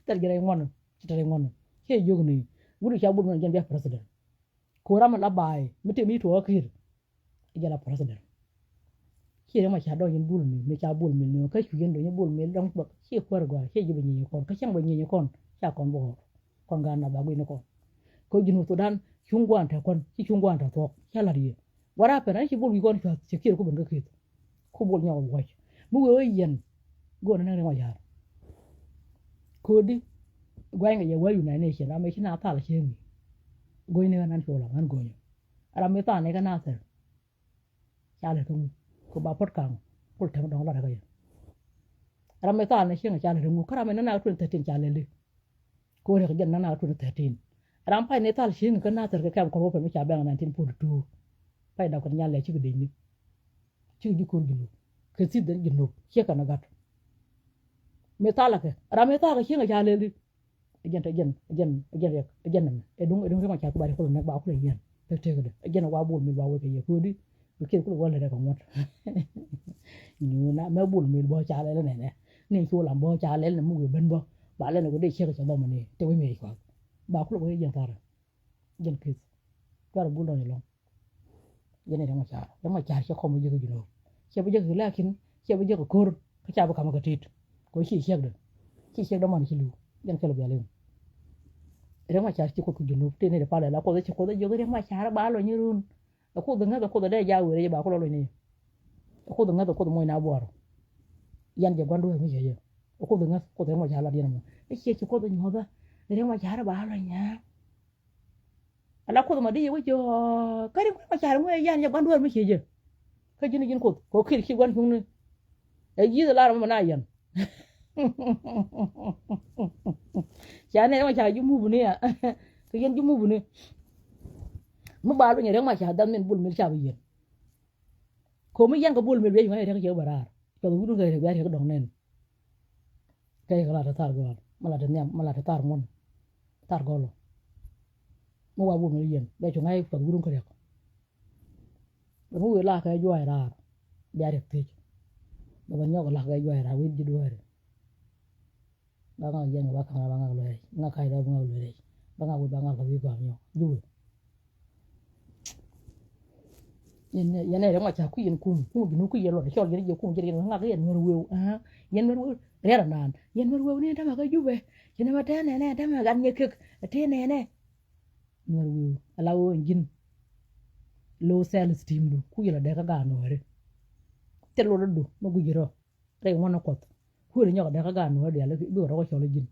tar gere ngon tare ngon ke yog ni wuri cha bul no yen be president ko ram la bay mi te mi to kir yen la president kir ma cha do yen bul ni me cha bul mi no ka ju yen do yen bul mi dong ba ke ko gwa ke ji be ni ko ka chang be ni ko cha kon bo kon ga na ba gwi no ko jinu Sudan chungwan ta kon ki chungwan ta to cha la ri wara pe na ki bul wi kon ka se kir ko ben ga kir ko bul nyaw wa mu we yen go na ne ma ya ko di gwa nga ye wa yu na ne shi na me shi na ta la shi mi go ne nan ko la man go ni ara me ta ne ka na se cha le tung ko ba pot kang ko ta dong la ga ye ara me ta ne shi nga cha le tung ko ra me na na tun ta tin cha le le ko ne ka jen na na tun ta tin ram pa ne ta shi nga ka na ta ka kam ko pe me cha ba na tin pu tu pa da ko nya le chi de ni chi ji ko gilu ke si de gilu che ka na gat me ta la ke ra me ta ka shi nga cha le le jen na e dung ma cha ko ba ko na ba ko le yen te ko de jen wa bu mi ba we ke ye ko di ke ko wala de ko mot ni na me bu mi bo cha le ne ne ni ko lam bo cha le ne mu ben bo ba le ne ko de che ko cha do ma ni te we me ko ba ko le yen ta ra jen ke ka bu do ni lo yen ne ma cha che ko mo je ko ju lo che bu je ko la kin che bu je ko kor ka cha ba ka ma ka tit ko chi che de ma ni lu yen ke lo ba le rek ma cha ci ko junub te ne pale la ko ci ko jogo rek ma cha ba lo nyirun ko da nga ko da ja wure ba ko lo ni ko da nga ko mo na boro yan je gwandu mi je ko da nga ko da ma cha la dina mo e ci ko da nyoba rek ma cha ba lo nya ala ko ma di wo jo kare ko ma cha mo yan je gwandu mi je ka jini ko kir ki gwan fun e ji da la ma na yan cha ne ma cha ju mu bu ne ya ka yan ju mu bu ne mu ba lo nya rek ma cha dan men bul mi cha bi yen ko mi yan ka bul mi be ma rek je barar ko du du ga rek ba rek dong nen kay ka la ta tar go ma la ta nyam ma la ta tar mon tar go lo mu wa bul mi yen be chu ngai ko du ko rek mu la ka jo ra ba rek te ba nyo ko la ka jo ra wi ji do re ba nga yen ba ka ba nga lo re nga kai da ba nga lo re ba nga ba nga ko bi ko nyo du yen ne ma cha ku yen ku ku yen lo cho yen ku yen nga ga yen no we yen no re ra nan yen no we ne ta ma ga ju be yen ma ta ne ta ma ga nye ke te ne no we ala wo ngin low self esteem du ku yen da ga no re te lo do ma gu jiro re wona ko ku re nyo da ga no re ala bi ro ko cho le jin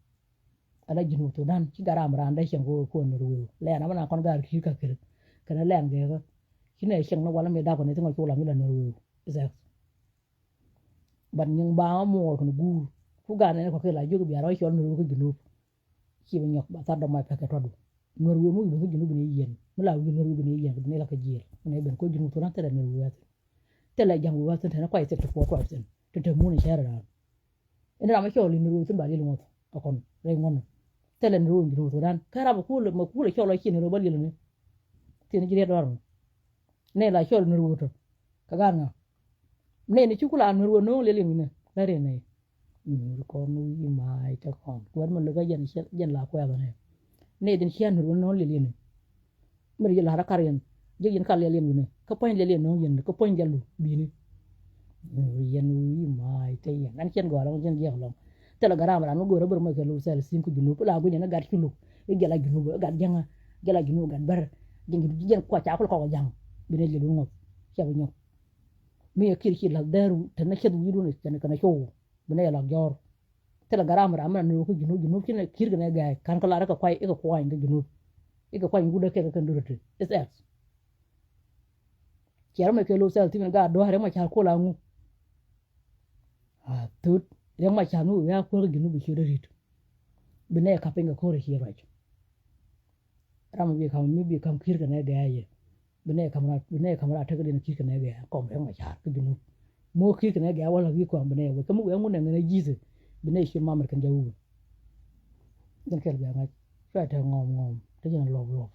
ala jin to dan ci garam ran da shen ko no we le na ma kon ga ki ka kire kana len ge ga kine shen no wala me da ko ne to ko la mi la no we isa ban nyang ba mo ko gu ku ga ne ko ke la ju bi ro cho no ko jinu ki bi nyok ba ta do ma pa ka to do no we mu bi jinu bi ne yen mu la wi no we bi ne yen ne la ka jir ne ben ko jinu to na te no we te la jang we te na ko ite to ko ten te mu ni share da ina ma cho li no we tin ba li lo akon re ngon te le no jinu to dan ka ra ba ku le ma ku le cho lo ki no ba li lo ne te ni jire do ne la cho no we to ka ga nga ne ni chu ku la no we no le li ne la re ne ni ko no yi mai ta kon ko man le ga yen la ko ya ne ne din chian no no le li ne mer yi la ra kar yen je yen ka le li ne ko point le li no yen ko point jalu bi ni yen yi mai te yen an chen go la yen je lo te la garam ra no go ra ber ma ke lu sel sim ku junu la gu ne gar ci lu e gela junu ga janga gela junu ga ber jingi jen ko cha ko jang bi ne li lu ngop ci ba ñok mi kir ci la daru te na ci du yu ne te na show bi ne la jor te la garam ra ma no ko junu ci ne kir ga ne ga kan ko la ra ko kwai e ko kwai ga junu e ko kwai ngu de ke ka ndurete ss kiyar ma ke lu sel ti ga do hare ma cha ko la ngu tut yang ma cha nu ya ko junu bi ci rit bi ne ka penga ko re ci ra ram bi kam kir ga ne ga ye bine kamera ta gadi na kika ne ga ko me ma cha ka ginu mo kika ne ga wala wi ko bine we kamu we mun ne jize bine shi ma mar kan jawu dan kel ga ma fa ta ngom ta jina lob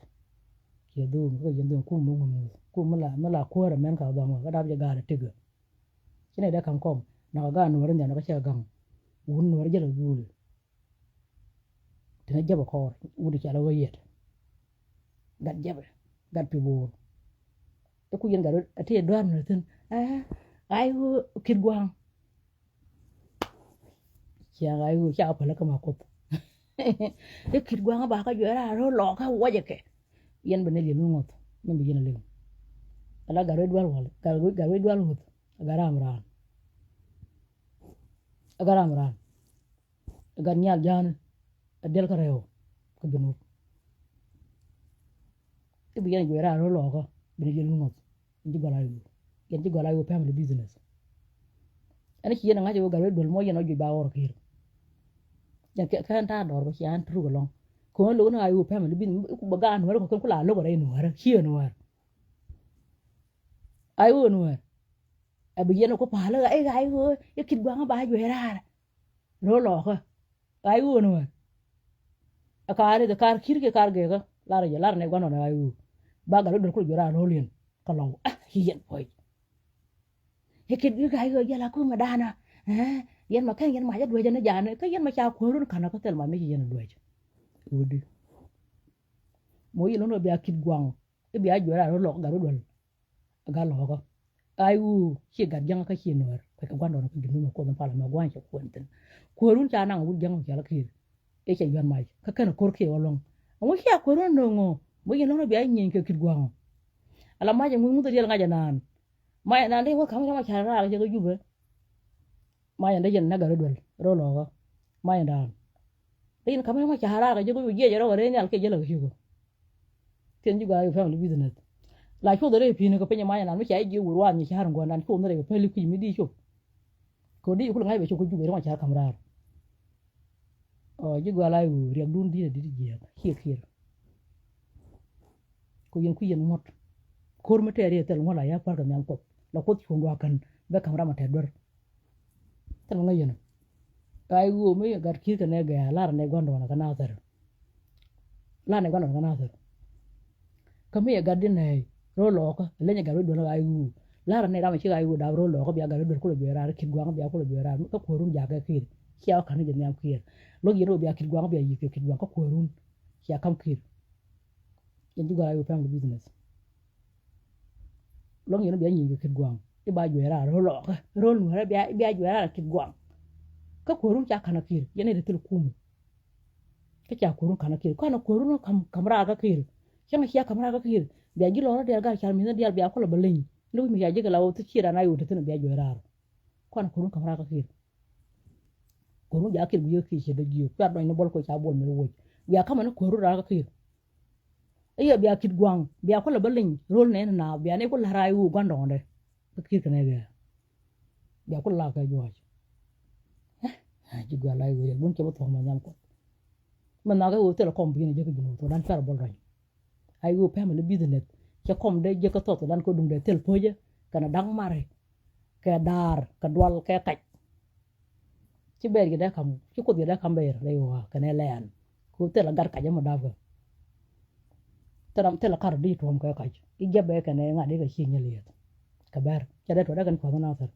ke do ko yin do ku mala ko ra men ka do ma ga da ga da tiga kine da kan kom na ga no ran na ka cha gang wun no jala bulu tana jaba ko wudi cha la wayet gat jabe gat pi bur ku yen garo ate doar na tin ai kid gwang ya ai cha pa la ka ma ko e kid gwang ba ka jora ro lo ka waje ke yen bene le ngot men bi yen le ala garo doar wala garo doar hot garam ran gar nyal jan del ka rew ko dunu e bi yen jora ro lo ka bene le ngot yen ji gola yo family business ani ki yen ngaje go garo dol mo yen oju ba wor kir yen ke kan ta dor ko yan tru golong ko lo na ayu family business ku ba gan war ko la lo gore no war ki no war ayu no war e bi yen ko pa la ai ai go e kit gwa ba ju era ro lo ko ayu no war akare de kar kir ke kar ge ga lar ne gwa no ayu ba garo dol ko jora ro lien kalau hiyen boy heket yu ga yo yala ko madana yen ma kan yen ma ja dwe jana jana ka yen ma cha ko run kana ka tel ma me yen dwe udi mo yi no be akit gwang e bi ajora ro lo ga ro dol ga lo ko ayu chi ga jang ka chi no ka gwando no ku no ko ban pala ma gwan cha ko enten ko run cha na wu jang cha la ki e che yon mai ka kana kor ke wolong ngo kia ko no ngo mo yin no biya nyin ke kidgwang ala ma je mu to dial ngaja nan ma ya nan de wo kam ma chara ga je jube ma ya de jen na ga dol ro lo ga ma ya dan de kam ma chara ga je go je ro re nyal ke je la ga ten juga ai family business la ko dore pi ne ko penya ma ya nan mi chai je wurwa ni char ngo nan ko ne ga peli ku mi di cho ko di ko ngai be cho ko jube ro ma char kamra o ji gwala yu riak dun di je khir ko yen ku yen mot kor mate ari tel ngola ya par ka nyam ko la ko ti ngwa kan be kamra mate dor tel ngai yen ai wo me gar khir ka ne ga lar ne gondo na kana tar la ne gondo na kana tar kami ya gadin ne ro lo ko le ne garu do na ai wo lar ne ra ma chi ai wo da ro lo ko bi garu do ko le bi ra ki gwang bi ko le bi ra ko ko run ja ga khir kia kan je nyam khir lo yero bi akil gwang bi yi ke kid gwang ko ko run kia kam khir yen juga ai wo family business long yeno biya nyingi kid gwang i ba jwera ro lo ro lu ra biya jwera kid gwang ka korun cha kana kir yene de tel kum ka cha korun kana kir kana korun kamra ga kir chama kia kamra ga kir biya gi lo ra de ga cha mi na biya ko la balin lu mi ya ji ga la o ti kira na yu de tel biya jwera kana korun kamra ga kir korun ja kir biyo ki che de giyo ka do ni bol ko cha bol mi wo biya kama na korun ra ga kir iya biya kid gwang biya ko la balin rol ne na biya ne ko la rayu gwando onde kir kana ga biya ko la ka jwa ha ji gwa lai wo bun ke bo to ma nyam ko man na ga wo te la kom bi ne je ko junu to dan fer bol rai ai wo family business ke kom de je ko to dan ko dum de tel poje kana dang mare ke dar ka dwal ke kaj ci ber gi da kam ci ko gi da kam ber le wa kana len ko te la gar ka jama da ga taram te la kar di to ko kaj i jabe kana nga de ga chi nyeliet ka ber ca da to da kan ko na tar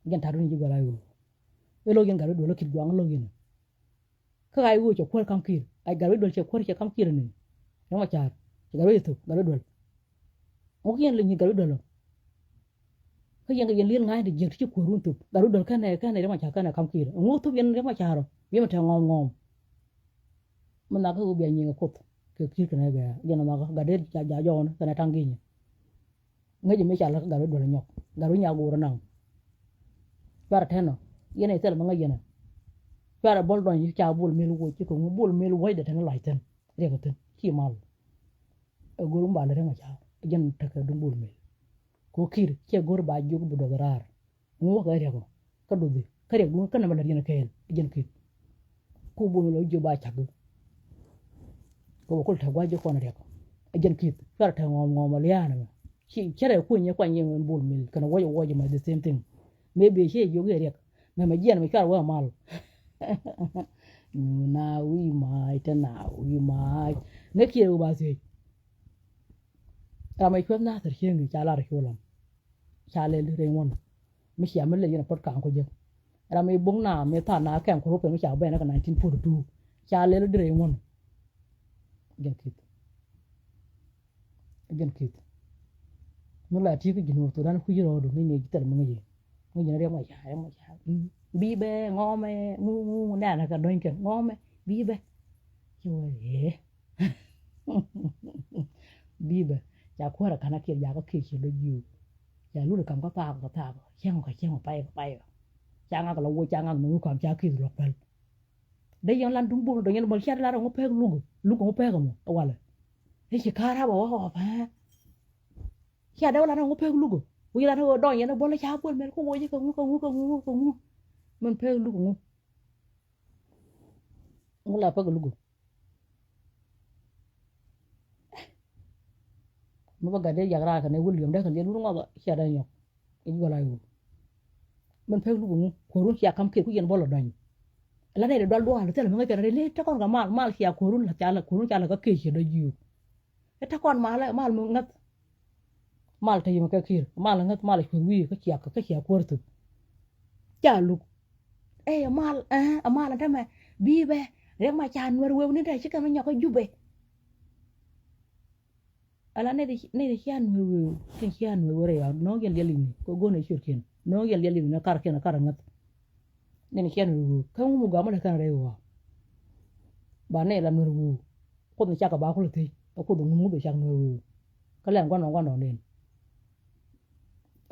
gen taru ni ji gwa lai wo elo gen garu do lo kid gwang lo gen ka ai wo cho kwar kam kir ai garu do che kwar che kam kir ni no ma char garu to garu do mo gen le ni garu do lo ka yen lien ngai de je chi kwar tu garu do ka ne ma char ka na kam kir ngo tu yen ma char bi ma ta ngom ngom man na ka u bi ni ko ke kir ka ne ga gen ma ga de ja jo na ka na tangi ni ngai je me char la garu do lo nyok garu nya go ro nang par theno yene tel manga yene para bol don yi cha bol melu wo ci ko bol melu way de tan lay tan re ko tan ci mal e gorum ba le ma cha jen taka dum bol mel ko kir ci gor ba jogu bu dogarar mu ga re ko ka do bi kare bu kan ma la yene kayen jen kir ko bol lo jo ba cha ko ko ta gwaje ko na re ko jen kir para ta ngom ngom le yana ci kere ko nye kwa nye bol mel kana woje ma the same thing maybe she jogu re mama jian me kar wa mal na wi mai ta na wi mai ne ke ba se ta mai kwam na tar shin ga la sholam cha le re won mi sha me le yin pot kan ko je ra mai bung na me ta na kan ko pe mi sha ba na ka 1942 cha le re won gen kit mu la ti ko jinu to dan ku jiro do ni ne gitar mu ngi mu jina re ma cha bi be ngome ngu na ka doin ke ngome bi be chue bi be ya ko ra kana ke ya ko ke che lo ju ya lu kam ka ta chen pai cha nga ko lo cha nga mu kam cha ki lo pel de yang lan dum bu do nyen bol cha la ngo pe lu ko pe ko mo wala e che ka ra bo ho pa cha da la ngo pe lu ko wi la no do nyen bol cha bol mel ko wo ji ko ngu man pe lu ngu la pe lu mo ba ga de ya ra ka ne William da kan de lu ngo ga cha da nyok in go la yu man pe lu ngu ko ru cha kam ke ku yen bol do ni la ne de do do ha te la mo ga pe le ta kon ga mal cha ko ru la cha la ko ru cha la ka ke che do ju e ta kon mal mo ngat mal ta yim ka kir mal ngat mal ku wi ka cha ko tu cha lu mal ta ma bi be re ma chan wer we ni da chika ma nyako jube ala ne de chan we chan we re ya no gel yelin ko go ne shirkin no gel yelin na kar ngat ne chan we ka mu ga ma kan re wa ba ne la nur wu ko ni chaka ba ko ti ko do mu do chaka no kalen kwa no nen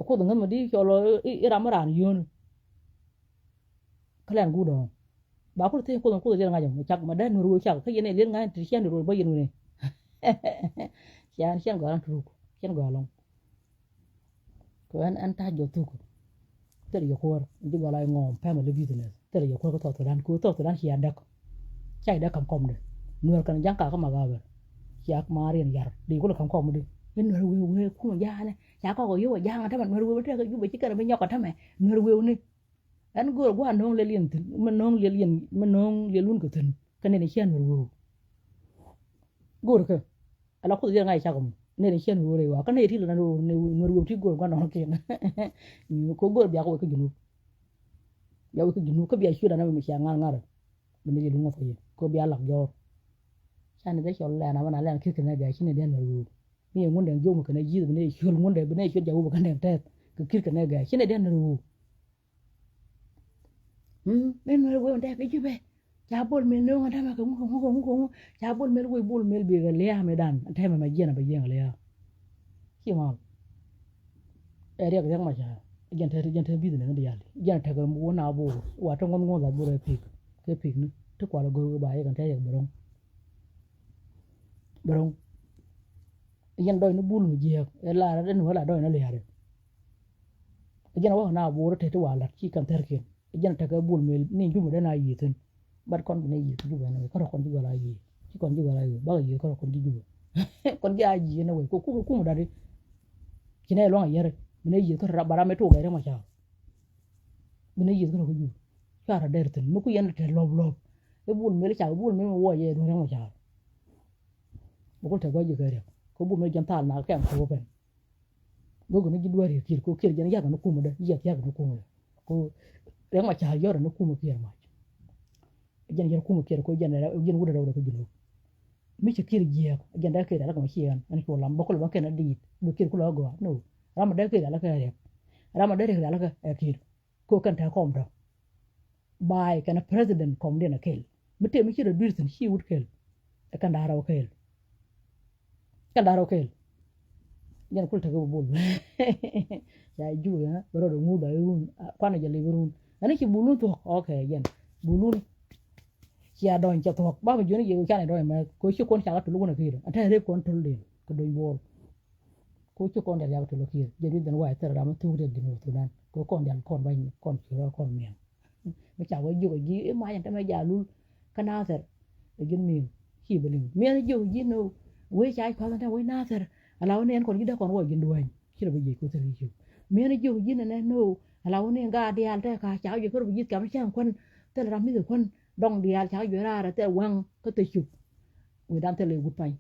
ko do ngam di cholo iramaran yon kalen gu do ba ko ti ko do len ngajam chaka ma dan ru chaka ka yene len ngai ti chen ru ba yen ne chen go ran tru chen go long ko an ta jo tu ko tere yo ko ndi go la ngom family business tere yo ko to dan hiya dak chai da kam kom de nuer kan jangka ka magaber yak marin yar di ko kam kom de yen nuer we ku ja ne ya ko yo jang ta man nuer we te ka ju be ci kara be nyoko ta me nuer we ni an go go andong le lien tin man nong le lien man nong le lun ko tin kan ne chen nuer we go ka ala ko je ngai cha ko ne chen nuer we wa kan ne ti la no nuer we ti go ko no ke ni ko go biya ko ke junu ya ko junu ko biya shi da na me cha ngar ngar mình đi đúng không cô bé lạc do sao này đấy cho là nào mà làm cái này để xin này đen rồi bây giờ muốn đèn vô một cái này gì rồi này chưa muốn để bên này chưa giàu một cái đèn tết cái này để xin này đen rồi bên này quên đèn cái gì vậy cha bol mel nó mà mà không cha bol mel quên bol mel bị cái lea mày đàn thay mà gì là bây giờ lea khi mà ở đây cái mà cha dân thấy biết được cái gì dân thấy cái muốn nào bù và trong con là bù rồi cái phim nữa tức quả là người bài còn thấy được bông dân đôi nó buồn một gì là đến nữa là đôi nó lẻ rồi dân nó nào bố nó thấy quả là chỉ cần theo kiểu dân thấy cái buồn mình nên chúng mình này gì thôi bắt con cái này gì chúng mình có con gì là gì chỉ còn gì là gì bao giờ có con gì con cái gì nó vậy cũng một đời chỉ này lo gì rồi mình này gì có bara mấy chỗ cái đó mà sao mình này gì có cái gì cara dertin muku yan te lob e bul mel cha bul mel wo ye do ma cha bukul te goji gare ko bul mel janta na kam ko ben gogo ne gidwari kir ko kir jan yaga no kuma da yaga no kuma ko ma cha yoro no kuma kir ma jan yar kuma kir ko jan wuda da ko jino mi cha kir je jan da ke da ko chiyan an ko lam bokol ba ken di do kir ko go no rama da ke da ka ya rama da ke da ka kir ko kan ta kom da by kana president kom dena kel mete mi kira dirtin shi wut kel kan daro kel yan kul tago bol ya ju ya baro do mu da yun kwana jale burun ani ki bulun to okay yan bulun ya don cha to ba ba joni ye kana do ma ko shi kon cha to lu na kira ata re kon tol den ko do bol ko shi kon da ya to lu kira je di dan wa tara da ma tu de dinu to dan ko kon yan kon ban kon kira kon men mà chào với dù gì mai anh ta mới già luôn cái nào thật để dân miền khi về liền miền dù gì đâu quê trái khó ta quê nào thật lão nên còn gì đó còn ngồi dân đuôi khi là bây giờ cô thấy chưa miền dù gì này đâu lão nên gà đi ăn thế cả cháu giờ có bây giờ cảm thấy quân thế là làm gì được quân đông đi ăn cháu giờ ra là thế quăng có thể chụp người đang thế là gút pay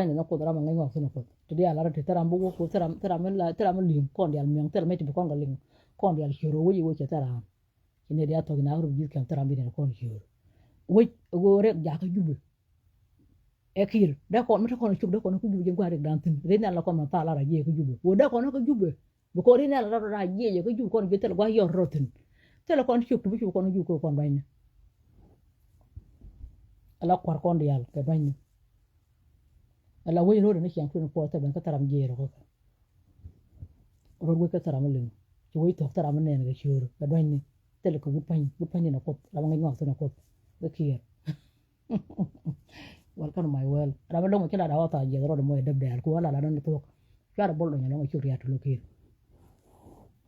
nó có đám ngay ngọc thôi nó có thì đi ăn là thì ta làm bố cô ta làm liền con đi ăn miếng ta làm mấy chục con cái liền con dia hero wo yiwo chetara ine dia to na ru bi kam tara bi ne kon hero wo go rek ja ka jube e kir da kon mata kon chuk da kon ko jube jeng kwa rek dan tin re na la kon ma pala ra je ko jube wo da kon ko jube bu ko re na la ra je ko jube kon bi tel gwa yor rotin tel kon chuk bu chuk kon jube kon bayna ala kwar kon dial ke bayna ala wo ro ne chiang ko po ta ban ka taram je ro ko ro wo ka taram len woi to tara man ne ga shuru ga don ni tele ko gut pani na kot la ngi ngok na kot be kier wal kan mai wel ra ba dong kila da wata je ro mo deb de ko wala la don to kara bol do nyalo shuru ya to lo kier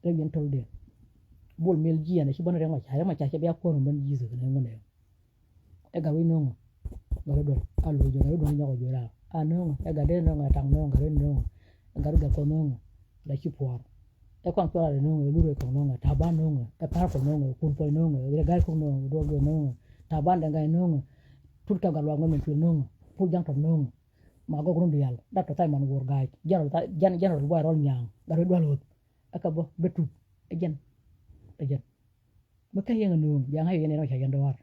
re yen tol de bol mel ji na shi ban re ma cha be ko no ban ji zu ne ngone e ga wi no ga do alu jo ga do nyoko jo ra no e ga de no ga tang no ga re no ga ru ga ko no la chi puar e kon to la no lu re ko no ta ban no e par ko no kun po no re ga ko no do go no ta ban da ga no tut ka ga lo ngam tu no pu jang to no ma go grum dial da to tay man wor ga jan ro wa rol nyang da ro do lo aka bo betu ejen ma kay nga no ya nga yene no cha yan do war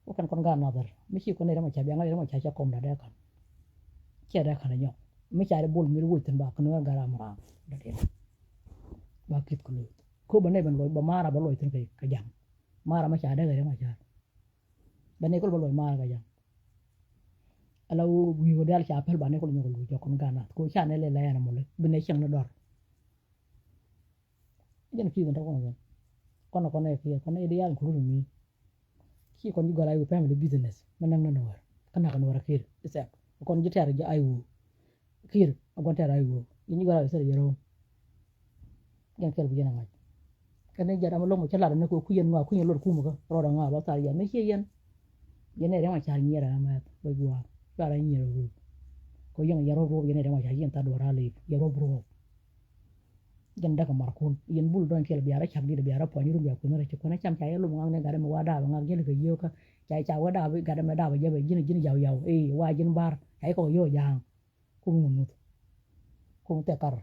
o kan kon ga na dar mi ci ko ne ma cha ya nga ma cha kom da da kan cha da kan nyo mi cha de bol mi wul tan ba kan ga ra ma da de ba kit ko ko ba ne ban loy ba mara ba loy tan kay ka jang mara ma cha da ga ma cha ba ne ko ba loy mara ga jang ala wi go dal cha pel bane ko nyol lu jokon gana ko cha ne le la yana mo le bine chang na dor jen ki nda ko ne ki ko ne ideal ko mi ki kon ju gala yu family business manang na war kana kan war kir isa kon ju tare ju ayu kir kon tare ayu ni gala sere yero jen kel bi yana ma kane jara mo longo chala ne ko kuyen ngwa kuyen lor kuma ko ro da ngwa ba ta ya me che yen yene re ma cha nyera ma ba gwa para nyero ru ko yang yaro ro yene re ma cha yen ta do ra le yaro bro jen daga markun yen bul don kel biara chak di biara po ni ru biara ko ne ko na cham cha yelo mo ngang ne gare mo wada ngang gele ko yo ka cha wada bi gare me da ba je be jin yaw wa jin bar ai ko yo yang ku mu ku te kar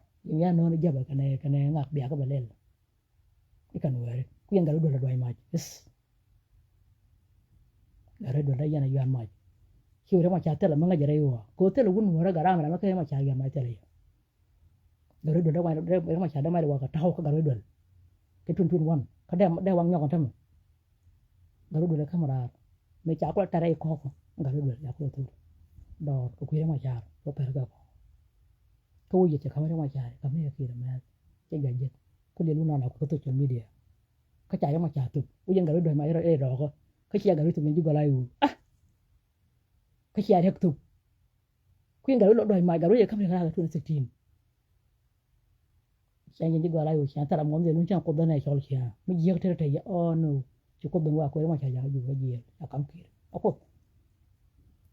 ya no ne jaba kane ngak biya ka belel ikan were ku yang garu do la do ma yes gare do la yana yan ma ki wore ma cha tele ma ngajere yo ko tele gun wore gara ma ka ma cha yan ma tele garu do da ma cha da ma wa ka taw ka garu do ke tun wan ka da wang nyok tam garu do la kamera me cha ko tare ko garu do ya ko to do ko ku ma cha ko per ga ko ye cha kamera ma cha ka me ki da ma che ga je ko le lu na ko to social media ka cha ma cha tu u yang garu do ma ro ro ko ka cha garu tu men ju gala yu ka cha rek tu ku yang garu do ma garu ye kamera ga tu 16 Saya jadi gua lalu saya antara ngomong dia nuncang kau dana soal saya, menjiak terus ya oh no cukup dengan aku yang macam jangan juga jiak, akan kira, aku,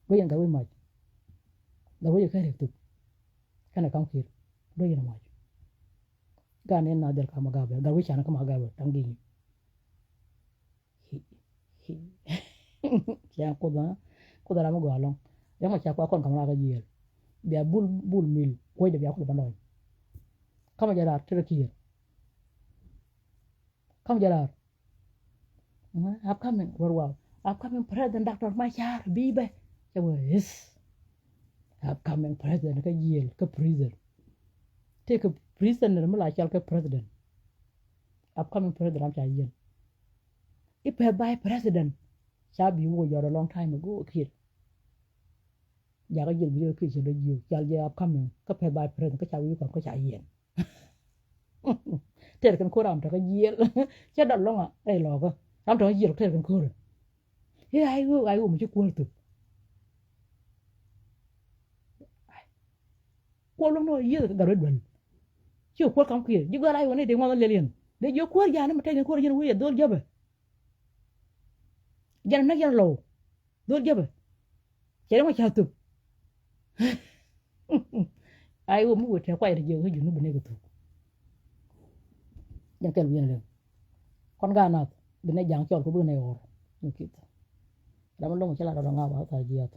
gue yang gawe maju, gawe yang kaya itu, karena akan kira, gue yang maju, gan yang nadel kama gawe, gawe cina kama gawe, tanggung, saya kau dana mau galong, yang macam aku akan kama gawe jiak, dia bul mil, gue jadi aku depan orang. Kama jarar terkir kama jarar upcoming president Dr. Machar bibe yes upcoming president ka yel ka prison take a prisoner mala chal ka president upcoming president am cha yen if by president chabi wo your a long time ago kid ya ga yel bi ki che de yu chal je upcoming ka by president ka chawi ko ka cha yen ter kan ko ram ta ka yel cha dal longa ai lo ko ram ta yel ter kan ko he ai wo mu ko tu ko lo no yel ga red ban chi ko kam ki ji ga ai woni de mo le len de yo ko ya na ma te ko yen wo ye dol jabe jan na yan lo dol jabe che ma cha tu ai wo mu te kwa ye je ko ju nu bene ko tu yang kel bien le kon ga na bene jang chol ko bene or ni kit dama lo mo chala do nga ba ta jiat